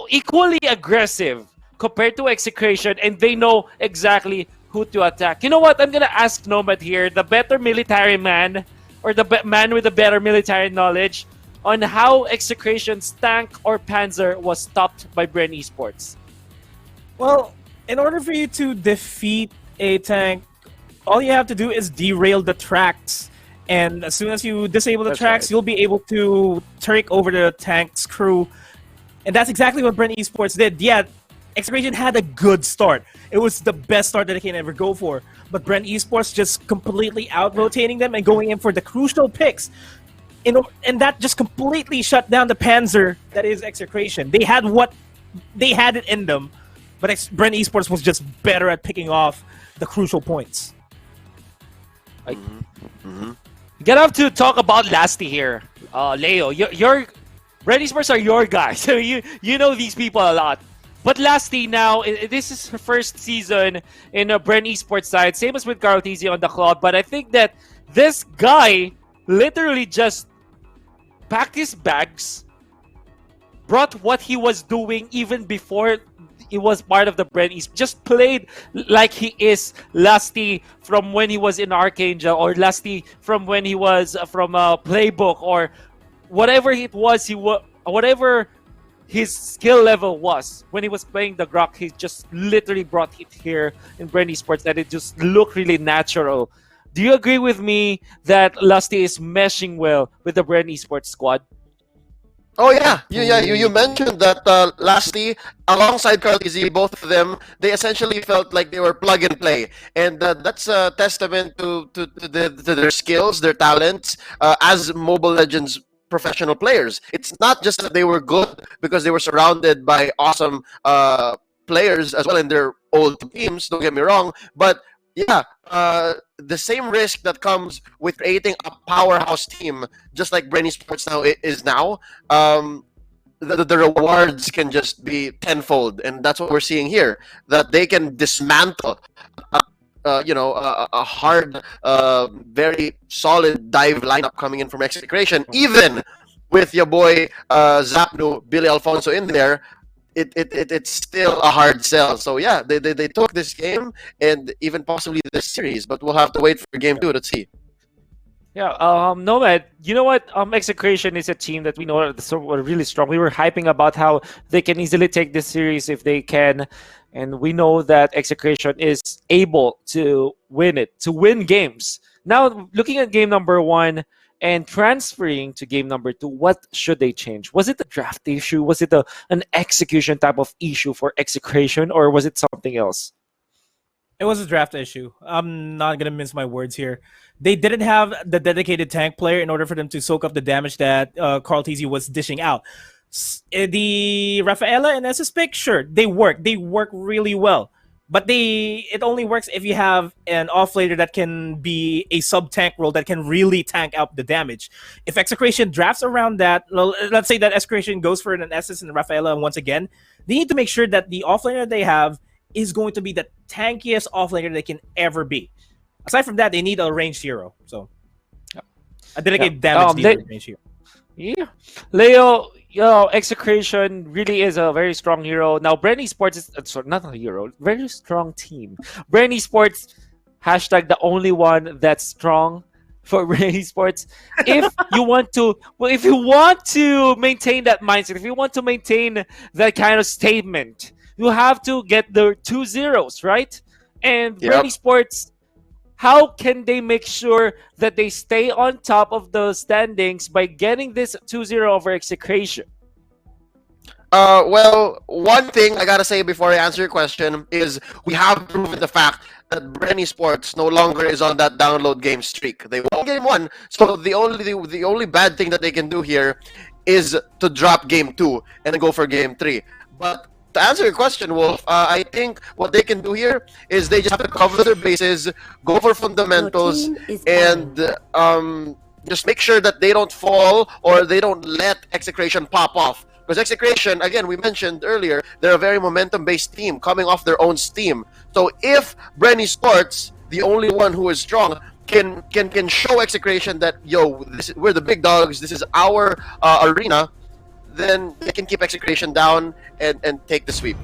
E: equally aggressive compared to Execration, and they know exactly who to attack. You know what? I'm gonna ask Nomad here, the better military man, or the man with the better military knowledge, on how Execration's tank or Panzer was stopped by Bren Esports.
F: Well, in order for you to defeat a tank, all you have to do is derail the tracks. And as soon as you disable the tracks, you'll be able to take over the tank's crew. And that's exactly what Bren Esports did. Yeah, Execration had a good start. It was the best start that they can ever go for. But Bren Esports just completely out-rotating them and going in for the crucial picks. And that just completely shut down the Panzer that is Execration. They had it in them, but Bren Esports was just better at picking off the crucial points.
E: Gonna have to talk about Lasty here. Leo, your Bren Esports are your guys. So you know these people a lot. But Lasty now, this is her first season in a Bren Esports side. Same as with Carl TZ on the Cloud. But I think that this guy literally just packed his bags, brought what he was doing even before he was part of the Bren Esports. Just played like he is Lasty from when he was in Archangel, or Lasty from when he was from Playbook, or whatever it was, whatever his skill level was when he was playing the Grok. He just literally brought it here in Bren Esports, that it just looked really natural. Do you agree with me that Lusty is meshing well with the Bren Esports squad?
G: Oh yeah, you mentioned that lastly, alongside Carl Tizzy, both of them, they essentially felt like they were plug and play, and that's a testament to their skills, their talents as Mobile Legends professional players. It's not just that they were good because they were surrounded by awesome players as well in their old teams. Don't get me wrong, but yeah, the same risk that comes with creating a powerhouse team, just like Bren Esports now is now, the rewards can just be tenfold, and that's what we're seeing here. That they can dismantle, a hard, very solid dive lineup coming in from Execration, even with your boy Zapnu, Billy Alfonso in there. It's still a hard sell. So yeah, they took this game and even possibly this series, but we'll have to wait for game 2 to see.
E: Yeah, Nomad, you know what? Execration is a team that we know are really strong. We were hyping about how they can easily take this series if they can, and we know that Execration is able to win it, to win games. Now, looking at game number 1 and transferring to game number 2, what should they change? Was it a draft issue? Was it an execution type of issue for Execration, or was it something else?
F: It was a draft issue. I'm not going to mince my words here. They didn't have the dedicated tank player in order for them to soak up the damage that Carl Tizzy was dishing out. The Rafaela and SS pick, sure, they work. They work really well. But it only works if you have an offlaner that can be a sub-tank role that can really tank out the damage. If Execration drafts around that, let's say that Execration goes for an SS and Rafaela once again, they need to make sure that the offlaner they have is going to be the tankiest offlaner they can ever be. Aside from that, they need a ranged hero. So, a dedicated damage dealer ranged hero.
E: Yeah. Leo, Execration really is a very strong hero. Now, Bren Esports is not a hero, very strong team. Bren Esports, hashtag the only one that's strong for Bren Esports. If you want to maintain that mindset, if you want to maintain that kind of statement, you have to get the 2 zeros, right? And Bren Esports, how can they make sure that they stay on top of the standings by getting this 2-0 over Execration?
G: Well, one thing I gotta say before I answer your question is we have proven the fact that Bren Esports no longer is on that download game streak. They won game 1, so the only bad thing that they can do here is to drop game 2 and then go for game 3. But to answer your question, Wolf, I think what they can do here is they just have to cover their bases, go for fundamentals, and just make sure that they don't fall or they don't let Execration pop off. Because Execration, again, we mentioned earlier, they're a very momentum-based team coming off their own steam. So if Bren Esports, the only one who is strong, can show Execration that, we're the big dogs, this is our arena, then they can keep Execration down and take the sweep.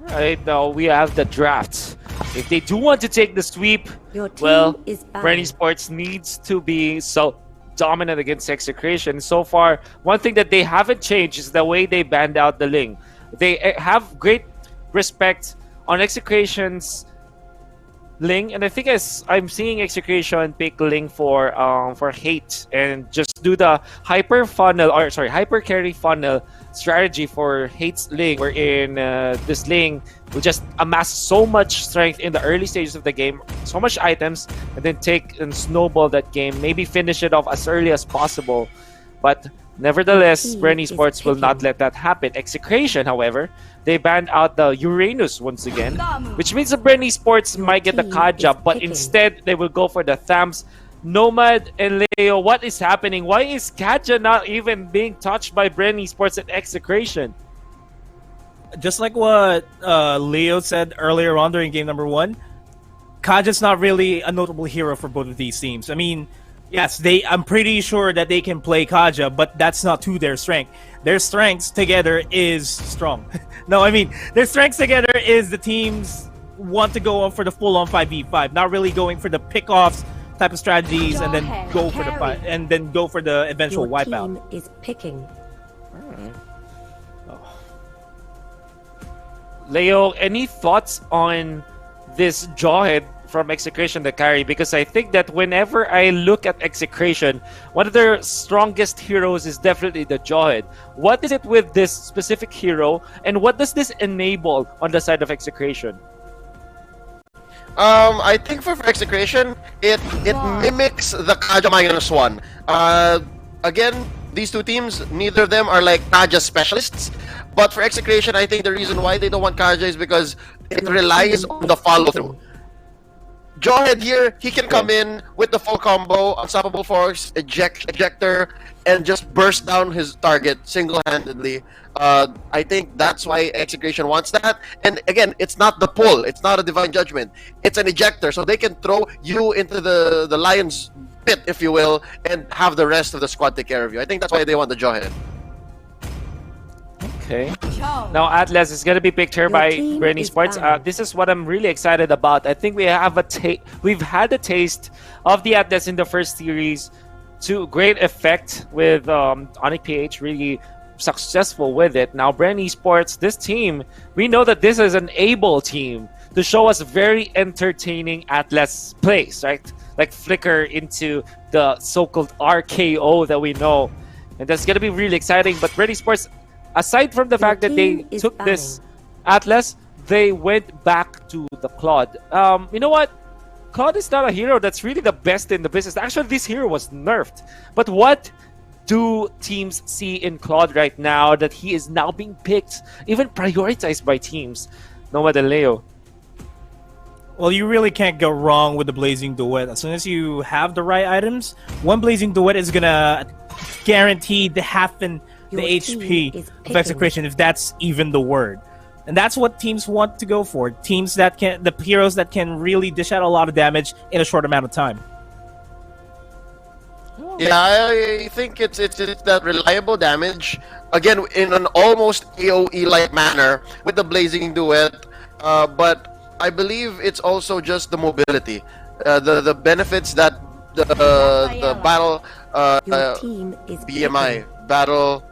E: Right now, we have the drafts. If they do want to take the sweep, Bren Esports needs to be so dominant against Execration. So far, one thing that they haven't changed is the way they banned out the Ling. They have great respect on Execration's Ling, and I think I'm seeing Execration pick Ling for hate and just do the hyper carry funnel strategy for hate's Ling, wherein this Ling will just amass so much strength in the early stages of the game, so much items, and then take and snowball that game, maybe finish it off as early as possible. But nevertheless, Bren Esports will not let that happen. Execration, however, they banned out the Uranus once again, which means the Bren Esports might get the Kaja, but instead they will go for the Thams. Nomad and Leo, what is happening? Why is Kaja not even being touched by Bren Esports at Execration?
F: Just like what Leo said earlier on during game number 1, Kaja's not really a notable hero for both of these teams. I mean, yes, I'm pretty sure that they can play Kaja, but that's not to their strength. Their strengths together is strong. No, I mean, their strengths together is the teams want to go on for the full-on 5v5, not really going for the pick-offs type of strategies and then go for the eventual wipeout.
B: Team is picking.
E: Leo, any thoughts on this Jawhead from Execration the carry, because I think that whenever I look at Execration, one of their strongest heroes is definitely the Jawhead. What is it with this specific hero, and what does this enable on the side of Execration?
G: I think for Execration, it mimics the Kaja -1. Again, these two teams, neither of them are like Kaja specialists. But for Execration, I think the reason why they don't want Kaja is because it relies on the follow-through. Jawhead here, he can come in with the full combo, Unstoppable Force, Ejector, and just burst down his target single-handedly. I think that's why Execration wants that. And again, it's not the pull, it's not a Divine Judgment. It's an Ejector, so they can throw you into the Lion's pit, if you will, and have the rest of the squad take care of you. I think that's why they want the Jawhead.
E: Okay. Now Atlas is gonna be picked here by Bren Esports. This is what I'm really excited about. I think we've had a taste of the Atlas in the first series to great effect with ONIC PH really successful with it. Now Bren Esports, this team, we know that this is an able team to show us very entertaining Atlas plays, right? Like flicker into the so-called RKO that we know. And that's gonna be really exciting. But Bren Esports, aside from the fact that they took this Atlas, they went back to the Claude. You know what? Claude is not a hero that's really the best in the business. Actually, this hero was nerfed. But what do teams see in Claude right now that he is now being picked, even prioritized by teams? Nomad and Leo.
F: Well, you really can't go wrong with the Blazing Duet. As soon as you have the right items, one Blazing Duet is gonna guarantee the HP of Execration, if that's even the word. And that's what teams want to go for. Teams that can, the heroes that can really dish out a lot of damage in a short amount of time.
G: Yeah, I think it's that reliable damage. Again, in an almost AoE-like manner with the Blazing Duet. But I believe it's also just the mobility. The benefits that the battle BMI, battle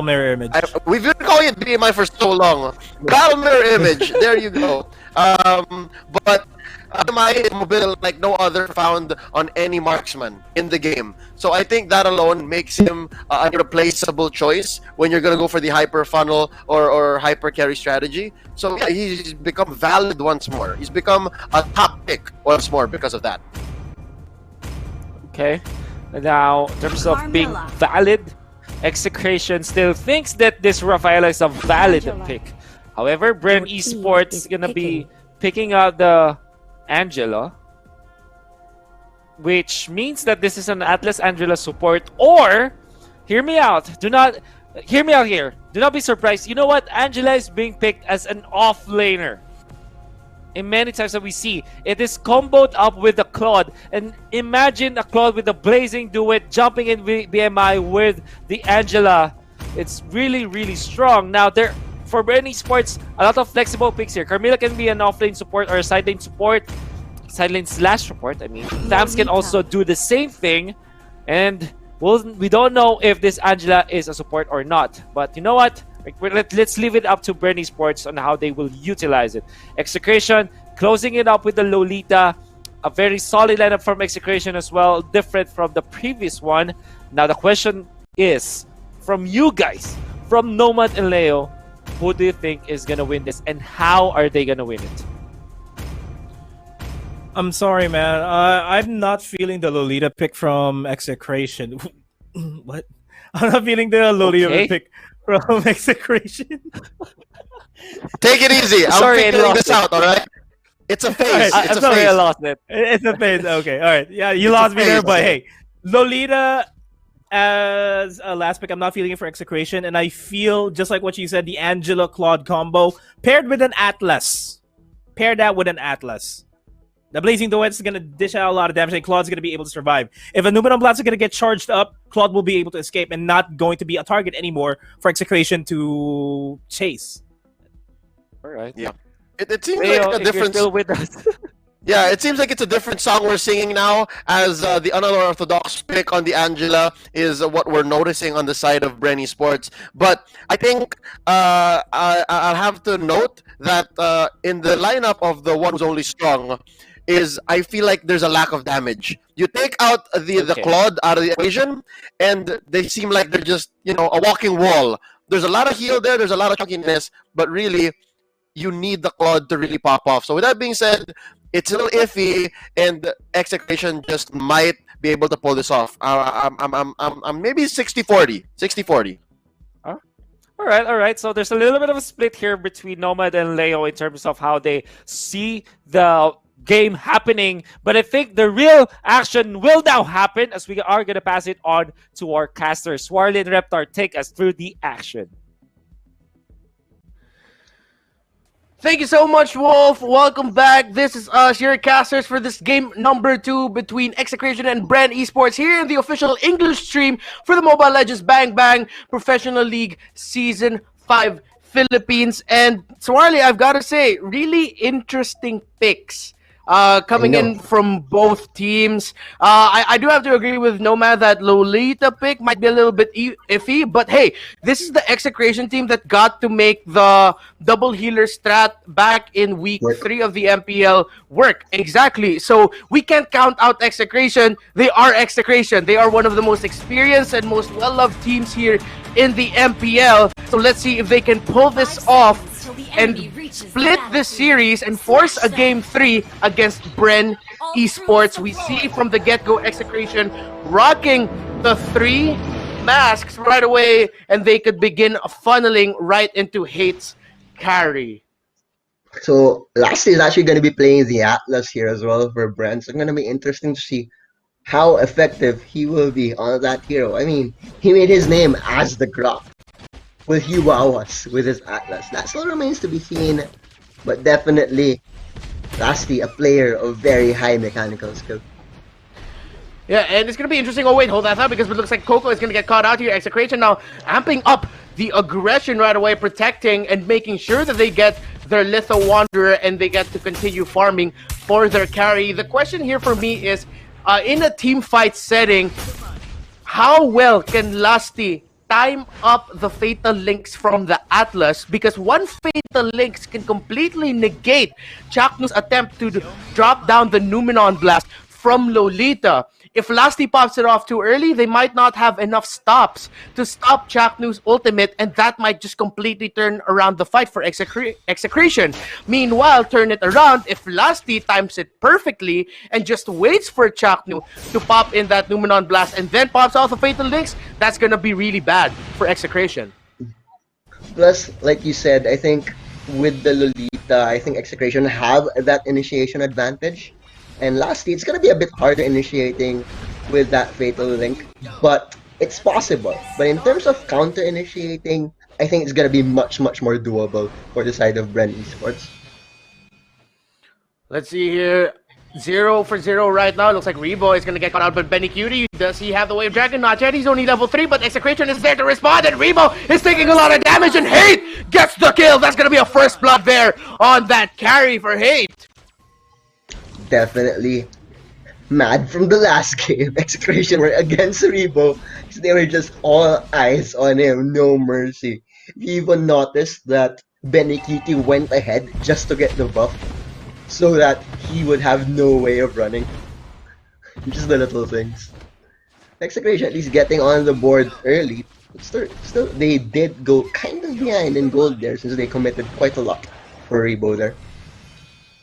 F: mirror image.
G: We've been calling it BMI for so long. Battle mirror image. There you go. But BMI is mobile like no other found on any marksman in the game. So I think that alone makes him a replaceable choice when you're gonna go for the hyper funnel or hyper carry strategy. So yeah, he's become valid once more. He's become a top pick once more because of that.
E: Okay. Now, in terms of being valid, Execration still thinks that this Rafaela is a valid pick. However, Bren Esports is gonna be picking out the Angela, which means that this is an Atlas Angela support. Or, hear me out. Hear me out here. Do not be surprised. You know what? Angela is being picked as an offlaner. In many times that we see, it is comboed up with the Claude. And imagine a Claude with the Blazing Duet jumping in BMI with the Angela. It's really, really strong. Now, for Bren Esports, a lot of flexible picks here. Carmilla can be an offlane support or a sidelane support. Sidelane slash support, I mean. Thams can also do the same thing. And we don't know if this Angela is a support or not. But you know what? Let's leave it up to Bren Esports on how they will utilize it. Execration closing it up with the Lolita. A very solid lineup from Execration as well. Different from the previous one. Now the question is, from you guys, from Nomad and Leo, who do you think is going to win this? And how are they going to win it?
F: I'm sorry, man. I'm not feeling the Lolita pick from Execration. What? I'm not feeling the Lolita pick from Execration.
G: Take it easy. I'm figuring this out, alright? It's a phase.
F: Right,
G: it's a phase.
E: I lost it.
F: It's a phase. Okay, alright. Yeah, you lost me there, but hey. Lolita as a last pick, I'm not feeling it for Execration, and I feel, just like what you said, the Angela Claude combo paired with an Atlas. Pair that with an Atlas. The Blazing Duet is going to dish out a lot of damage, and Claude's going to be able to survive. If a Numenor Blast is going to get charged up, Claude will be able to escape and not going to be a target anymore for Execration to chase.
E: All right.
G: Yeah. It seems like a difference.
E: Still with us.
G: Yeah, it seems like it's a different song we're singing now, as the unorthodox pick on the Angela is what we're noticing on the side of Bren Esports. But I think I'll have to note that in the lineup of the one who's only strong, is I feel like there's a lack of damage. You take out the Claude out of the equation, and they seem like they're just a walking wall. There's a lot of heal there, there's a lot of chunkiness, but really you need the Claude to really pop off. So with that being said, it's a little iffy, and Execration just might be able to pull this off. I'm maybe 60-40. 60-40.
E: All right. So there's a little bit of a split here between Nomad and Leo in terms of how they see the game happening. But I think the real action will now happen as we are going to pass it on to our casters. Swarly and Reptar, take us through the action.
I: Thank you so much, Wolf. Welcome back. This is us, your casters, for this game number 2 between Execration and Bren Esports here in the official English stream for the Mobile Legends Bang Bang Professional League Season 5 Philippines. And Swarly, I've got to say, really interesting picks coming in from both teams. I do have to agree with Nomad that Lolita pick might be a little bit iffy, but hey, this is the Execration team that got to make the double healer strat back in week 3 of the MPL work. Exactly. So we can't count out Execration. They are Execration. They are one of the most experienced and most well-loved teams here in the MPL. So let's see if they can pull this off and split this series and force a game 3 against Bren Esports. We see from the get-go Execration rocking the 3 masks right away, and they could begin funneling right into Hate's carry.
J: So lastly is actually going to be playing the Atlas here as well for Bren. So it's going to be interesting to see how effective he will be on that hero. I mean, he made his name as the Grok. Will he wow us with his Atlas? That still remains to be seen, but definitely, lastly, a player of very high mechanical skill.
I: Yeah, and it's going to be interesting. Oh, wait, hold that thought, because it looks like Coco is going to get caught out here. Execration now amping up the aggression right away, protecting and making sure that they get their Litho Wanderer and they get to continue farming for their carry. The question here for me is, in a team fight setting, how well can Lusty time up the Fatal Links from the Atlas? Because one Fatal Links can completely negate Chaknu's attempt to drop down the Numenon Blast from Lolita. If Lusty pops it off too early, they might not have enough stops to stop Chaknu's ultimate, and that might just completely turn around the fight for Execration. Meanwhile, turn it around, if Lusty times it perfectly and just waits for Chaknu to pop in that Numenon Blast and then pops off the Fatal Links, that's gonna be really bad for Execration.
J: Plus, like you said, I think with the Lolita, I think Execration have that initiation advantage. And lastly, it's going to be a bit harder initiating with that Fatal Link, but it's possible. But in terms of counter-initiating, I think it's going to be much, much more doable for the side of Bren Esports.
I: Let's see here. 0 for 0 right now. Looks like Rebo is going to get caught out, but Benny Cutie, does he have the Wave Dragon? Not yet. He's only level 3, but Execration is there to respond, and Rebo is taking a lot of damage, and Hate gets the kill. That's going to be a first blood there on that carry for Hate.
J: Definitely mad from the last game. Execration were against Rebo. So they were just all eyes on him, no mercy. You even noticed that Benny Kitty went ahead just to get the buff so that he would have no way of running. Just the little things. Execration at least getting on the board early. Still, they did go kind of behind in gold there since they committed quite a lot for Rebo there.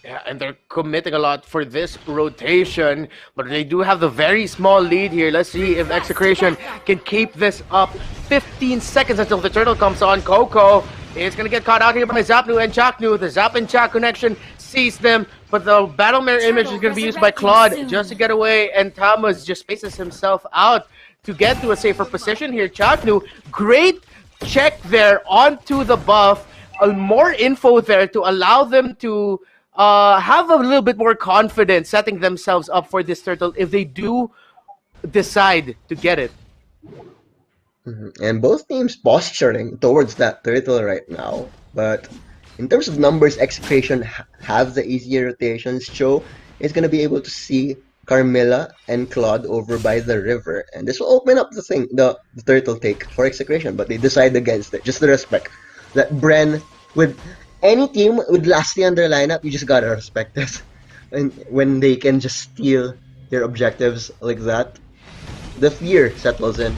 I: Yeah, and they're committing a lot for this rotation, but they do have the very small lead here. Let's see if Execration can keep this up. 15 seconds until the turtle comes on. Coco is going to get caught out here by Zapnu and Chaknu. The Zap and Chak connection sees them, but the Battle Mirror image is going to be used by Claude just to get away, and Thomas just spaces himself out to get to a safer position here. Chaknu, great check there onto the buff. More info there to allow them to have a little bit more confidence setting themselves up for this turtle if they do decide to get it.
J: And both teams posturing towards that turtle right now. But in terms of numbers, Execration have the easier rotations. Cho is going to be able to see Carmilla and Claude over by the river, and this will open up the turtle take for Execration, but they decide against it. Just to respect that Bren, with any team with Lasty on their lineup, you just gotta respect it. And when they can just steal your objectives like that, the fear settles in.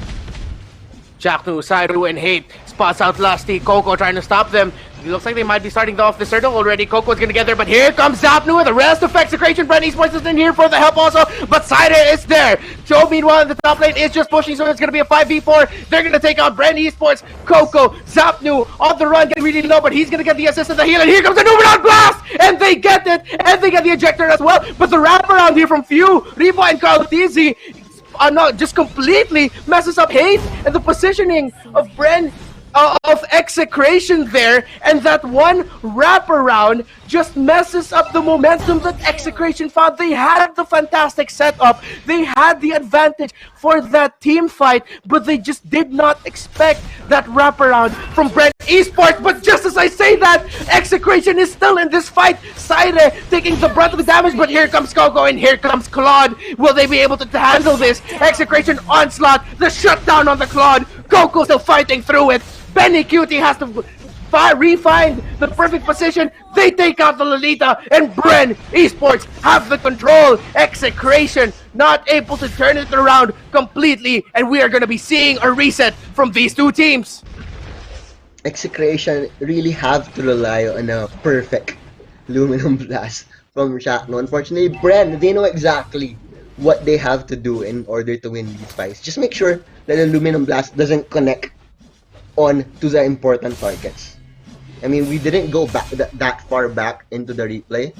I: Jacknu, Sairu, and Hate spots out Lusty. Coco trying to stop them. It looks like they might be starting off the turtle already. Coco's gonna get there, but here comes Zapnu with the rest of Execration. Bren Esports is in here for the help also, but Cider is there. Joe, meanwhile, in the top lane is just pushing, so it's gonna be a 5v4. They're gonna take out Bren Esports. Coco, Zapnu on the run, getting really low, but he's gonna get the assist and the heal, and here comes the Numeron Blast! And they get it, and they get the ejector as well. But the wraparound here from Few, Rebo, and Carl Tizzy just completely messes up Hate and the positioning of Bren. Of Execration there, and that one wraparound just messes up the momentum that Execration found. They had the fantastic setup, they had the advantage for that team fight, but they just did not expect that wraparound from Bren Esports. But just as I say that, Execration is still in this fight. Saire taking the brunt of the damage, but here comes Coco and here comes Claude. Will they be able to handle this? Execration onslaught, the shutdown on the Claude. Coco still fighting through it. Benny Cutie has to re-find the perfect position. They take out the Lolita, and Bren Esports have the control. Execration not able to turn it around completely, and we are going to be seeing a reset from these two teams.
J: Execration really have to rely on a perfect Luminum Blast from Shakno. Unfortunately, Bren, they know exactly what they have to do in order to win these fights. Just make sure that the Luminum Blast doesn't connect on to the important targets. I mean, we didn't go back that far back into the replay,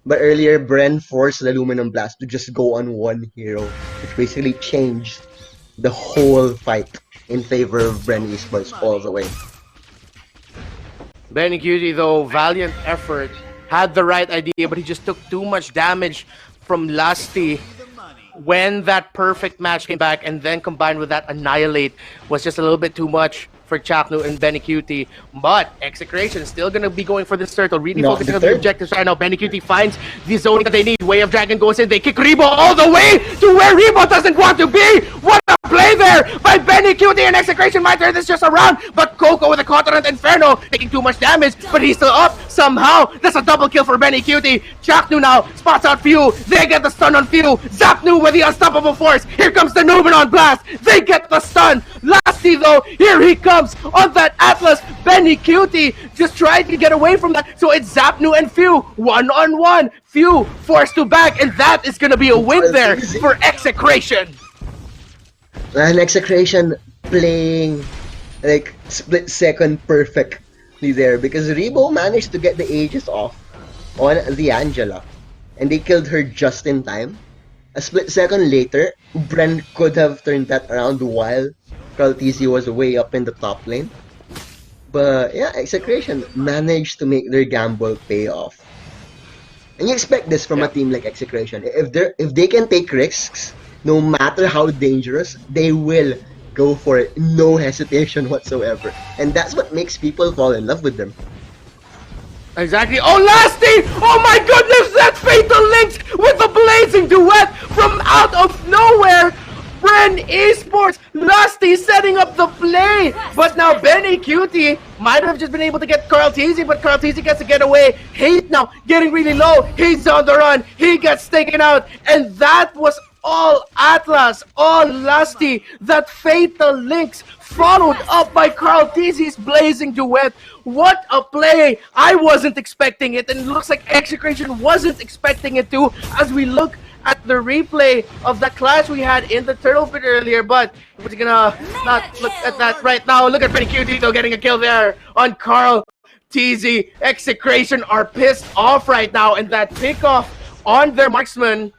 J: but earlier Bren forced the Luminum Blast to just go on one hero, which basically changed the whole fight in favor of Bren Esports all the way.
I: Benny Cutie, though, valiant effort, had the right idea, but he just took too much damage from Lusty when that perfect match came back, and then combined with that Annihilate was just a little bit too much for Chaknu and Benny Cutie. But Execration is still going to be going for this turtle, really focusing on the objectives right now. Benny Cutie finds the zoning that they need. Way of Dragon goes in. They kick Rebo all the way to where Rebo doesn't want to be. What a play there by Benny Cutie, and Execration might turn this just around. But Coco with a Continent Inferno taking too much damage, but he's still up somehow. That's a double kill for Benny Cutie. Chaknu now spots out Few. They get the stun on Few. Zapnu with the unstoppable force. Here comes the Numenon Blast. They get the stun. Lasty though, here he comes on that Atlas. Benny Cutie just tried to get away from that, so it's Zapnu and Few one-on-one. Few forced to back, and that is gonna be a win there for Execration.
J: And Execration playing like split second perfectly there, because Rebo managed to get the Aegis off on the Angela, and they killed her just in time. A split second later, Bren could have turned that around while Kaltizi was way up in the top lane. But yeah, Execration managed to make their gamble pay off. And you expect this from a team like Execration. If they can take risks, no matter how dangerous, they will go for it. No hesitation whatsoever. And that's what makes people fall in love with them.
I: Exactly. Oh, Lasty! Oh my goodness, that Fatal Links with the blazing duet from out of nowhere! Bren Esports, Lusty setting up the play, but now Benny Cutie might have just been able to get Carl Tizzy, but Carl Tizzy gets to get away. Hate now getting really low. He's on the run. He gets taken out, and that was all Atlas, all Lusty. That Fatal Links followed up by Carl Tizzy's blazing duet. What a play! I wasn't expecting it, and it looks like Execration wasn't expecting it too, as we look at the replay of the clash we had in the turtle pit earlier. But we're gonna not look at that right now. Look at Benny Cutie though getting a kill there on Carl Tizzy. Execration are pissed off right now, and that pickoff on their marksman,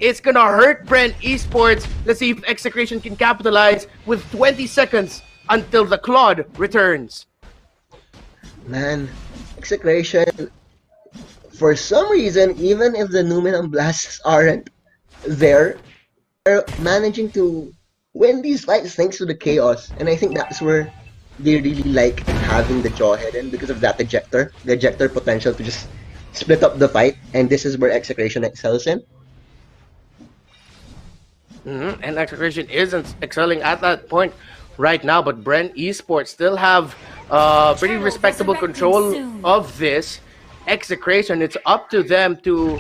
I: it's gonna hurt Bren Esports. Let's see if Execration can capitalize with 20 seconds until the Claude returns.
J: Man, Execration, for some reason, even if the Numenon Blasts aren't there, they're managing to win these fights thanks to the chaos. And I think that's where they really like having the Jawhead in, because of that ejector. The ejector potential to just split up the fight, and this is where Execration excels in.
I: And Execration isn't excelling at that point right now, but Bren Esports still have pretty respectable control of this. Execration, it's up to them to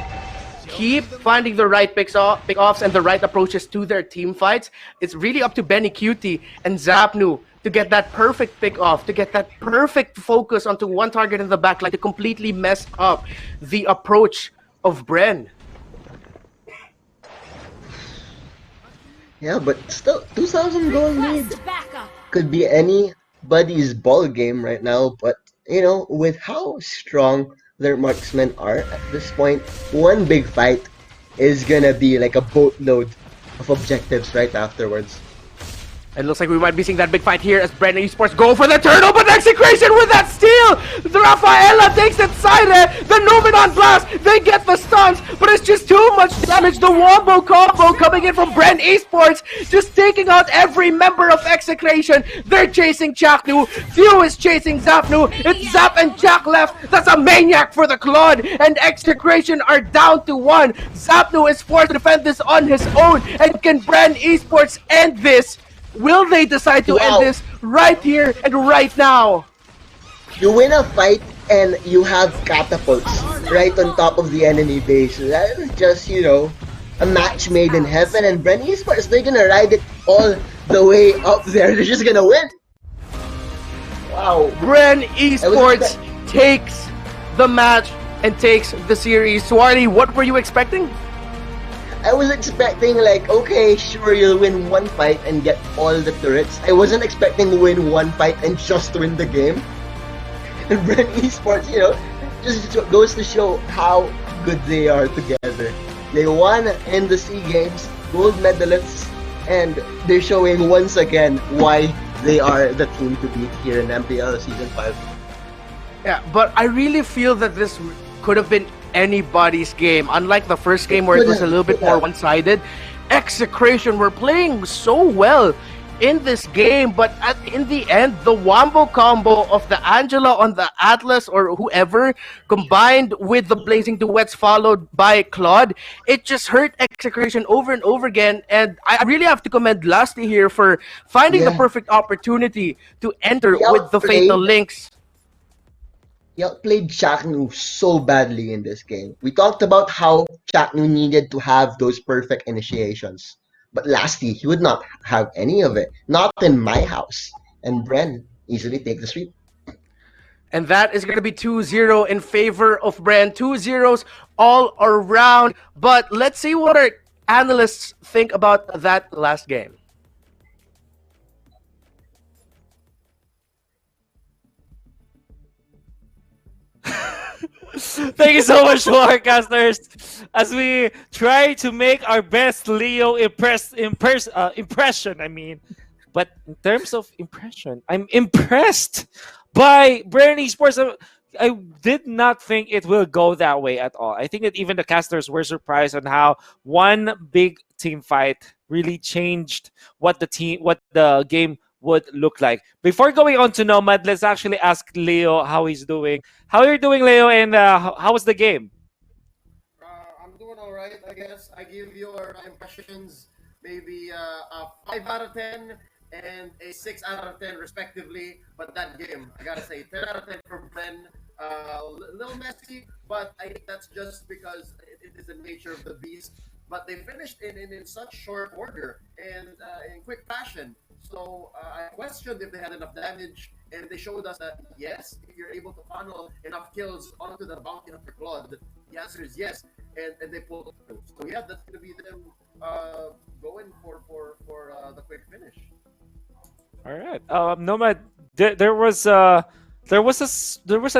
I: keep finding the right pick-offs and the right approaches to their team fights. It's really up to Benny Cutie and Zapnu to get that perfect pick-off, to get that perfect focus onto one target in the backline to completely mess up the approach of Bren.
J: Yeah, but still, 2,000 gold lead could be anybody's ball game right now. But, you know, with how strong their marksmen are at this point, one big fight is gonna be like a boatload of objectives right afterwards.
I: It looks like we might be seeing that big fight here as Bren Esports go for the turtle, but Execration with that steal! The Rafaela takes it side the Numenon blast, they get the stuns, but it's just too much damage. The Wombo combo coming in from Bren Esports, just taking out every member of Execration. They're chasing Chaknu, Few is chasing Zapnu, it's Zap and Jack left. That's a maniac for the Claude, and Execration are down to 1. Zapnu is forced to defend this on his own, and can Bren Esports end this? Will they decide to end this right here and right now?
J: You win a fight and you have catapults right on top of the enemy base. That is just, you know, a match made in heaven. And Bren Esports, they're gonna ride it all the way up there. They're just gonna win. Wow.
I: Bren Esports takes the match and takes the series. Swarty, what were you expecting?
J: I was expecting like, okay, sure, you'll win one fight and get all the turrets. I wasn't expecting to win one fight and just win the game. And Bren Esports, you know, just goes to show how good they are together. They won in the SEA Games, gold medalists, and they're showing once again why they are the team to beat here in MPL Season 5.
I: Yeah, but I really feel that this could have been anybody's game. Unlike the first game where it was a little bit more one-sided, Execration were playing so well in this game, but in the end, the Wombo combo of the Angela on the Atlas or whoever, combined with the Blazing Duets followed by Claude, it just hurt Execration over and over again. And I really have to commend Lusty here for finding the perfect opportunity to enter with the Fatal Links.
J: He outplayed Chaknu so badly in this game. We talked about how Chaknu needed to have those perfect initiations. But lastly, he would not have any of it. Not in my house. And Bren easily take the sweep.
I: And that is going to be 2-0 in favor of Bren. 2-0s all around. But let's see what our analysts think about that last game.
E: Thank you so much, forecasters. As we try to make our best Leo impression, I mean. But in terms of impression, I'm impressed by Bren Esports. I did not think it will go that way at all. I think that even the casters were surprised on how one big team fight really changed what the game would look like. Before going on to Nomad, let's actually ask Leo how he's doing. How are you doing, Leo, and how was the game?
U: I'm doing all right, I guess. I give your impressions maybe a 5 out of 10 and a 6 out of 10 respectively. But that game, I gotta say, 10 out of 10 for Bren. A little messy, but I think that's just because it is the nature of the beast. But they finished in such short order and in quick fashion. So I questioned if they had enough damage, and they showed us that yes, if you're able to funnel enough kills onto the bounty hunter Claude, the answer is yes, and they pulled through. So yeah, that's gonna be them going for the quick finish.
E: All right, Nomad. There was a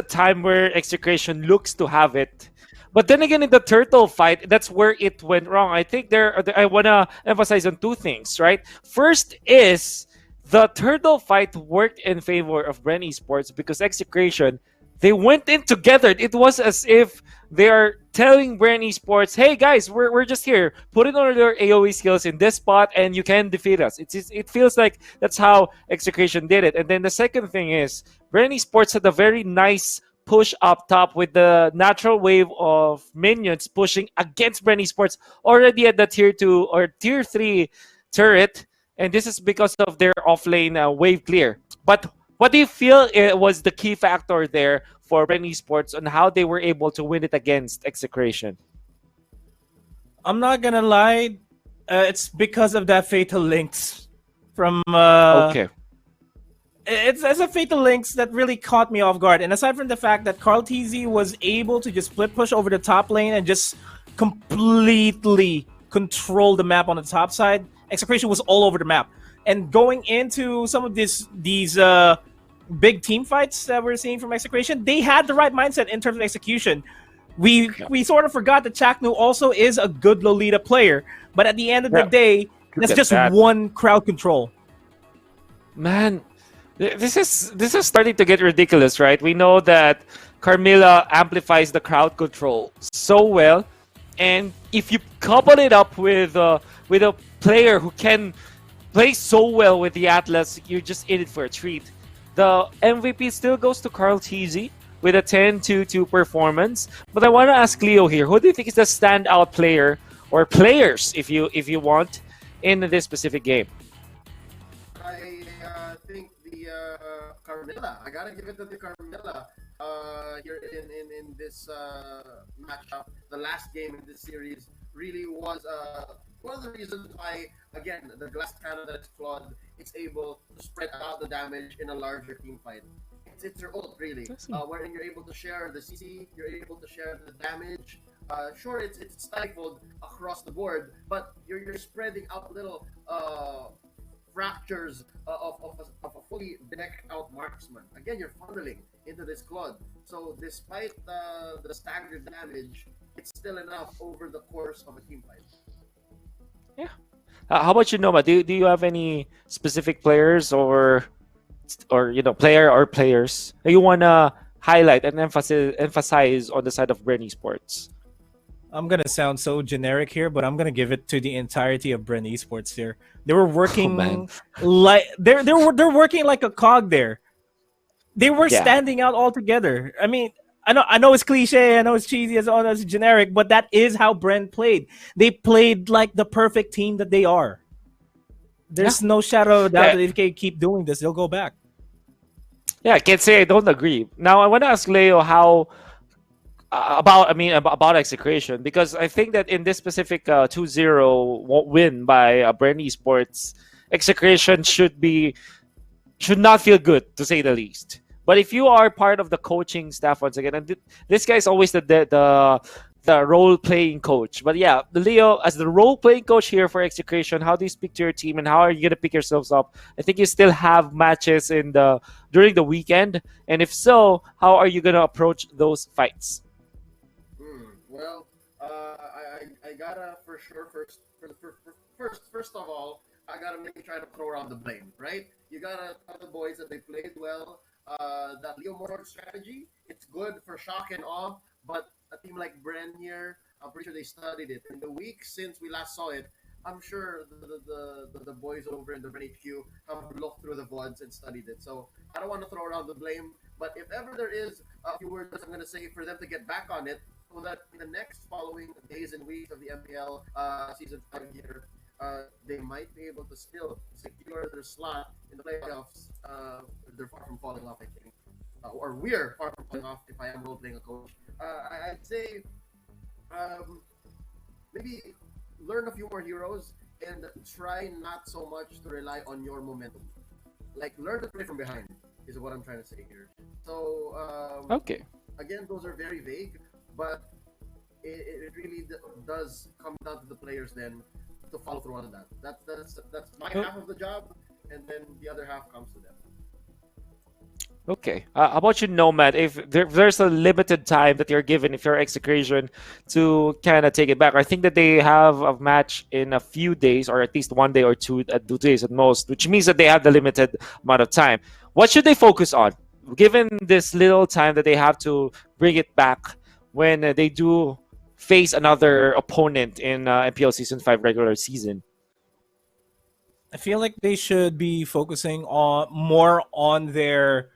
E: time where Execration looks to have it. But then again, in the turtle fight, that's where it went wrong. I think I want to emphasize on two things, right? First is the turtle fight worked in favor of Bren Esports because Execration, they went in together. It was as if they are telling Bren Esports, hey guys, we're just here. Put in all your AoE skills in this spot and you can defeat us. It feels like that's how Execration did it. And then the second thing is, Bren Esports had a very nice push up top with the natural wave of minions pushing against Bren Esports already at the tier 2 or tier 3 turret, and this is because of their offlane wave clear. But what do you feel was the key factor there for Bren Esports on how they were able to win it against Execration?
F: I'm not gonna lie, it's because of that fatal links from.
E: Okay.
F: It's a fatal links that really caught me off guard. And aside from the fact that Carl TZ was able to just split push over the top lane and just completely control the map on the top side, Execration was all over the map. And going into some of these big team fights that we're seeing from Execration, they had the right mindset in terms of execution. We sort of forgot that Chaknu also is a good Lolita player, but at the end of the day, that's just one crowd control.
E: Man, this is starting to get ridiculous, right? We know that Carmilla amplifies the crowd control so well, and if you couple it up with a player who can play so well with the Atlas, you're just in it for a treat. The MVP still goes to Carl TZ with a 10-2 performance. But I want to ask Leo here, who do you think is the standout player or players, if you want, in this specific game?
U: I think the Carmilla. I gotta give it to the Carmilla here in this matchup. The last game in this series really was one of the reasons why, again, the glass cannon that is flawed, it's able to spread out the damage in a larger team fight. It's your ult, really, wherein you're able to share the CC, you're able to share the damage. Sure, it's stifled across the board, but you're spreading out little fractures of a fully decked out marksman. Again, you're funneling into this Claude. So despite the staggered damage, it's still enough over the course of a team fight.
E: Yeah. How about you, Noma? Do you have any specific players or player or players that you wanna highlight and emphasize on the side of Bren Esports?
F: I'm gonna sound so generic here, but I'm gonna give it to the entirety of Bren Esports here. They were working like they're working like a cog there. They were standing out altogether. I mean, I know it's cliche, I know it's cheesy, it's generic, but that is how Bren played. They played like the perfect team that they are. There's no shadow of a doubt that if they keep doing this, they'll go back.
E: Yeah, I can't say I don't agree. Now I want to ask Leo how about Execration, because I think that in this specific 2-0 win by Bren Esports, Execration should not feel good, to say the least. But if you are part of the coaching staff once again, and this guy is always the role-playing coach. But yeah, Leo, as the role-playing coach here for Execration, how do you speak to your team and how are you going to pick yourselves up? I think you still have matches during the weekend. And if so, how are you going to approach those fights?
U: Well, I gotta for sure first of all, I gotta maybe try to throw around the blame, right? You gotta tell the boys that they played well. That Leo Mord strategy, it's good for shock and awe, but a team like Bren here, I'm pretty sure they studied it. In the week since we last saw it, I'm sure the boys over in the Bren HQ have looked through the VODs and studied it. So I don't want to throw around the blame, but if ever there is a few words I'm going to say for them to get back on it, so that in the next following days and weeks of the MPL season 5 here, they might be able to still secure their slot in the playoffs. They're far from falling off, I think. Or we're far from falling off if I am role-playing a coach. I'd say maybe learn a few more heroes and try not so much to rely on your momentum. Like, learn to play from behind is what I'm trying to say here. So,
E: okay.
U: Again, those are very vague, but it really does come down to the players then to follow through on that. That's my half of the job, and then the other half comes to them.
E: Okay. How about you, Nomad? If there's a limited time that you're given, if you're Execration, to kind of take it back, I think that they have a match in a few days, or at least 1 day or 2 days at most, which means that they have the limited amount of time. What should they focus on, given this little time that they have to bring it back when they do face another opponent in MPL Season 5 regular season?
F: I feel like they should be focusing more on their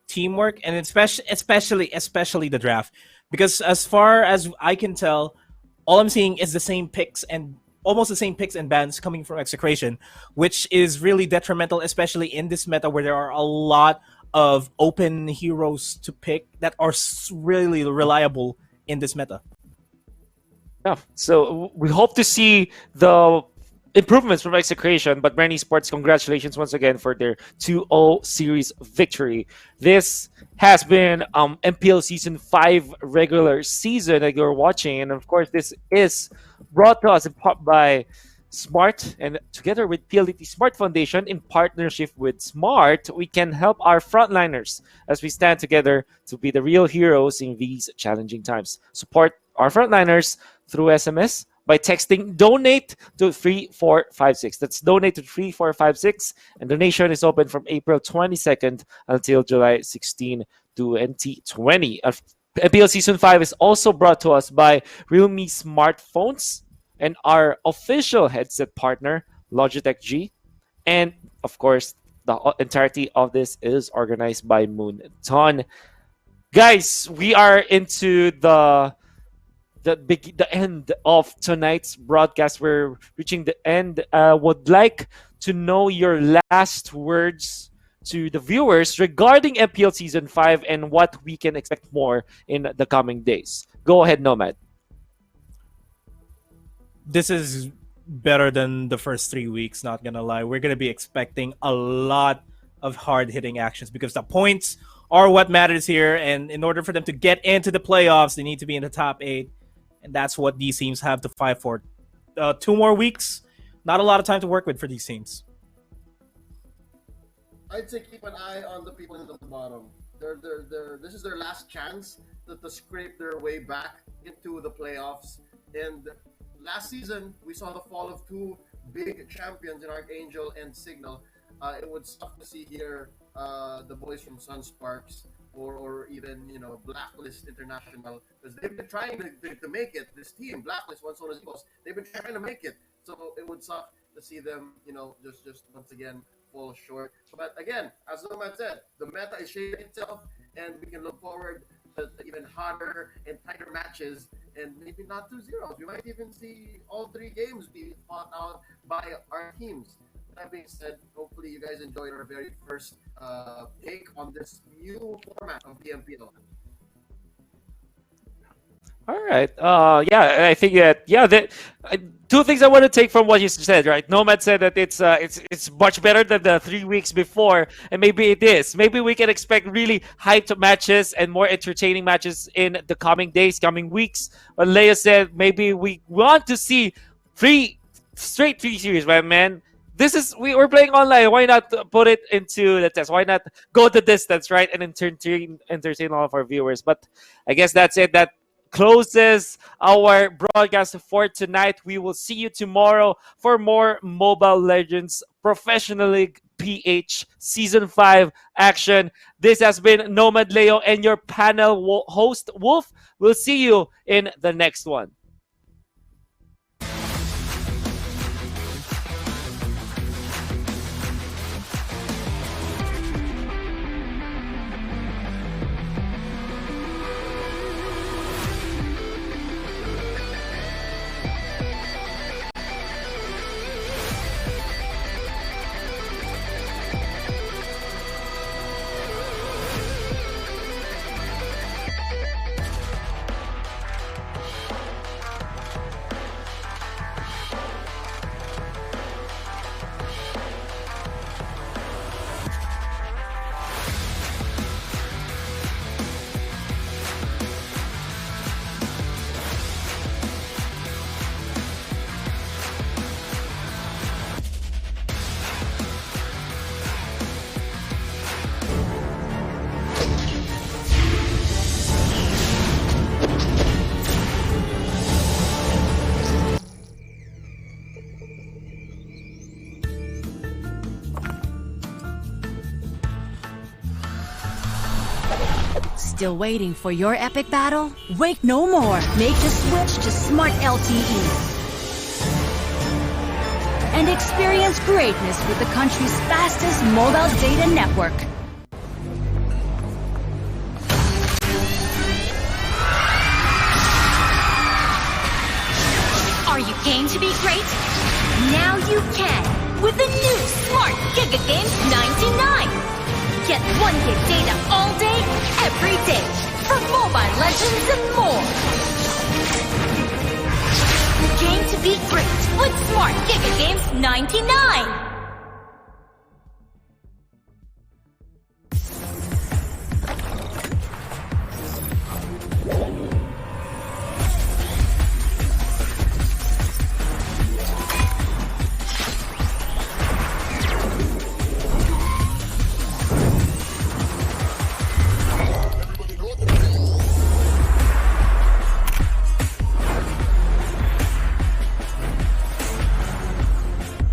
F: teamwork, and especially the draft. Because as far as I can tell, all I'm seeing is the same picks and almost the same picks and bans coming from Execration, which is really detrimental, especially in this meta where there are a lot of open heroes to pick that are really reliable in this meta.
E: Yeah, so we hope to see the improvements from Execration, but Bren Esports, congratulations once again for their 2-0 series victory. This has been MPL Season 5 regular season that you're watching, and of course this is brought to us in part by Smart, and together with PLDT Smart Foundation in partnership with Smart, we can help our frontliners as we stand together to be the real heroes in these challenging times. Support our frontliners through SMS by texting donate to 3456. That's donate to 3456, and donation is open from April 22nd until July 16, 2020. MPL Season 5 is also brought to us by Realme smartphones and our official headset partner, Logitech G. And of course, the entirety of this is organized by Moonton. Guys, we are into the end of tonight's broadcast. We're reaching the end. Would like to know your last words to the viewers regarding MPL Season 5 and what we can expect more in the coming days. Go ahead, Nomad.
F: This is better than the first 3 weeks, not gonna lie. We're gonna be expecting a lot of hard-hitting actions because the points are what matters here, and in order for them to get into the playoffs, they need to be in the top 8, and that's what these teams have to fight for. 2 more weeks, not a lot of time to work with for these teams.
U: I'd say keep an eye on the people in the bottom. This is their last chance to scrape their way back into the playoffs. And last season, we saw the fall of 2 big champions in Archangel and Signal. It would suck to see here the boys from Sunsparks or even Blacklist International, because they've been trying to make it. This team, Blacklist, once known as Eagles, they've been trying to make it. So it would suck to see them, just once again fall short. But again, as Nomad said, the meta is shaping itself, and we can look forward to even hotter and tighter matches, and maybe not 2-0. We might even see all 3 games be fought out by our teams. That being said, hopefully you guys enjoyed our very first take on this new format of the MPL.
E: All right. Yeah, I think that 2 things I want to take from what you said. Right, Nomad said that it's much better than the 3 weeks before, and maybe it is. Maybe we can expect really hyped matches and more entertaining matches in the coming days, coming weeks. But Leia said maybe we want to see 3 straight 3 series, right, man? We're playing online. Why not put it into the test? Why not go the distance, right, and entertain all of our viewers? But I guess that's it. That closes our broadcast for tonight. We will see you tomorrow for more Mobile Legends Professional League PH Season 5 action. This has been Nomad Leo and your panel host, Wolf. We'll see you in the next one.
D: Still waiting for your epic battle? Wait no more. Make the switch to Smart LTE. And experience greatness with the country's fastest mobile data network.
K: to be great? Now you can with the new Smart Giga Games 99. Get 1 gig data all day, every day for Mobile Legends and more. Game to be great with Smart Giga Games 99.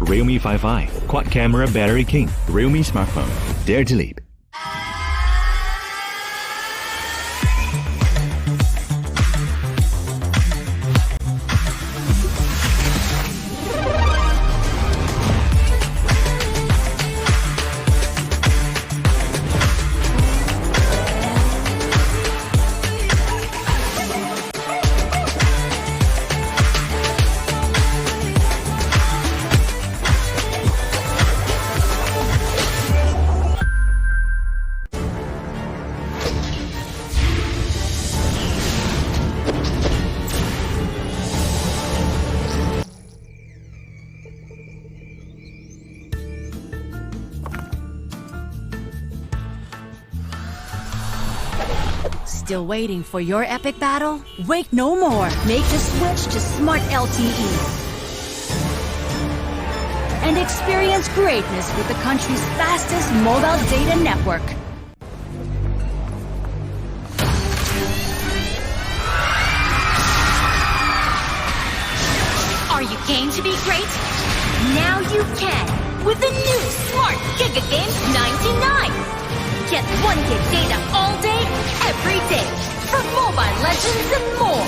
L: Realme 5i, quad camera battery king. Realme smartphone. Dare to leap.
D: Still waiting for your epic battle? Wait no more. Make the switch to Smart LTE. And experience greatness with the country's fastest mobile data network.
K: Are you game to be great? Now you can with the new Smart Giga Games 99. Get 1 gig data all day, every day for Mobile Legends and more.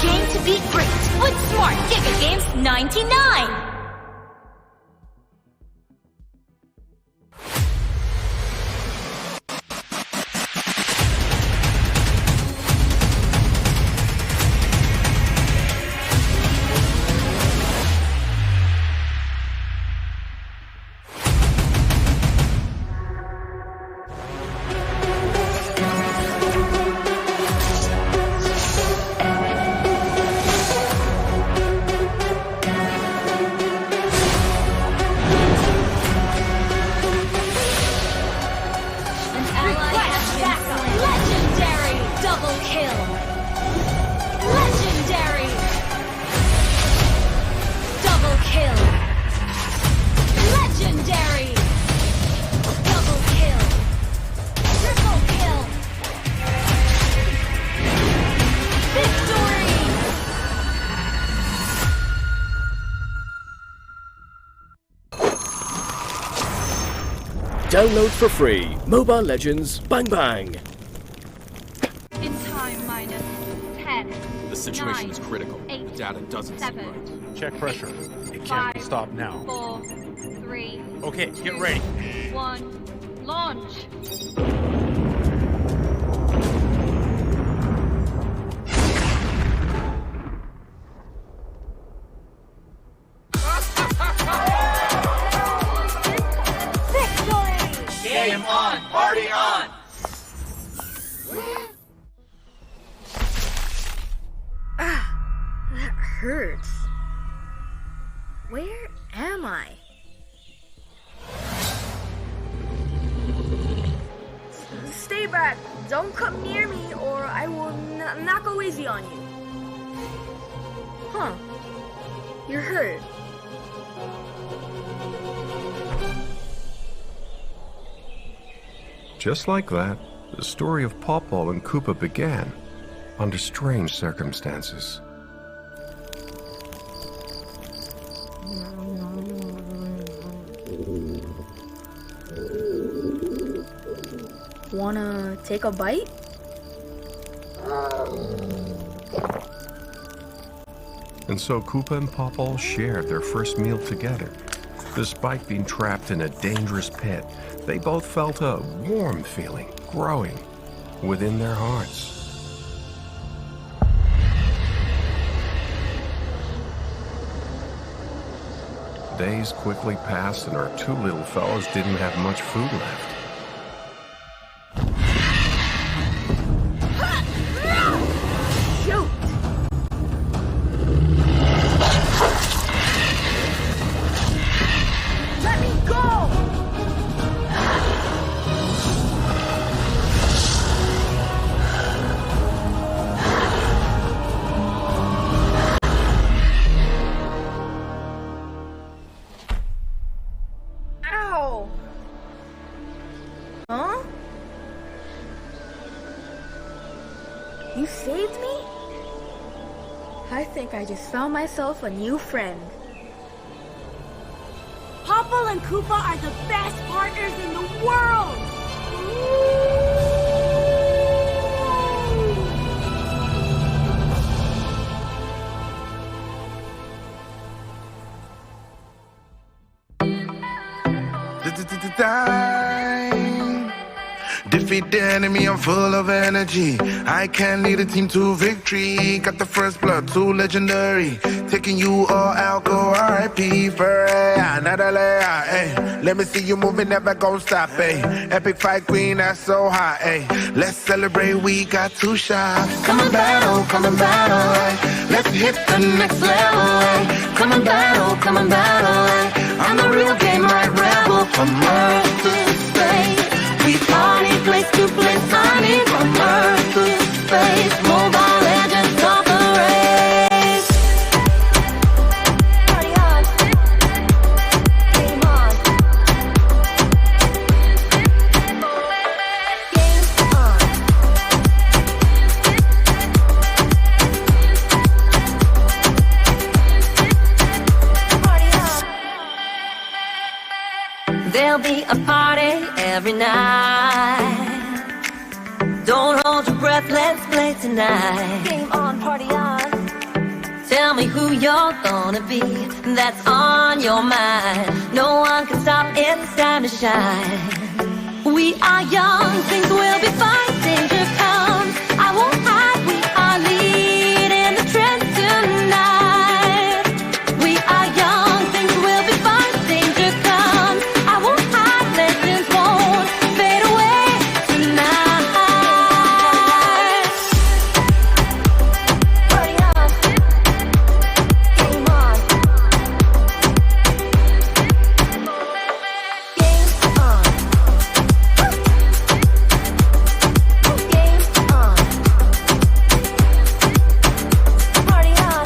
K: Game to be great with Smart Giga Games 99.
M: Download for free. Mobile Legends Bang Bang.
N: In time minus 10.
A: The situation
N: 9,
A: is critical.
N: 8,
A: The data doesn't seem
N: 7.
A: right.
P: Check pressure. It can't be
N: 5,
P: stopped now.
N: 4, 3.
P: Okay, get ready.
N: 1. Launch.
C: Game on! Party on!
Q: That hurts. Where am I? Stay back. Don't come near me or I will not go easy on you. Huh. You're hurt.
R: Just like that, the story of Pawpaw and Koopa began, under strange circumstances.
Q: Wanna take a bite?
R: And so Koopa and Pawpaw shared their first meal together. Despite being trapped in a dangerous pit, they both felt a warm feeling growing within their hearts. Days quickly passed and our two little fellows didn't have much food left.
Q: Shoot! Let me go! Ow! Huh? You saved me? I think I just found myself a new friend.
D: Popple and Koopa are the best partners in the world!
O: Time. Defeat the enemy, I'm full of energy. I can lead a team to victory. Got the first blood, too legendary. Taking you all out, go RIP for another layer. Ay. Let me see you moving, never gon' stop. Ay. Epic fight queen, that's so hot. Ay. Let's celebrate, we got two shots. Come and battle, come and battle. Ay. Let's hit the next level. Ay. Come and battle, come and battle. Ay. I'm the real game, right rebel from Earth to space. We party, place to place, honey, from Earth to space. Mobile Legends of the race. Party on. Game on. Game on. Party on.
S: There'll be a party every night. Don't hold your breath, let's play tonight.
K: Game on, party on.
S: Tell me who you're gonna be, that's on your mind. No one can stop, it's time to shine. We are young, things will be fine, danger comes. I won't hide, we are leading the trend tonight. We are young, things will be fine, danger comes. I won't hide, legends won't fade away tonight.
K: Party on. Game on. Game on. Game on. Party on.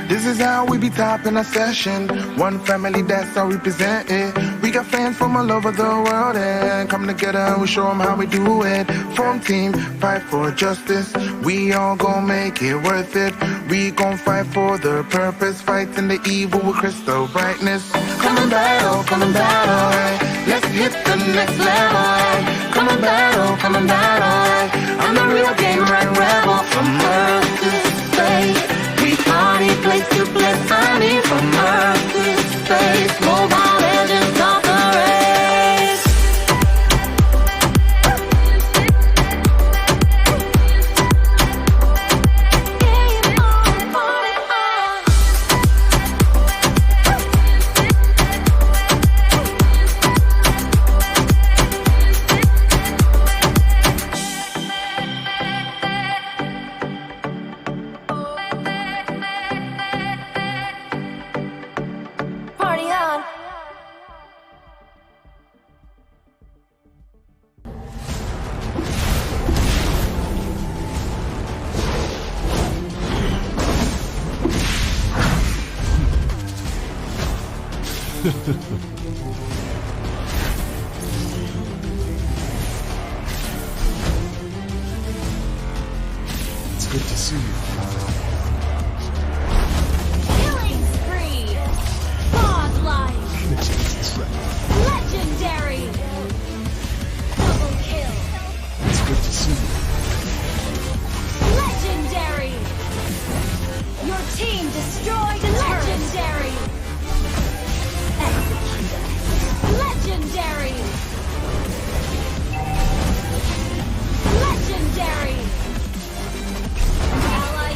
O: This is how we be topping our session. One family, that's how we present it. We got fans from all over the world and come together and we show them how we do it. Form team, fight for justice. We all gon' make it worth it. We gon' fight for the purpose. Fighting the evil with crystal brightness. Come and battle, come and battle. Ay. Let's hit the next level. Ay. Come and battle, come and battle. Ay. I'm the real game, right rebel from Earth to space. We party, place to place, honey, from Earth to space. Mobile Legends of the race.
K: Game on, party on.
S: Party on.
A: It's good to see you.
D: Killing spree! Godlike! Legendary! Double kill!
A: It's good to see you.
D: Legendary! Your team destroyed a legendary! Legendary! Legendary! An ally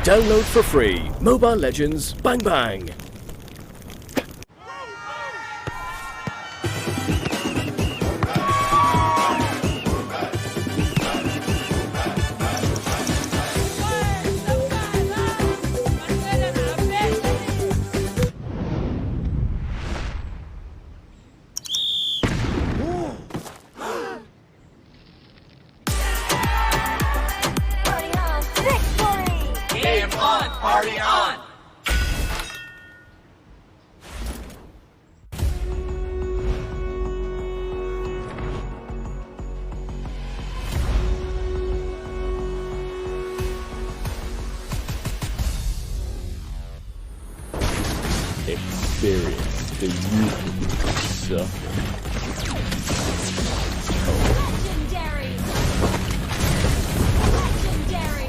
M: Download for free Mobile Legends Bang Bang.
C: Game on, party on!
T: Experience the youth suffering.
K: Legendary! Legendary!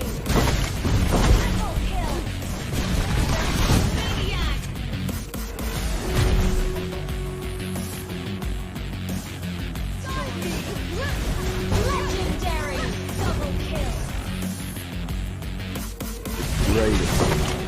K: Triple kill! Maniac! Legendary! Double kill!
T: Greatest